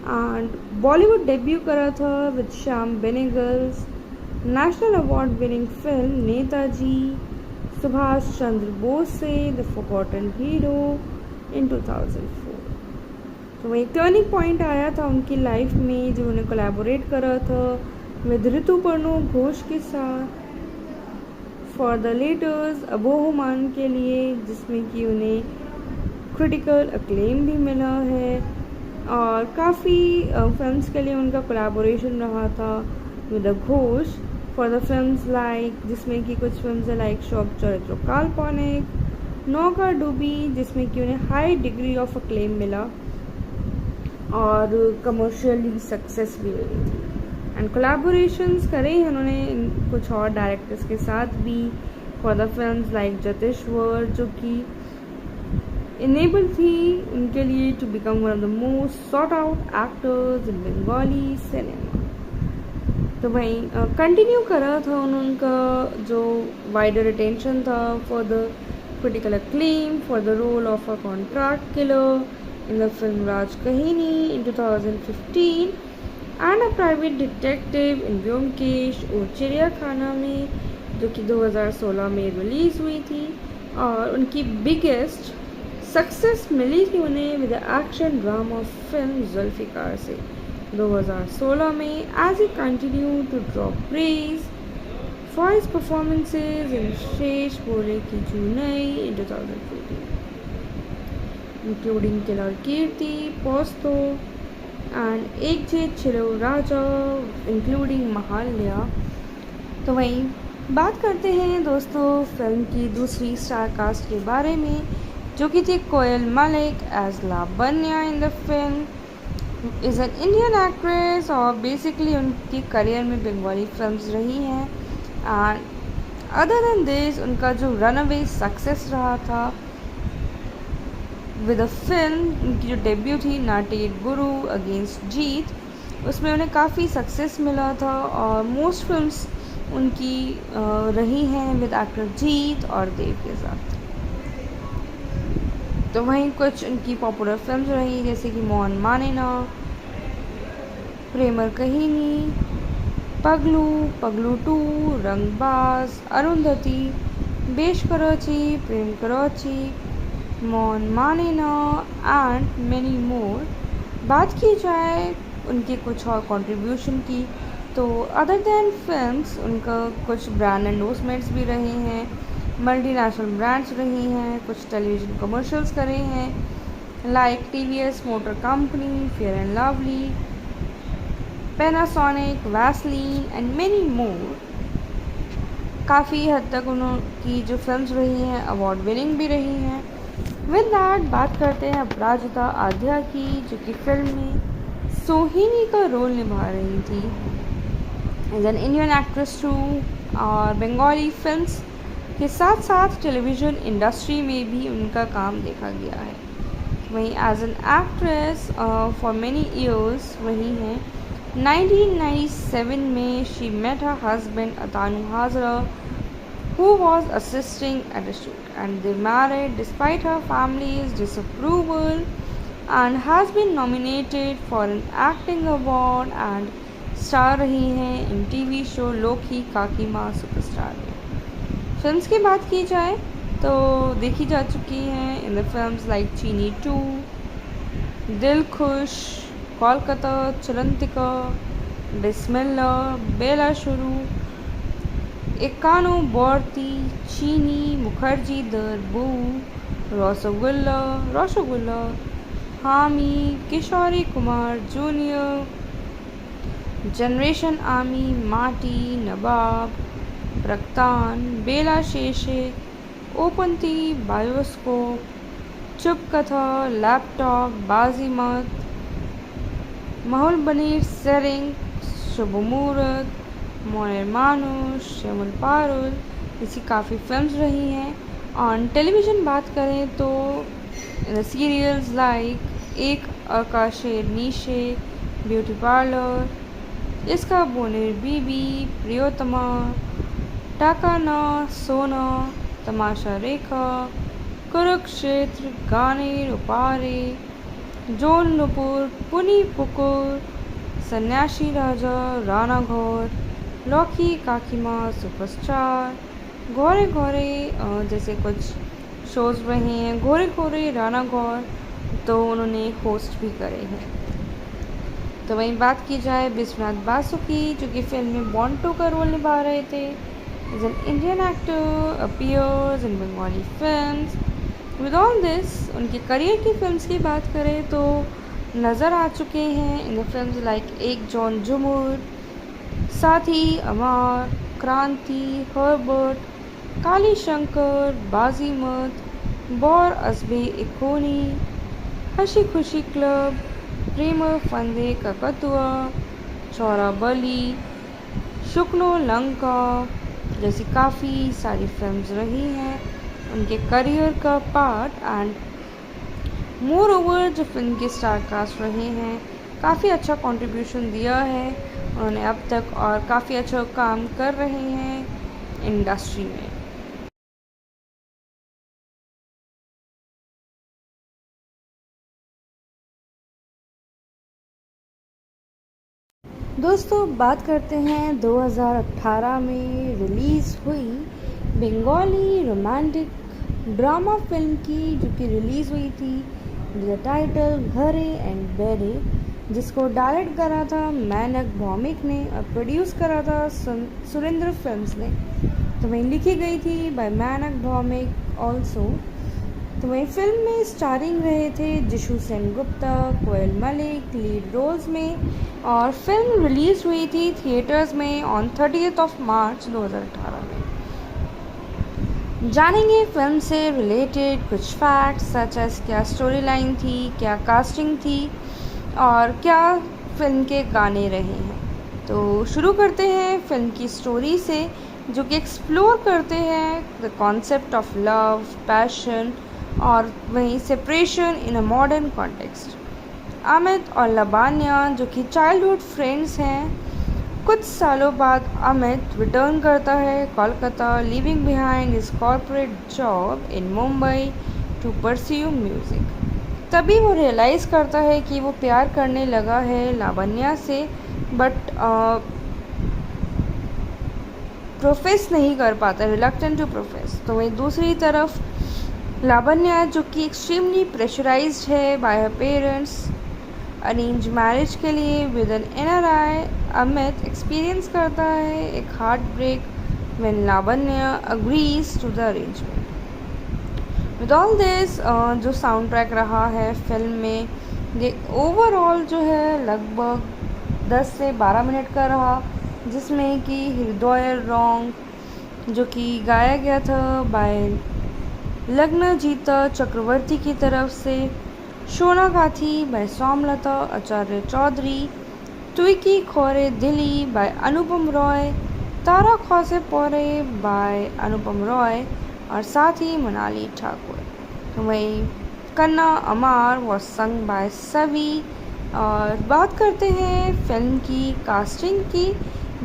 एंड बॉलीवुड डेब्यू करा था with Shyam Benegal's national award winning film Netaji Subhash Chandra Bose से द फॉरगॉटन हीरो इन 2004। तो वो एक टर्निंग पॉइंट आया था उनकी लाइफ में जब उन्हें कोलैबोरेट करा था विद ऋतुपर्णो घोष के साथ फॉर द लेटर्स अबोहमान के लिए, जिसमें कि उन्हें क्रिटिकल अक्लेम भी मिला है। और काफ़ी फिल्म्स के लिए उनका कोलैबोरेशन रहा था with Ghosh for the films like, जिसमें कि कुछ फिल्म्स है लाइक शोक चरित्र काल्पनिक, नौका डूबी, जिसमें कि उन्हें हाई डिग्री ऑफ अक्लेम मिला और कमर्शियली सक्सेस भी मिली थी। एंड कोलैबोरेशंस करे हैं उन्होंने कुछ और डायरेक्टर्स के साथ भी फॉर द फिल्म्स लाइक जतेश्वर, जो कि इनेबल थी उनके लिए to become one of the most sought out actors in Bengali cinema. तो वहीं कंटिन्यू करा था उनका जो वाइडर अटेंशन था for the critical acclaim for the role of a contract killer in the film राज कहिनी in 2015 and a private detective in Byomkesh और चिड़ियाखाना में, जो कि 2016 में रिलीज़ हुई थी। और उनकी बिगेस्ट सक्सेस मिली थी उन्हें with action drama film Zulfiqar से 2016 में, as he continue to draw praise for his performances in शेष बोले की चुनई in 2014 including Kelor Kirti Posto and Ek Je छिलो राजा इंक्लूडिंग महाल्या। तो वहीं बात करते हैं दोस्तों फिल्म की दूसरी स्टार कास्ट के बारे में, जो कि थी Koel Mallick as Lavanya in the film. Is an Indian actress और बेसिकली उनकी करियर में बंगाली फिल्म्स रही हैं। एंड अदर देन दिस उनका जो रन अवे सक्सेस रहा था विद अ फिल्म, उनकी जो डेब्यू थी नाटेड गुरु अगेंस्ट जीत, उसमें उन्हें काफ़ी सक्सेस मिला था और मोस्ट फिल्म्स उनकी रही हैं विद एक्टर जीत और देव के साथ। तो वहीं कुछ उनकी पॉपुलर फिल्म्स रही जैसे कि मोहन मानेना, प्रेमर कहिनी, पगलू, पगलू 2, Rangbaaz, Arundhati, Besh Korechi, Prem Korechi, Mohan Manena and many more. बात की जाए उनके कुछ और कंट्रीब्यूशन की, तो अदर दैन फिल्म्स उनका कुछ ब्रांड एंडोर्समेंट्स भी रहे हैं, मल्टीनेशनल ब्रांड्स रही हैं, कुछ टेलीविज़न कमर्शियल्स करे हैं like TVS motor company, fair and lovely, Panasonic, Vaseline and many मोर। काफ़ी हद तक उनकी जो फिल्म्स रही हैं अवार्ड विनिंग भी रही हैं। विद दैट बात करते हैं अपराजिता आध्या की, जो कि फिल्म में सोहिनी का रोल निभा रही थी as an Indian actress too, और बंगाली फिल्म्स के साथ साथ टेलीविज़न इंडस्ट्री में भी उनका काम देखा गया है। वहीं as an actress for many years वही हैं। 1997 में she met her husband Atanu Hazra who was assisting at a shoot, and they married despite her family's disapproval, and has been nominated for an acting award and star रही हैं इन TV show लोकी काकी माँ superstar में। Films की बात की जाए तो देखी जा चुकी हैं इन द फिल्म्स लाइक चीनी 2, दिल खुश, कोलकाता, चलंतिका, बिस्मिल्ला, बेला शुरू, एकानो बोर्ती, चीनी, मुखर्जी दरबू, रसगुल्ला, हामी, किशोरी कुमार जूनियर, जनरेशन आर्मी, माटी, नवाब, रक्तान, बेला शेषे, ओपनती, बायोस्कोप, चुप कथा, लैपटॉप, बाजीमत, माहौल बनीर, सेरिंग, शुभ मुहूर्त, मोयर मानुष, श्यामल पारुल, ऐसी काफ़ी फिल्म्स रही हैं। ऑन टेलीविज़न बात करें तो सीरियल्स लाइक एक आकाशेर नीशे, ब्यूटी पार्लर, इसका बोनेर बीबी, प्रियोतमा, टाकाना, सोना, तमाशा रेखा, कुरुक्षेत्र, गाने रुपारे, जोन नुपुर, पुनी पुकुर, सन्यासी राजा, राणा घोर, लौकी काकीमा, सुपरस्टार, घोरे घोरे जैसे कुछ शोज़ रहे हैं। घोरे घोरे राणा घोर तो उन्होंने होस्ट भी करे हैं। तो वहीं बात की जाए विश्वनाथ बासु की, जो कि फिल्म में बॉन्टो का रोल निभा रहे थे। Is an Indian actor, appears in Bengali films. With all this, उनके करियर की फिल्म्स की बात करें तो नज़र आ चुके हैं इन द फिल्म्स लाइक एक जॉन जुमूर, साथी, अमार, क्रांति, हर्बर्ट, काली शंकर, बाजीमत, बौर अजबे इकोनी, हंसी खुशी क्लब, प्रेम फंदे ककतुआ, चौरा बली, शुक्नो लंका जैसी काफ़ी सारी फिल्म्स रही हैं उनके करियर का पार्ट। एंड मोर ओवर जो फिल्म के स्टार कास्ट रहे हैं, काफ़ी अच्छा कंट्रीब्यूशन दिया है उन्होंने अब तक और काफ़ी अच्छा काम कर रहे हैं इंडस्ट्री में। दोस्तों बात करते हैं 2018 में रिलीज़ हुई बंगाली रोमांटिक ड्रामा फिल्म की, जो कि रिलीज़ हुई थी द टाइटल घरे एंड बेरे, जिसको डायरेक्ट करा था मैनक भौमिक ने और प्रोड्यूस करा था सुरेंद्र फिल्म्स ने। तो वहीं लिखी गई थी बाय मैनक भौमिक ऑल्सो। तो वहीं फिल्म में स्टारिंग रहे थे जिशु सेनगुप्ता, कोयल मलिक लीड रोल्स में, और फिल्म रिलीज हुई थी थिएटर्स में ऑन 30 मार्च 2018 में। जानेंगे फिल्म से रिलेटेड कुछ फैक्ट्स सच एज क्या स्टोरी लाइन थी, क्या कास्टिंग थी और क्या फिल्म के गाने रहे हैं। तो शुरू करते हैं फिल्म की स्टोरी से, जो कि एक्सप्लोर करते हैं the concept of love, passion और वहीं separation in a modern context. Amit और लावण्या जो कि चाइल्डहुड फ्रेंड्स हैं, कुछ सालों बाद अमित रिटर्न करता है Kolkata, leaving behind his corporate job in Mumbai to pursue music. तभी वो रियलाइज़ करता है कि वो प्यार करने लगा है लावण्या से, बट प्रोफेस नहीं कर पाता, रिलक्टेंट टू प्रोफेस। तो वहीं दूसरी तरफ लावण्या जो कि एक्सट्रीमली प्रेशराइज्ड है by her parents arrange marriage के लिए with an NRI, Amit experience करता है एक heart break when Lavanya agrees to the arrangement. With all this, जो साउंड ट्रैक रहा है फिल्म में, ये ओवरऑल जो है लगभग 10 से 12 मिनट का रहा, जिसमें कि हृदय रॉन्ग जो कि गाया गया था बाय लग्नजीता चक्रवर्ती की तरफ से, शोना गाथी बाय सोमलता आचार्य चौधरी, ट्विकी खोरे दिली बाय अनुपम रॉय, तारा खौसे पोरे बाय अनुपम रॉय और साथ ही मनाली ठाकुर। तो वहीं कन्ना अमार वॉज संग बाय सवी। और बात करते हैं फिल्म की कास्टिंग की,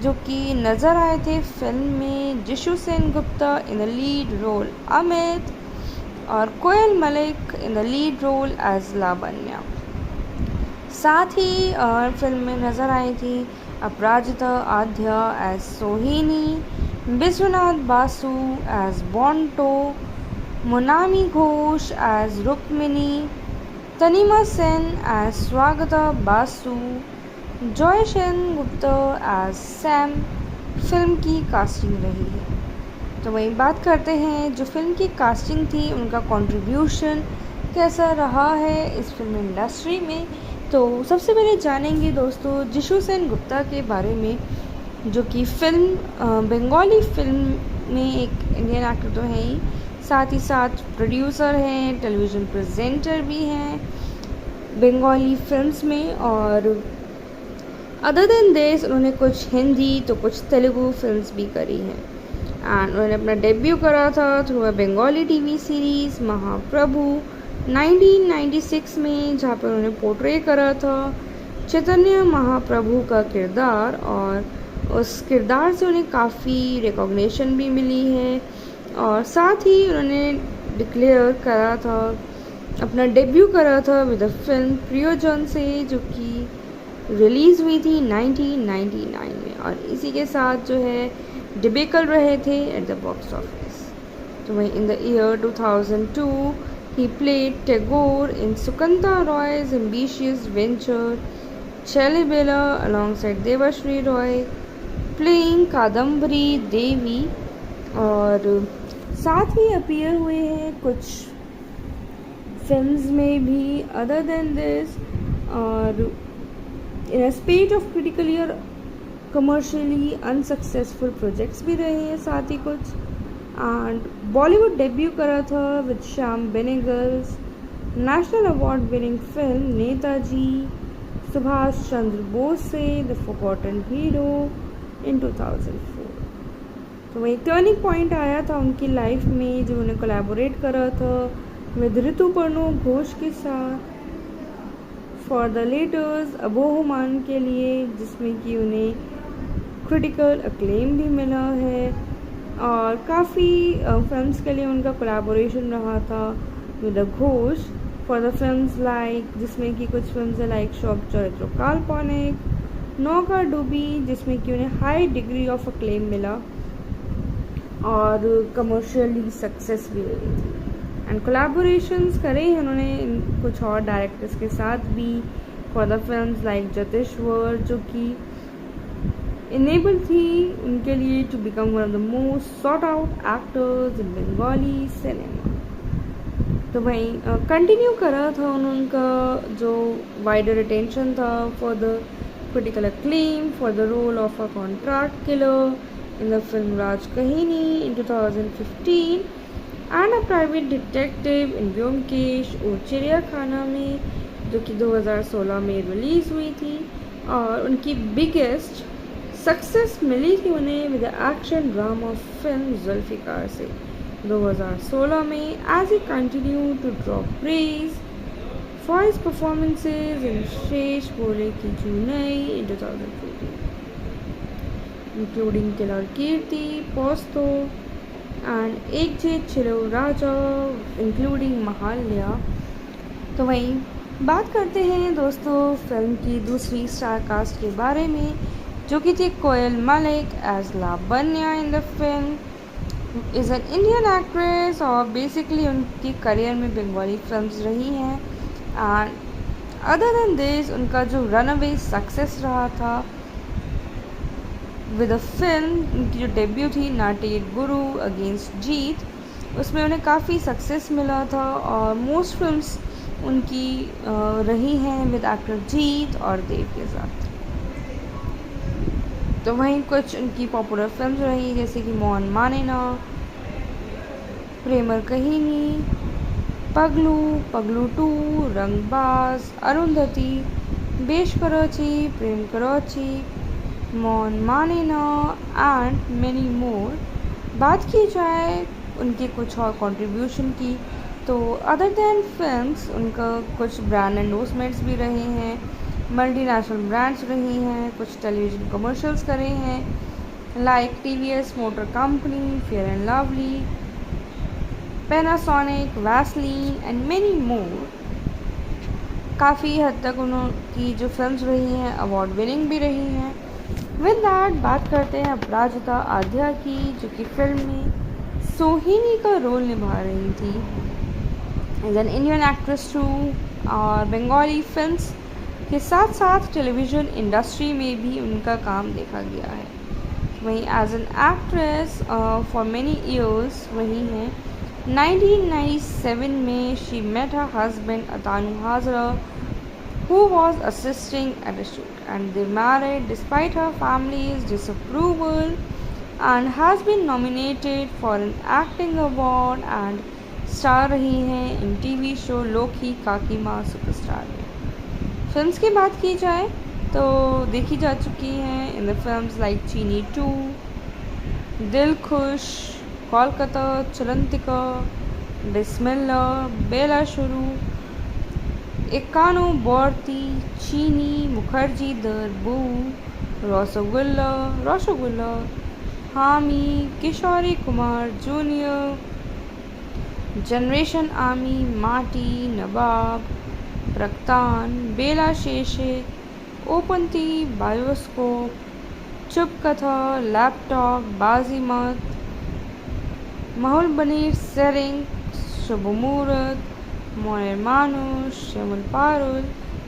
जो कि नज़र आए थे फिल्म में Jisshu Sengupta in the lead role Amit और Koel Mallick in the lead role as Lavanya. साथ ही फिल्म में नज़र आई थी अपराजिता Adhya as Sohini, Biswanath Basu as Bonto, Monami Ghosh as Rukmini, Tanima Sen as Swagata Basu, Joy Sengupta as Sam film की कास्टिंग रही है। तो वहीं बात करते हैं जो फिल्म की कास्टिंग थी, उनका कंट्रीब्यूशन कैसा रहा है इस फिल्म इंडस्ट्री में। तो सबसे पहले जानेंगे दोस्तों जिशु सेनगुप्ता के बारे में, जो कि फिल्म बंगाली फिल्म में एक इंडियन एक्टर तो है ही, साथ ही साथ प्रोड्यूसर हैं, टेलीविज़न प्रेजेंटर भी हैं बंगाली फिल्म्स में। और अदर देन दिस उन्होंने कुछ हिंदी तो कुछ तेलुगु फिल्म्स भी करी हैं। एंड उन्होंने अपना डेब्यू करा था through a Bengali TV series Mahaprabhu 1996 में, जहाँ पर उन्होंने पोर्ट्रे करा था चैतन्य महाप्रभु का किरदार, और उस किरदार से उन्हें काफ़ी रिकॉग्निशन भी मिली है। और साथ ही उन्होंने डिक्लेयर करा था, अपना डेब्यू करा था विद अ फिल्म प्रियोजन से, जो कि रिलीज़ हुई थी 1999 में, और इसी के साथ जो है डिबेकल रहे थे एट द बॉक्स ऑफिस। तो वहीं in the year 2002 he played Tagore in Sukanta रॉय's ambitious venture Chalibela alongside Debasree Roy playing Kadambari Devi, और साथ ही अपीयर हुए हैं कुछ फिल्म्स में भी अदर देन दिस, और इन अ स्पेट ऑफ क्रिटिकली और कमर्शियली अनसक्सेसफुल प्रोजेक्ट्स भी रहे हैं साथ ही कुछ। एंड बॉलीवुड डेब्यू करा था with Shyam Benegal's national award winning film Netaji Subhash Chandra Bose से द फॉरगॉटन हीरो इन 2004। तो वही टर्निंग पॉइंट आया था उनकी लाइफ में जब उन्हें कोलैबोरेट करा था विद ऋतुपर्णो घोष के साथ फॉर द लेटर्स अबोहमान के लिए, जिसमें कि उन्हें क्रिटिकल अक्लेम भी मिला है। और काफ़ी फिल्म्स के लिए उनका कोलैबोरेशन रहा था with Ghosh for the films like, जिसमें कि कुछ फिल्म्स है लाइक शौक चरित्र काल्पनिक, नौका डूबी, जिसमें कि उन्हें हाई डिग्री ऑफ अक्लेम मिला और कमर्शियली सक्सेस भी मिली थी। एंड कोलैबोरेशंस करे हैं उन्होंने कुछ और डायरेक्टर्स के साथ भी for the films like Jyotishwar, जो कि इनेबल थी उनके लिए to become one of the most sought out actors in Bengali cinema. तो वहीं कंटिन्यू करा था उनका जो वाइडर अटेंशन था for the critical acclaim for the role of a contract killer in the film Raj कहीनी in 2015 and a private detective in Byomkesh और चिड़ियाखाना में, जो कि 2016 में रिलीज़ हुई थी। और उनकी बिगेस्ट सक्सेस मिली थी उन्हें with action drama film Zulfiqar से 2016 में, as he continue to draw praise for his performances in शेष बोले की चुनई in 2014, including Kelor Kirti Posto and Ek Je चिलो Raja including महाल्या। तो वहीं बात करते हैं दोस्तों फिल्म की दूसरी स्टार कास्ट के बारे में, जो कि थी Koel Mallick as Lavanya in the film. Is an Indian actress और बेसिकली उनकी करियर में बंगाली फिल्म्स रही हैं। एंड अदर देन दिस उनका जो रनअवे सक्सेस रहा था विद अ फिल्म, उनकी जो डेब्यू थी नाटेड गुरु अगेंस्ट जीत, उसमें उन्हें काफ़ी सक्सेस मिला था और मोस्ट फिल्म्स उनकी रही हैं विद एक्टर जीत और देव के साथ। तो वहीं कुछ उनकी पॉपुलर फिल्म्स रही जैसे कि Mohan मानेना, Premiere कहीनी, पगलू, पगलू 2, Rangbaaz, Arundhati, Besh Korechi, Prem Korechi, Mohan Manena and many more. बात की जाए उनके कुछ और कंट्रीब्यूशन की, तो अदर दैन फिल्म्स उनका कुछ ब्रांड एंडोर्समेंट्स भी रहे हैं, मल्टीनेशनल ब्रांड्स रही हैं, कुछ टेलीविज़न कमर्शियल्स करे हैं like TVS motor company, fair and lovely, Panasonic, Vaseline and many मोर। काफ़ी हद तक उनकी जो फिल्म्स रही हैं अवार्ड विनिंग भी रही हैं। विद दैट बात करते हैं अपराजिता आध्या की, जो कि फिल्म में सोहिनी का रोल निभा रही थी as an Indian actress too, और बंगाली फिल्म्स के साथ साथ टेलीविज़न इंडस्ट्री में भी उनका काम देखा गया है। वहीं as an actress for many years वही हैं। 1997 में she met her husband Atanu Hazra who was assisting at a shoot, and they married despite her family's disapproval, and has been nominated for an acting award and star रही हैं इन TV show लोकी काकी माँ superstar में। Films की बात की जाए तो देखी जा चुकी हैं इन द फिल्म्स लाइक चीनी 2, दिल खुश, कोलकाता, चलंतिका, बिस्मिल्लाह, बेला शुरू, एकानो बॉर्ती, चीनी, मुखर्जी दरबू, रसगुल्ला, हामी, किशोरी कुमार जूनियर, जनरेशन आर्मी, माटी, नवाब, प्रक्तान, बेला शेषे, ओपनती, बायोस्कोप, चुप कथा, लैपटॉप, बाजीमत, माहौल बनीर, सेरिंग, शुभ मुहूर्त, मोयर मानुष, श्यामल पारुल,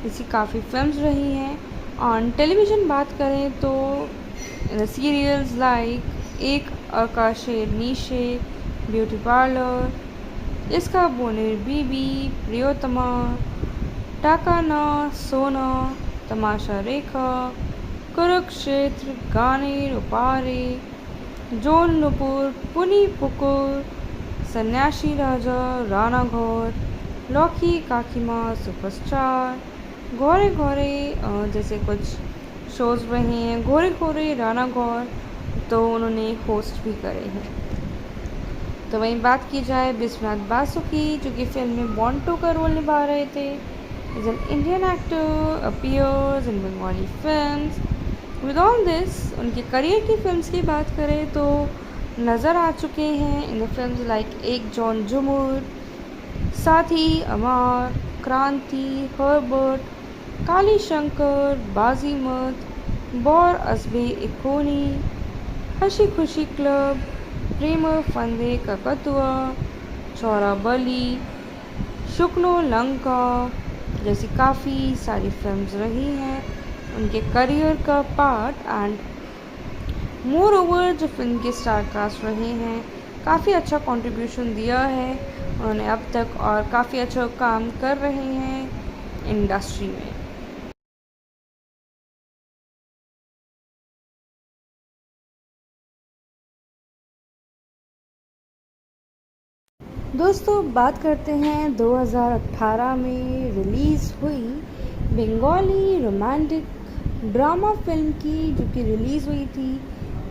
ऐसी काफ़ी फिल्म्स रही हैं। ऑन टेलीविज़न बात करें तो सीरियल्स लाइक एक आकाशेर नीशे, ब्यूटी पार्लर, इसका बोनेर बीबी, प्रियोतमा, टाकाना, सोना, तमाशा रेखा, कुरुक्षेत्र, गाने रुपारे, जोन नुपुर, पुनी पुकुर, सन्यासी राजा, राणा घोर, लौकी काकीमा, सुपरस्टार, घोरे घोरे जैसे कुछ शोज़ रहे हैं। घोरे घोरे राणा घोर तो उन्होंने होस्ट भी करे हैं। तो वहीं बात की जाए विश्वनाथ बासु की, जो कि फिल्म में बॉन्टो का रोल निभा रहे थे। Is an Indian actor, appears in Bengali films. With all this, उनके करियर की फिल्म्स की बात करें तो नज़र आ चुके हैं इन द फिल्म्स लाइक एक जॉन जुमूर, साथी, अमार, क्रांति, हर्बर्ट, काली शंकर, बाजीमत, बौर अजबे इकोनी, हंसी खुशी क्लब, प्रेम फंदे ककतुआ, चौरा बली, शुक्नो लंका जैसी काफ़ी सारी फिल्म्स रही हैं उनके करियर का पार्ट। एंड मोर ओवर जो फिल्म के स्टार कास्ट रहे हैं, काफ़ी अच्छा कंट्रीब्यूशन दिया है उन्होंने अब तक और काफ़ी अच्छा काम कर रहे हैं इंडस्ट्री में। दोस्तों बात करते हैं 2018 में रिलीज़ हुई बंगाली रोमांटिक ड्रामा फिल्म की, जो कि रिलीज़ हुई थी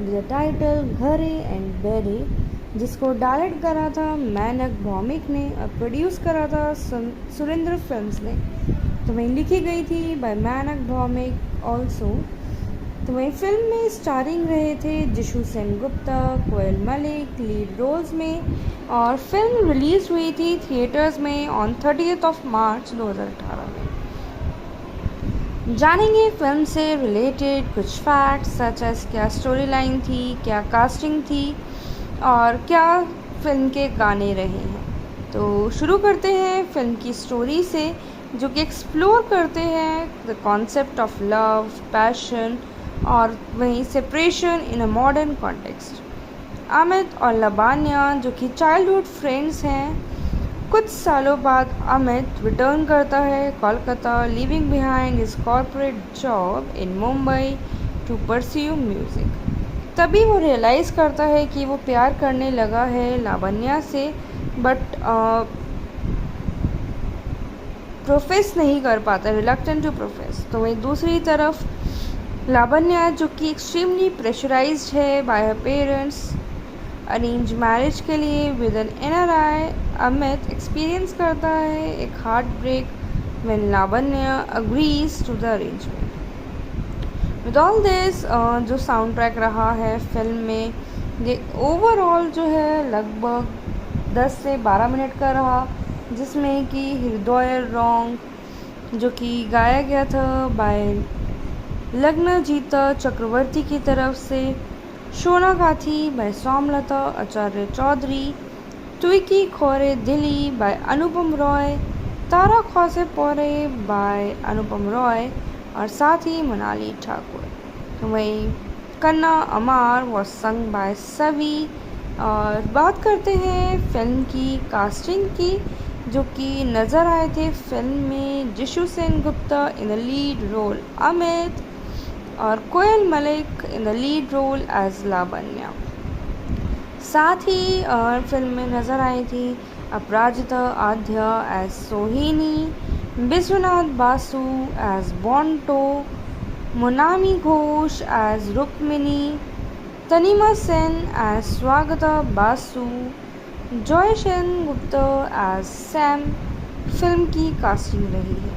द टाइटल घरे एंड बेरे, जिसको डायरेक्ट करा था मैनक भौमिक ने और प्रोड्यूस करा था सुरेंद्र फिल्म्स ने। तो वहीं लिखी गई थी बाय मैनक भौमिक ऑल्सो। तो वहीं फिल्म में स्टारिंग रहे थे जिशु सेनगुप्ता, कोयल मलिक लीड रोल्स में, और फिल्म रिलीज़ हुई थी थिएटर्स में ऑन 30 मार्च 2018 में। जानेंगे फिल्म से रिलेटेड कुछ फैक्ट्स सच एज क्या स्टोरी लाइन थी, क्या कास्टिंग थी और क्या फिल्म के गाने रहे हैं। तो शुरू करते हैं फिल्म की स्टोरी से, जो कि एक्सप्लोर करते हैं the concept of love, passion और वहीं separation in a modern context. Amit और लावण्या जो कि चाइल्डहुड फ्रेंड्स हैं, कुछ सालों बाद अमित रिटर्न करता है Kolkata, leaving behind his corporate job in Mumbai to pursue music. तभी वो रियलाइज़ करता है कि वो प्यार करने लगा है लावण्या से, बट प्रोफेस नहीं कर पाता, रिलक्टेंट टू प्रोफेस। तो वहीं दूसरी तरफ लावण्या जो कि एक्सट्रीमली प्रेशराइज्ड है by her parents arrange marriage के लिए with an NRI, Amit experience करता है एक heart break when Lavanya agrees to the arrangement. With all this, जो साउंड ट्रैक रहा है फिल्म में, ये ओवरऑल जो है लगभग 10 से 12 मिनट का रहा, जिसमें कि हृदय रॉन्ग जो कि गाया गया था बाय लग्नजीता चक्रवर्ती की तरफ से, शोना गाथी बाय सोमलता आचार्य चौधरी, ट्विकी खोरे दिली बाय अनुपम रॉय, तारा खौसे पोरे बाय अनुपम रॉय और साथ ही मनाली ठाकुर। तो वहीं कन्ना अमार वॉज संग बाय सवी। और बात करते हैं फिल्म की कास्टिंग की, जो कि नज़र आए थे फिल्म में Jisshu Sengupta in the lead role Amit और Koel Mallick in the lead role as Lavanya. साथ ही फिल्म में नज़र आई थी अपराजिता Adhya as Sohini, Biswanath Basu as Bonto, Monami Ghosh as Rukmini, Tanima Sen as Swagata Basu, Joy Sengupta as Sam film की कास्टिंग रही है।